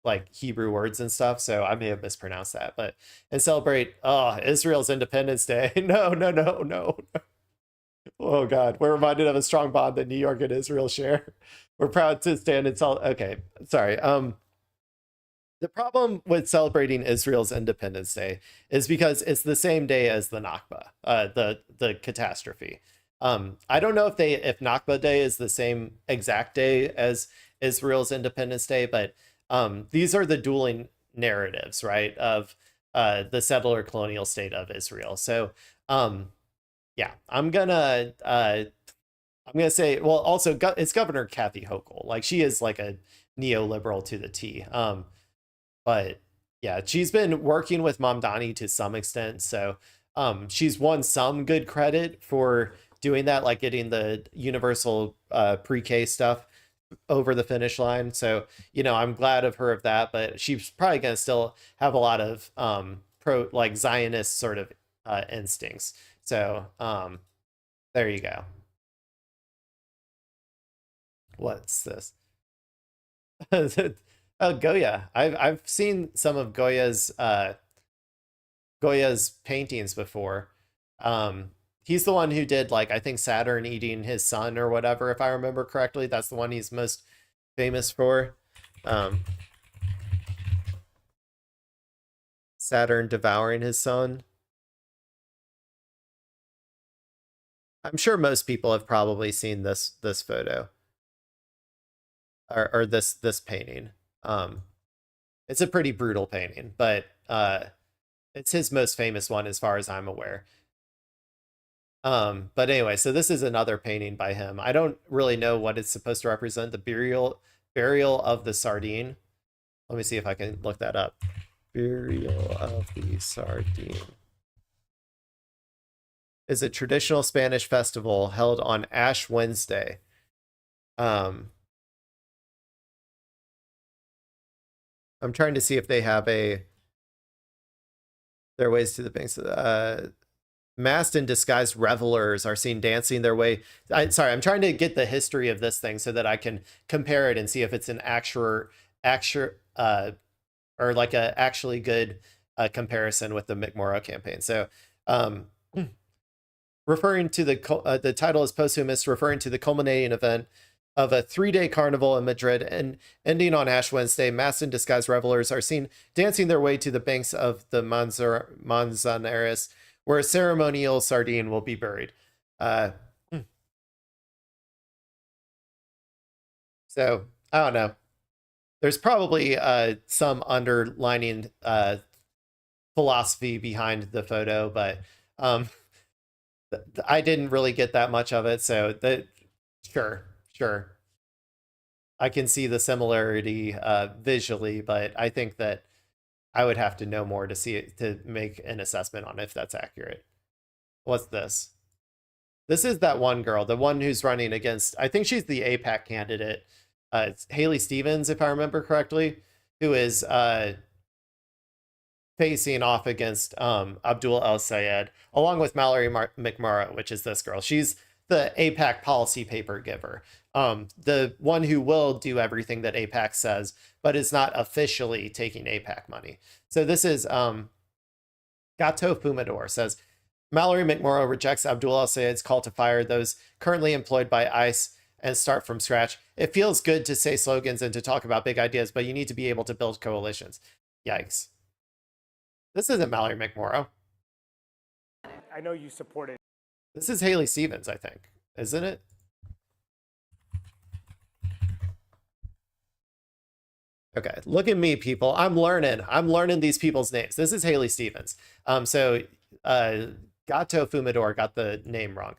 A: like Hebrew words and stuff, so I may have mispronounced that, and celebrate Israel's Independence Day. No. Oh God, we're reminded of a strong bond that New York and Israel share. We're proud to stand in okay, sorry. The problem with celebrating Israel's Independence Day is because it's the same day as the Nakba, the catastrophe. I don't know if Nakba Day is the same exact day as Israel's Independence Day, but these are the dueling narratives, right, of the settler colonial state of Israel. So yeah, I'm gonna say, well, also it's Governor Kathy Hochul. Like, she is like a neoliberal to the T. But yeah, she's been working with Mamdani to some extent. So she's won some good credit for doing that, like getting the universal pre-K stuff over the finish line. So, I'm glad of her of that, but she's probably going to still have a lot of Zionist sort of instincts. So there you go. What's this? Oh, Goya. I've seen some of Goya's paintings before. He's the one who did, like, I think Saturn eating his son or whatever, if I remember correctly. That's the one he's most famous for. Saturn devouring his son. I'm sure most people have probably seen this photo or this painting. It's a pretty brutal painting, but it's his most famous one as far as I'm aware. But anyway, so this is another painting by him. I don't really know what it's supposed to represent. The burial of the sardine. Let me see if I can look that up. Burial of the sardine is a traditional Spanish festival held on Ash Wednesday. I'm trying to see if they have their ways to the banks. Masked and disguised revelers are seen dancing their way. Sorry, I'm trying to get the history of this thing so that I can compare it and see if it's an actual or like a actually good comparison with the McMorrow campaign. So, referring to the title is posthumous, referring to the culminating event of a 3-day carnival in Madrid and ending on Ash Wednesday. Masked and disguised revelers are seen dancing their way to the banks of the Manzanares, where a ceremonial sardine will be buried. So, I don't know. There's probably some underlining philosophy behind the photo, but I didn't really get that much of it. So, sure. I can see the similarity visually, but I think that I would have to know more to see it, to make an assessment on if that's accurate. What's this? This is that one girl, the one who's running against, I think she's the AIPAC candidate. It's Haley Stevens, if I remember correctly, who is facing off against Abdul El Sayed, along with Mallory McMurrow, which is this girl. She's the AIPAC policy paper giver, the one who will do everything that AIPAC says, but is not officially taking AIPAC money. So this is Gato Fumador says, Mallory McMurrow rejects Abdul El Sayed's call to fire those currently employed by ICE and start from scratch. It feels good to say slogans and to talk about big ideas, but you need to be able to build coalitions. Yikes. This isn't Mallory McMurrow.
H: I know you supported.
A: This is Haley Stevens, I think, isn't it? Okay, look at me, people. I'm learning these people's names. This is Haley Stevens. So Gato Fumador got the name wrong.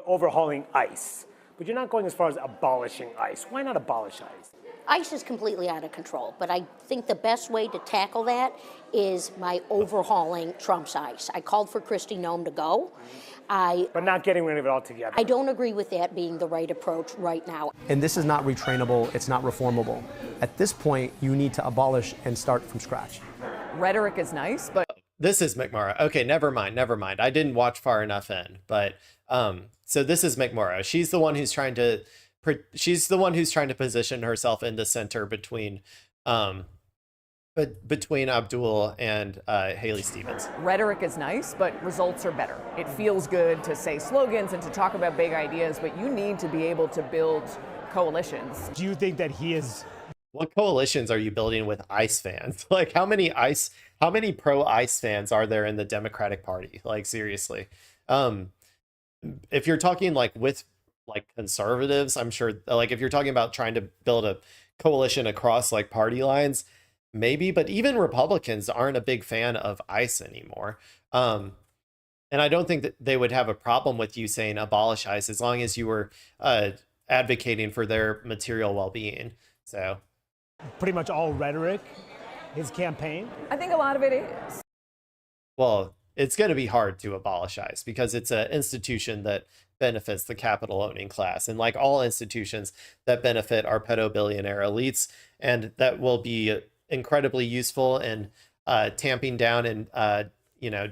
H: Overhauling ICE, but you're not going as far as abolishing ICE. Why not abolish ICE?
J: ICE is completely out of control, but I think the best way to tackle that is by overhauling Trump's ICE. I called for Kristi Noem to go.
H: But not getting rid of it altogether.
J: I don't agree with that being the right approach right now.
K: And this is not retrainable, it's not reformable. At this point, you need to abolish and start from scratch.
X: Rhetoric is nice, but...
A: This is McMurrow. Okay, never mind. I didn't watch far enough in, but so this is McMurrow. She's the one who's trying to position herself in the center between Abdul and Haley Stevens.
X: Rhetoric is nice, but results are better. It feels good to say slogans and to talk about big ideas, but you need to be able to build coalitions.
H: Do you think that he is...
A: What coalitions are you building with ICE fans? Like, how many pro ICE fans are there in the Democratic Party? Like, seriously. If you're talking like with like conservatives, I'm sure, like if you're talking about trying to build a coalition across like party lines, maybe, but even Republicans aren't a big fan of ICE anymore. And I don't think that they would have a problem with you saying abolish ICE as long as you were advocating for their material well-being. So
H: pretty much all rhetoric, his campaign?
X: I think a lot of it is.
A: Well, it's going to be hard to abolish ICE because it's an institution that benefits the capital owning class. And like all institutions that benefit our pedo-billionaire elites, and that will be incredibly useful in tamping down and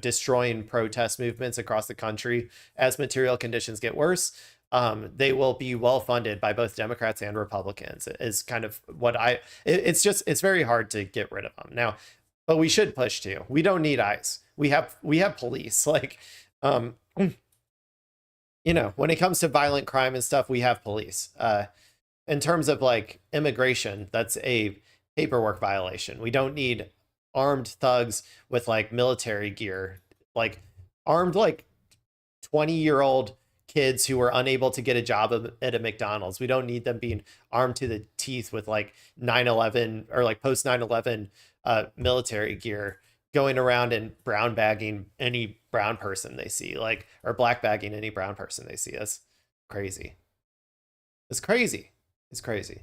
A: destroying protest movements across the country as material conditions get worse. They will be well funded by both Democrats and Republicans is kind of what it's very hard to get rid of them now, but we should push to. We don't need ICE. We have police. Like, when it comes to violent crime and stuff, we have police. In terms of like immigration, that's a paperwork violation. We don't need armed thugs with like military gear, like armed like 20-year-old kids who are unable to get a job at a McDonald's. We don't need them being armed to the teeth with like 9/11 or like post 9/11 military gear, going around and brown bagging any brown person they see, like, or black bagging any brown person they see. That's crazy. It's crazy. It's crazy.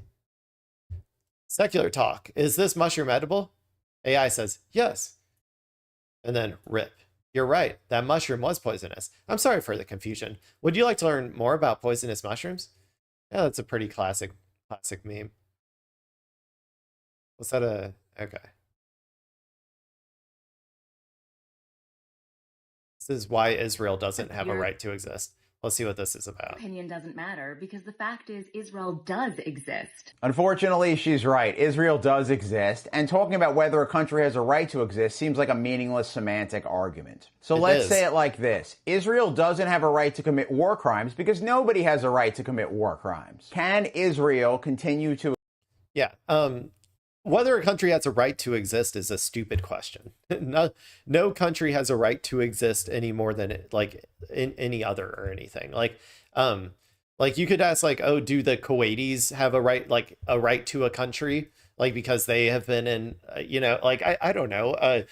A: Secular talk. Is this mushroom edible? AI says yes. And then rip. You're right. That mushroom was poisonous. I'm sorry for the confusion. Would you like to learn more about poisonous mushrooms? Yeah, that's a pretty classic meme. Was that okay. This is why Israel doesn't have a right to exist. Let's see what this is about.
Y: Opinion doesn't matter because the fact is Israel does exist.
Z: Unfortunately, she's right. Israel does exist, and talking about whether a country has a right to exist seems like a meaningless semantic argument. So let's say it like this. Israel doesn't have a right to commit war crimes because nobody has a right to commit war crimes. Can Israel continue to...
A: Yeah, whether a country has a right to exist is a stupid question. No country has a right to exist any more than like in any other or anything. Like you could ask like, oh, do the Kuwaitis have a right to a country? Like, because they have been in, I don't know.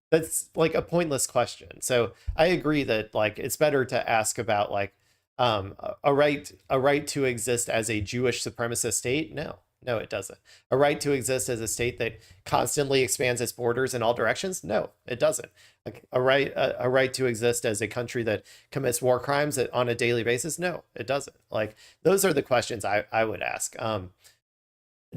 A: That's like a pointless question. So I agree that like it's better to ask about like a right to exist as a Jewish supremacist state. No, No, it doesn't. A right to exist as a state that constantly expands its borders in all directions? No, it doesn't. A right to exist as a country that commits war crimes on a daily basis? No, it doesn't. Like, those are the questions I would ask.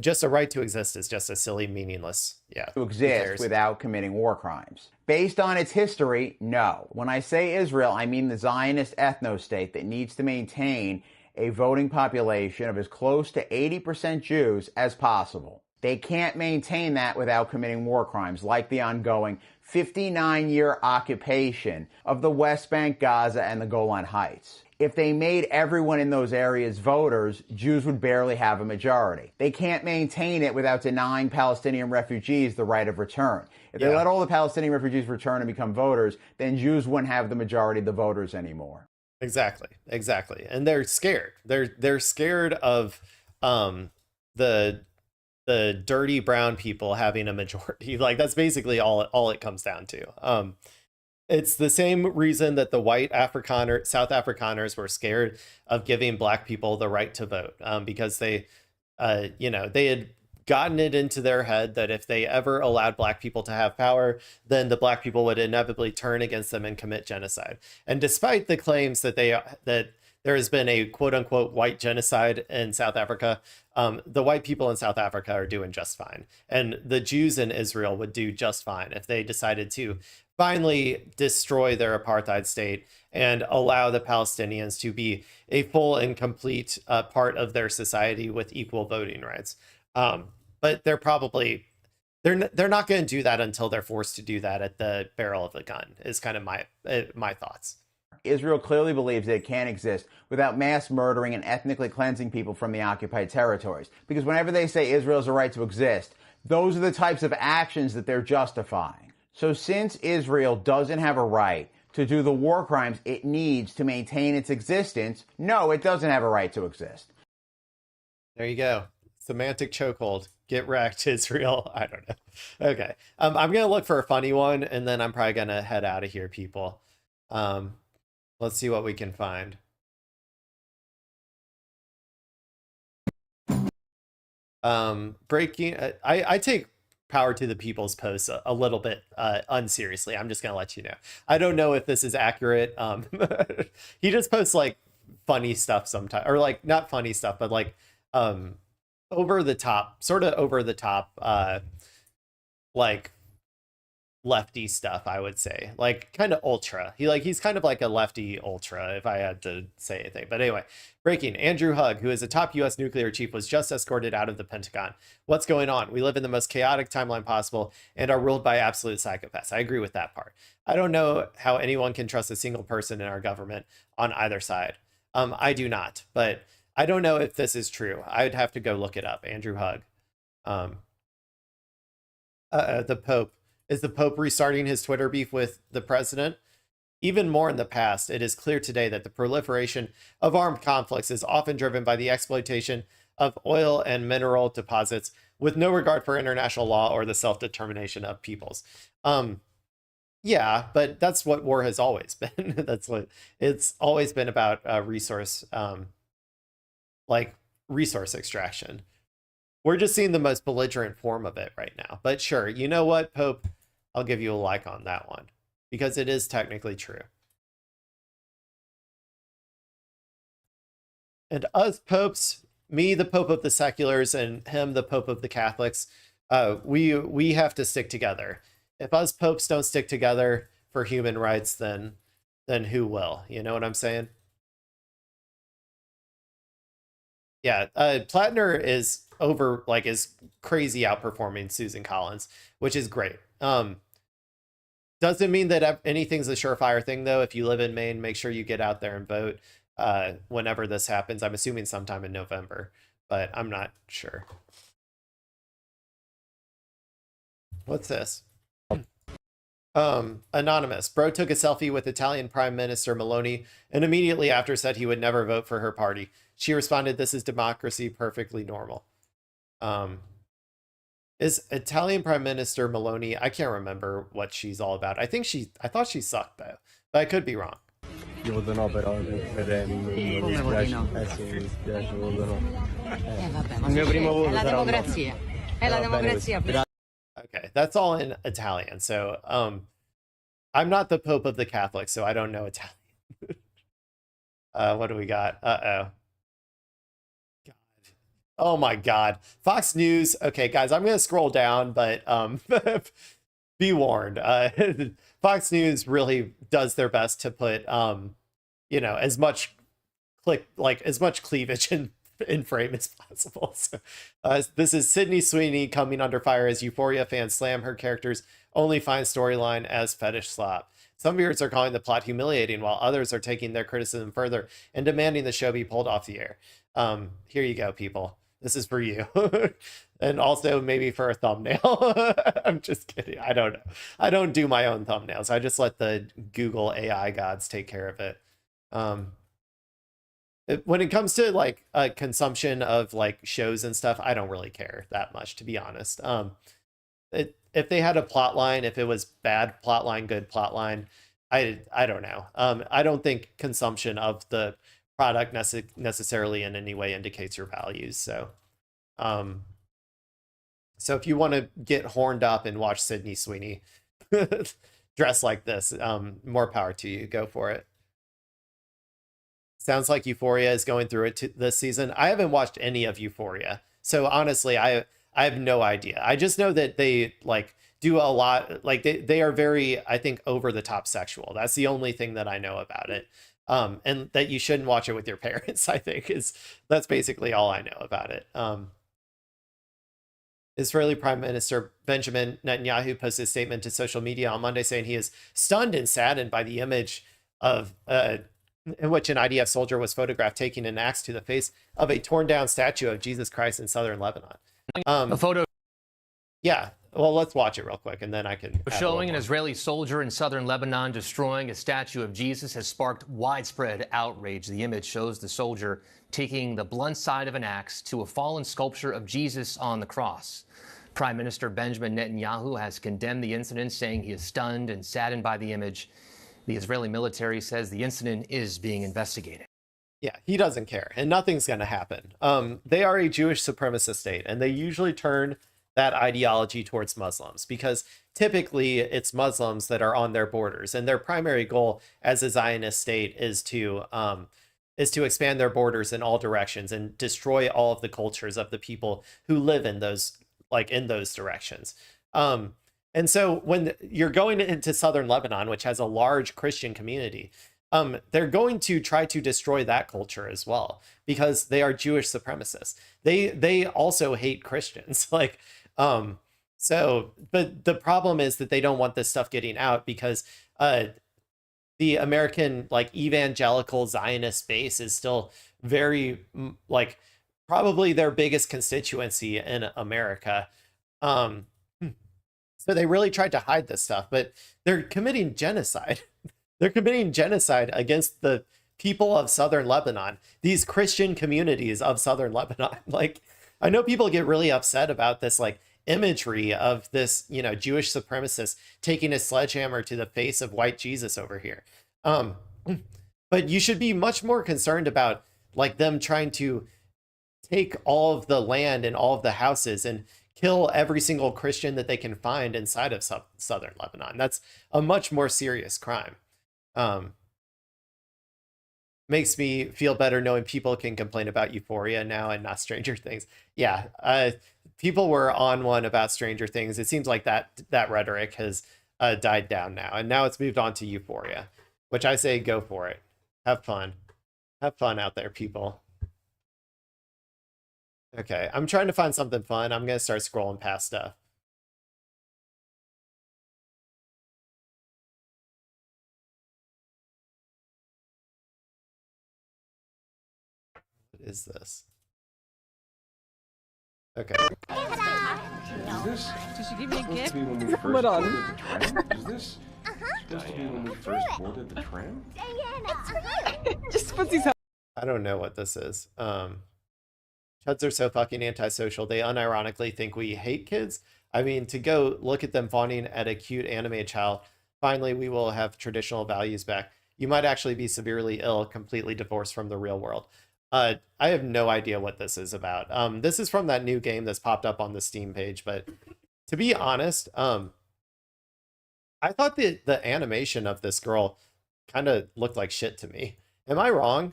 A: Just a right to exist is just a silly, meaningless,
Z: to exist without committing war crimes. Based on its history, no. When I say Israel, I mean the Zionist ethno-state that needs to maintain a voting population of as close to 80% Jews as possible. They can't maintain that without committing war crimes, like the ongoing 59-year occupation of the West Bank, Gaza, and the Golan Heights. If they made everyone in those areas voters, Jews would barely have a majority. They can't maintain it without denying Palestinian refugees the right of return. If they let all the Palestinian refugees return and become voters, then Jews wouldn't have the majority of the voters anymore.
A: Exactly. And they're scared. They're scared of the dirty brown people having a majority. Like, that's basically all it comes down to. It's the same reason that the white South Afrikaners were scared of giving black people the right to vote, because they had gotten it into their head that if they ever allowed black people to have power, then the black people would inevitably turn against them and commit genocide. And despite the claims that there has been a quote unquote white genocide in South Africa, the white people in South Africa are doing just fine. And the Jews in Israel would do just fine if they decided to finally destroy their apartheid state and allow the Palestinians to be a full and complete part of their society with equal voting rights. But they're not going to do that until they're forced to do that at the barrel of the gun, is kind of my thoughts.
Z: Israel clearly believes that it can't exist without mass murdering and ethnically cleansing people from the occupied territories. Because whenever they say Israel has a right to exist, those are the types of actions that they're justifying. So since Israel doesn't have a right to do the war crimes it needs to maintain its existence, no, it doesn't have a right to exist.
A: There you go. Semantic chokehold. Get wrecked, Israel. I don't know. Okay. I'm going to look for a funny one, and then I'm probably going to head out of here, people. Let's see what we can find. Breaking. I take power to the people's posts a little bit unseriously. I'm just gonna let you know. I don't know if this is accurate. He just posts like funny stuff sometimes, or like not funny stuff, but like over the top, like lefty stuff, I would say, like kind of ultra. He's kind of like a lefty ultra, if I had to say anything. But anyway, breaking. Andrew Hugg, who is a top U.S. nuclear chief, was just escorted out of the Pentagon. What's going on? We live in the most chaotic timeline possible and are ruled by absolute psychopaths. I agree with that part. I don't know how anyone can trust a single person in our government on either side. I do not, but I don't know if this is true. I'd have to go look it up. Andrew Hugg. The Pope. Is the Pope restarting his Twitter beef with the president? Even more in the past, it is clear today that the proliferation of armed conflicts is often driven by the exploitation of oil and mineral deposits with no regard for international law or the self-determination of peoples. Yeah, but that's what war has always been. That's what it's always been about, resource extraction. We're just seeing the most belligerent form of it right now. But sure, you know what, Pope? I'll give you a like on that one, because it is technically true. And us popes, me, the Pope of the seculars, and him, the Pope of the Catholics, we have to stick together. If us popes don't stick together for human rights, then who will? You know what I'm saying? Yeah, Plattner is is crazy outperforming Susan Collins, which is great. Doesn't mean that anything's a surefire thing, though. If you live in Maine, make sure you get out there and vote whenever this happens. I'm assuming sometime in November, but I'm not sure. What's this? Anonymous. Bro took a selfie with Italian Prime Minister Meloni and immediately after said he would never vote for her party. She responded, "This is democracy, perfectly normal." Is Italian Prime Minister Meloni, I can't remember what she's all about. I thought she sucked though, but I could be wrong.
L: Voterò però per mi dispiace, mi dispiace, voterò.
M: Vabbè,
L: Il mio primo voto
M: è la
L: sarà un no.
M: democrazia. È la
L: Va bene così.
M: democrazia.
A: Okay, that's all in Italian. So, I'm not the Pope of the Catholics, so I don't know Italian. What do we got? Uh-oh. God. Oh my God. Fox News. Okay, guys, I'm going to scroll down, but be warned. Fox News really does their best to put, you know, as much cleavage in frame as possible. So, this is Sydney Sweeney coming under fire as Euphoria fans slam her character's OnlyFans storyline as fetish slop. Some viewers are calling the plot humiliating, while others are taking their criticism further and demanding the show be pulled off the air. Here you go, people. This is for you. And also maybe for a thumbnail. I'm just kidding. I don't know. I don't do my own thumbnails. I just let the Google AI gods take care of it. When it comes to like consumption of like shows and stuff, I don't really care that much, to be honest. If they had a plot line, if it was bad plot line, good plot line, I don't know. I don't think consumption of the product necessarily in any way indicates your values. So, so if you want to get horned up and watch Sydney Sweeney dress like this, more power to you. Go for it. Sounds like Euphoria is going through it this season. I haven't watched any of Euphoria, so honestly, I have no idea. I just know that they like do a lot, like they are very, I think, over the top sexual. That's the only thing that I know about it. And that you shouldn't watch it with your parents, I think that's basically all I know about it. Israeli Prime Minister Benjamin Netanyahu posted a statement to social media on Monday saying he is stunned and saddened by the image of in which an IDF soldier was photographed taking an axe to the face of a torn down statue of Jesus Christ in southern Lebanon.
N: A photo.
A: Yeah, well, let's watch it real quick and then I can.
N: Showing an Israeli soldier in southern Lebanon destroying a statue of Jesus has sparked widespread outrage. The image shows the soldier taking the blunt side of an axe to a fallen sculpture of Jesus on the cross. Prime Minister Benjamin Netanyahu has condemned the incident, saying he is stunned and saddened by the image. The Israeli military says the incident is being investigated.
A: Yeah, he doesn't care, and nothing's going to happen. They are a Jewish supremacist state, and they usually turn that ideology towards Muslims because typically it's Muslims that are on their borders, and their primary goal as a Zionist state is to expand their borders in all directions and destroy all of the cultures of the people who live in those directions. And so when you're going into southern Lebanon, which has a large Christian community, they're going to try to destroy that culture as well because they are Jewish supremacists. They also hate Christians. But the problem is that they don't want this stuff getting out because the American evangelical Zionist base is still very probably their biggest constituency in America. So they really tried to hide this stuff, but they're committing genocide. They're committing genocide against the people of southern Lebanon, these Christian communities of southern Lebanon. I know people get really upset about this imagery of this, Jewish supremacist taking a sledgehammer to the face of white Jesus over here. But you should be much more concerned about them trying to take all of the land and all of the houses and kill every single Christian that they can find inside of southern Lebanon. That's a much more serious crime. Makes me feel better knowing people can complain about Euphoria now and not Stranger Things. Yeah, people were on one about Stranger Things. It seems like that rhetoric has died down now, and now it's moved on to Euphoria, which I say go for it. Have fun. Have fun out there, people. Okay, I'm trying to find something fun. I'm going to start scrolling past stuff. What is this? Okay.
O: Is this?
P: Did you give me a gift?
O: When we first
P: Hold on.
O: boarded the tram? Is this supposed to be when we first boarded the tram?
P: It's for you. Just puts his.
A: I don't know what this is. Chuds are so fucking antisocial. They unironically think we hate kids. I mean, to go look at them fawning at a cute animated child. Finally, we will have traditional values back. You might actually be severely ill, completely divorced from the real world. I have no idea what this is about. This is from that new game that's popped up on the Steam page, but to be honest, I thought the animation of this girl kind of looked like shit to me. Am I wrong?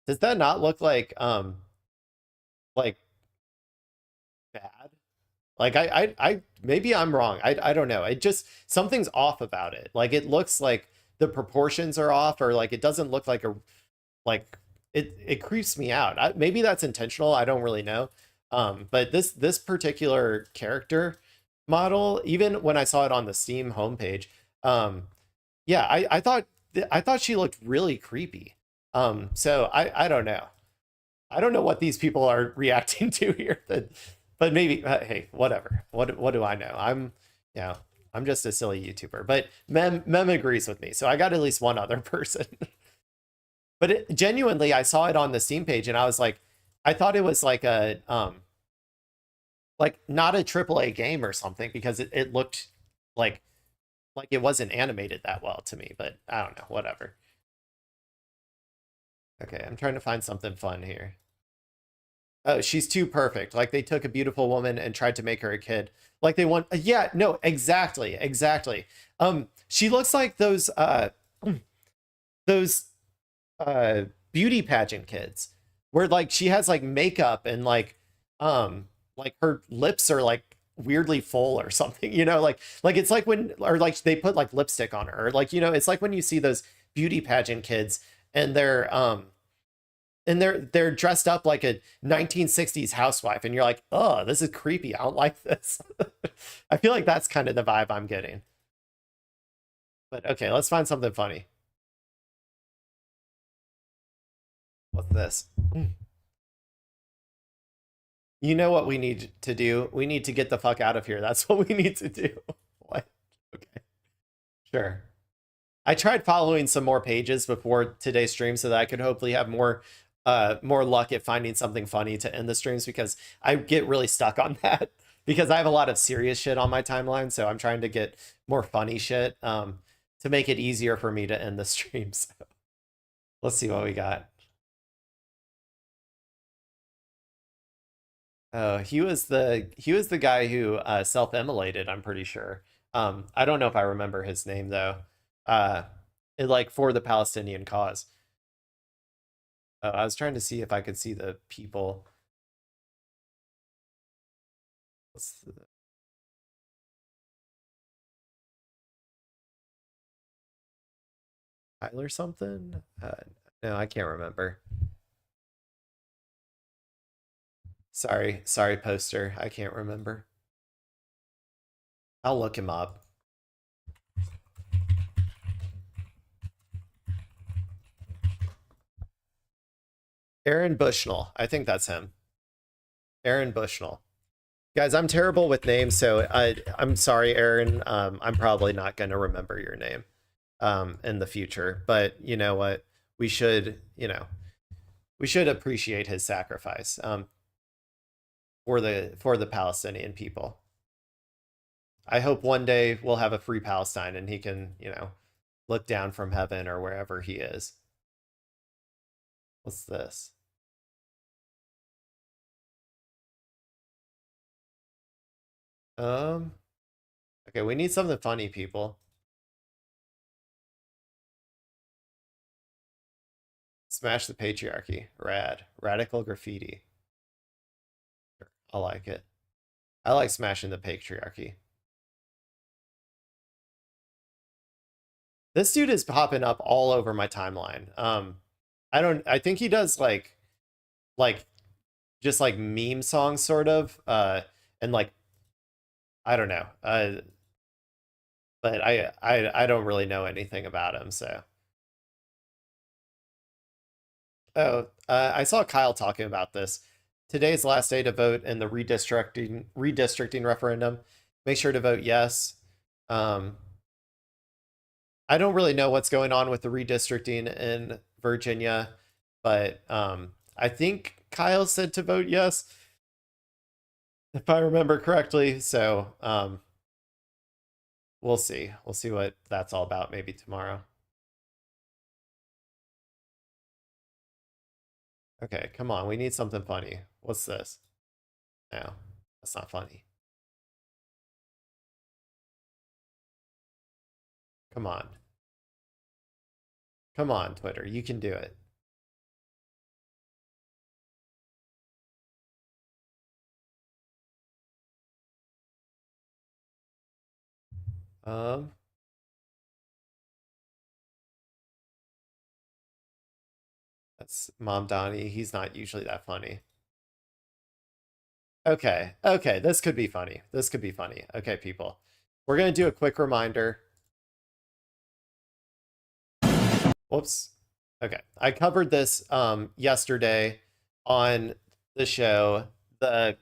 A: Does that not look like bad? Like I maybe I'm wrong. I don't know. It just something's off about it. Like it looks like the proportions are off, or like it doesn't look like a like it creeps me out. Maybe that's intentional. I don't really know. But this particular character model, even when I saw it on the Steam homepage, yeah, I thought she looked really creepy. So I don't know. I don't know what these people are reacting to here. But maybe hey, whatever. What do I know? I'm just a silly YouTuber. But Mem agrees with me, so I got at least one other person. But genuinely, I saw it on the Steam page, and I was like, I thought it was like a like not a AAA game or something, because it looked like it wasn't animated that well to me. But I don't know, whatever. Okay, I'm trying to find something fun here. Oh, she's too perfect. Like they took a beautiful woman and tried to make her a kid. Like they want, yeah, no, exactly. She looks like those beauty pageant kids, where like she has like makeup and like her lips are like weirdly full or something, you know, like it's like when, or like they put like lipstick on her, or like, you know, it's like when you see those beauty pageant kids and they're dressed up like a 1960s housewife, and you're like, oh, this is creepy. I don't like this. I feel like that's kind of the vibe I'm getting. But okay, let's find something funny. What's this? You know what we need to do? We need to get the fuck out of here. That's what we need to do. What? Okay. Sure. I tried following some more pages before today's stream so that I could hopefully have more luck at finding something funny to end the streams, because I get really stuck on that because I have a lot of serious shit on my timeline. So I'm trying to get more funny shit to make it easier for me to end the streams. So let's see what we got. Oh, he was the guy who self-immolated, I'm pretty sure. I don't know if I remember his name though. Like for the Palestinian cause. I was trying to see if I could see the people. Tyler something? No, I can't remember. Sorry, poster. I can't remember. I'll look him up. Aaron Bushnell. I think that's him. Aaron Bushnell. Guys, I'm terrible with names, so I'm sorry, Aaron. I'm probably not going to remember your name in the future. But you know what? We should appreciate his sacrifice for the Palestinian people. I hope one day we'll have a free Palestine and he can, look down from heaven or wherever he is. What's this? Okay, we need something funny, people. Smash the patriarchy. Rad. Radical graffiti. I like it. I like smashing the patriarchy. This dude is popping up all over my timeline. I think he does like just like meme songs sort of, and like, I don't know. But I don't really know anything about him, so. Oh, I saw Kyle talking about this. Today's last day to vote in the redistricting referendum. Make sure to vote yes. I don't really know what's going on with the redistricting in Virginia, but I think Kyle said to vote yes, if I remember correctly. So we'll see. We'll see what that's all about maybe tomorrow. Okay, come on. We need something funny. What's this? No, that's not funny. Come on. Come on, Twitter. You can do it. That's Mom Donnie. He's not usually that funny. Okay, okay, this could be funny. This could be funny. Okay, people. We're going to do a quick reminder. Whoops. Okay, I covered this yesterday on the show, the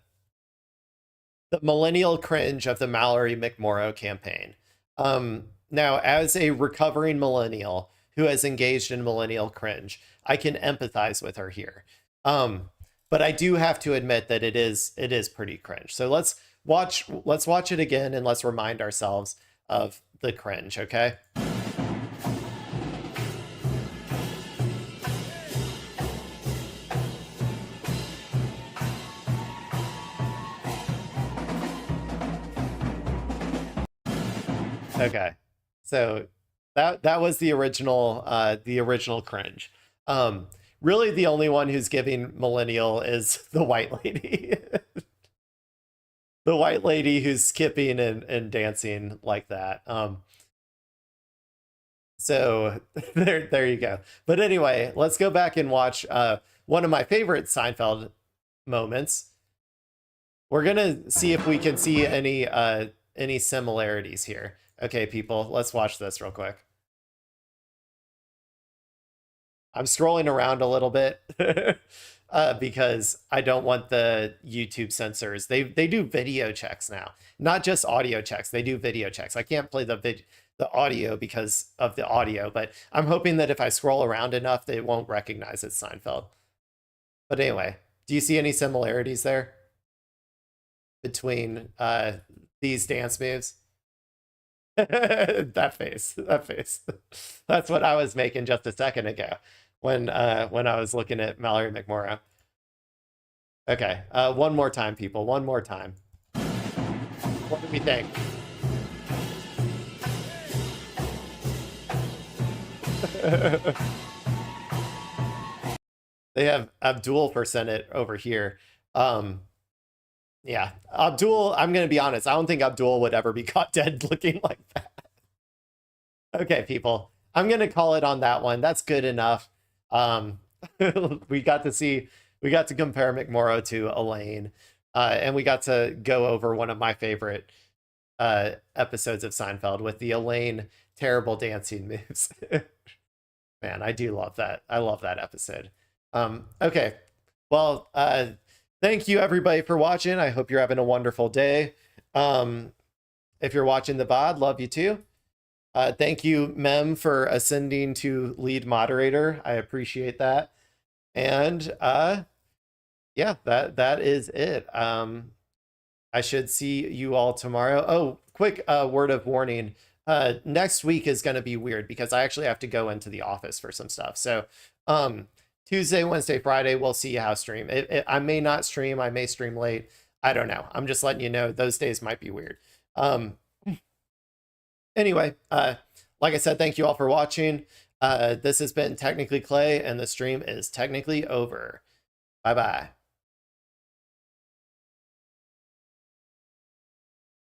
A: millennial cringe of the Mallory McMorrow campaign. Now, as a recovering millennial who has engaged in millennial cringe, I can empathize with her here. But I do have to admit that it is pretty cringe. So let's watch it again and let's remind ourselves of the cringe, okay? Okay. So that was the original cringe. Really the only one who's giving millennial is the white lady. The white lady who's skipping and dancing like that. So there you go. But anyway, let's go back and watch one of my favorite Seinfeld moments. We're gonna see if we can see any similarities here. Okay, people, let's watch this real quick. I'm scrolling around a little bit because I don't want the YouTube censors. They do video checks now, not just audio checks. They do video checks. I can't play the audio because of the audio, but I'm hoping that if I scroll around enough, they won't recognize it's Seinfeld. But anyway, do you see any similarities there between these dance moves? That face. That's what I was making just a second ago when I was looking at Mallory McMorrow. Okay, one more time, people. One more time. What do we think? They have Abdul for Senate over here. Yeah, Abdul, I'm going to be honest. I don't think Abdul would ever be caught dead looking like that. Okay, people, I'm going to call it on that one. That's good enough. We got to compare McMorrow to Elaine, and we got to go over one of my favorite episodes of Seinfeld with the Elaine terrible dancing moves. Man, I do love that. I love that episode. Okay, well, thank you everybody for watching. I hope you're having a wonderful day. If you're watching the VOD, love you too. Thank you, Mem, for ascending to lead moderator. I appreciate that. And yeah, that is it. I should see you all tomorrow. Oh, quick word of warning. Next week is going to be weird because I actually have to go into the office for some stuff. So Tuesday, Wednesday, Friday, we'll see how stream. I may not stream. I may stream late. I don't know. I'm just letting you know those days might be weird. Anyway, like I said, thank you all for watching. This has been Technically Clay, and the stream is technically over. Bye-bye.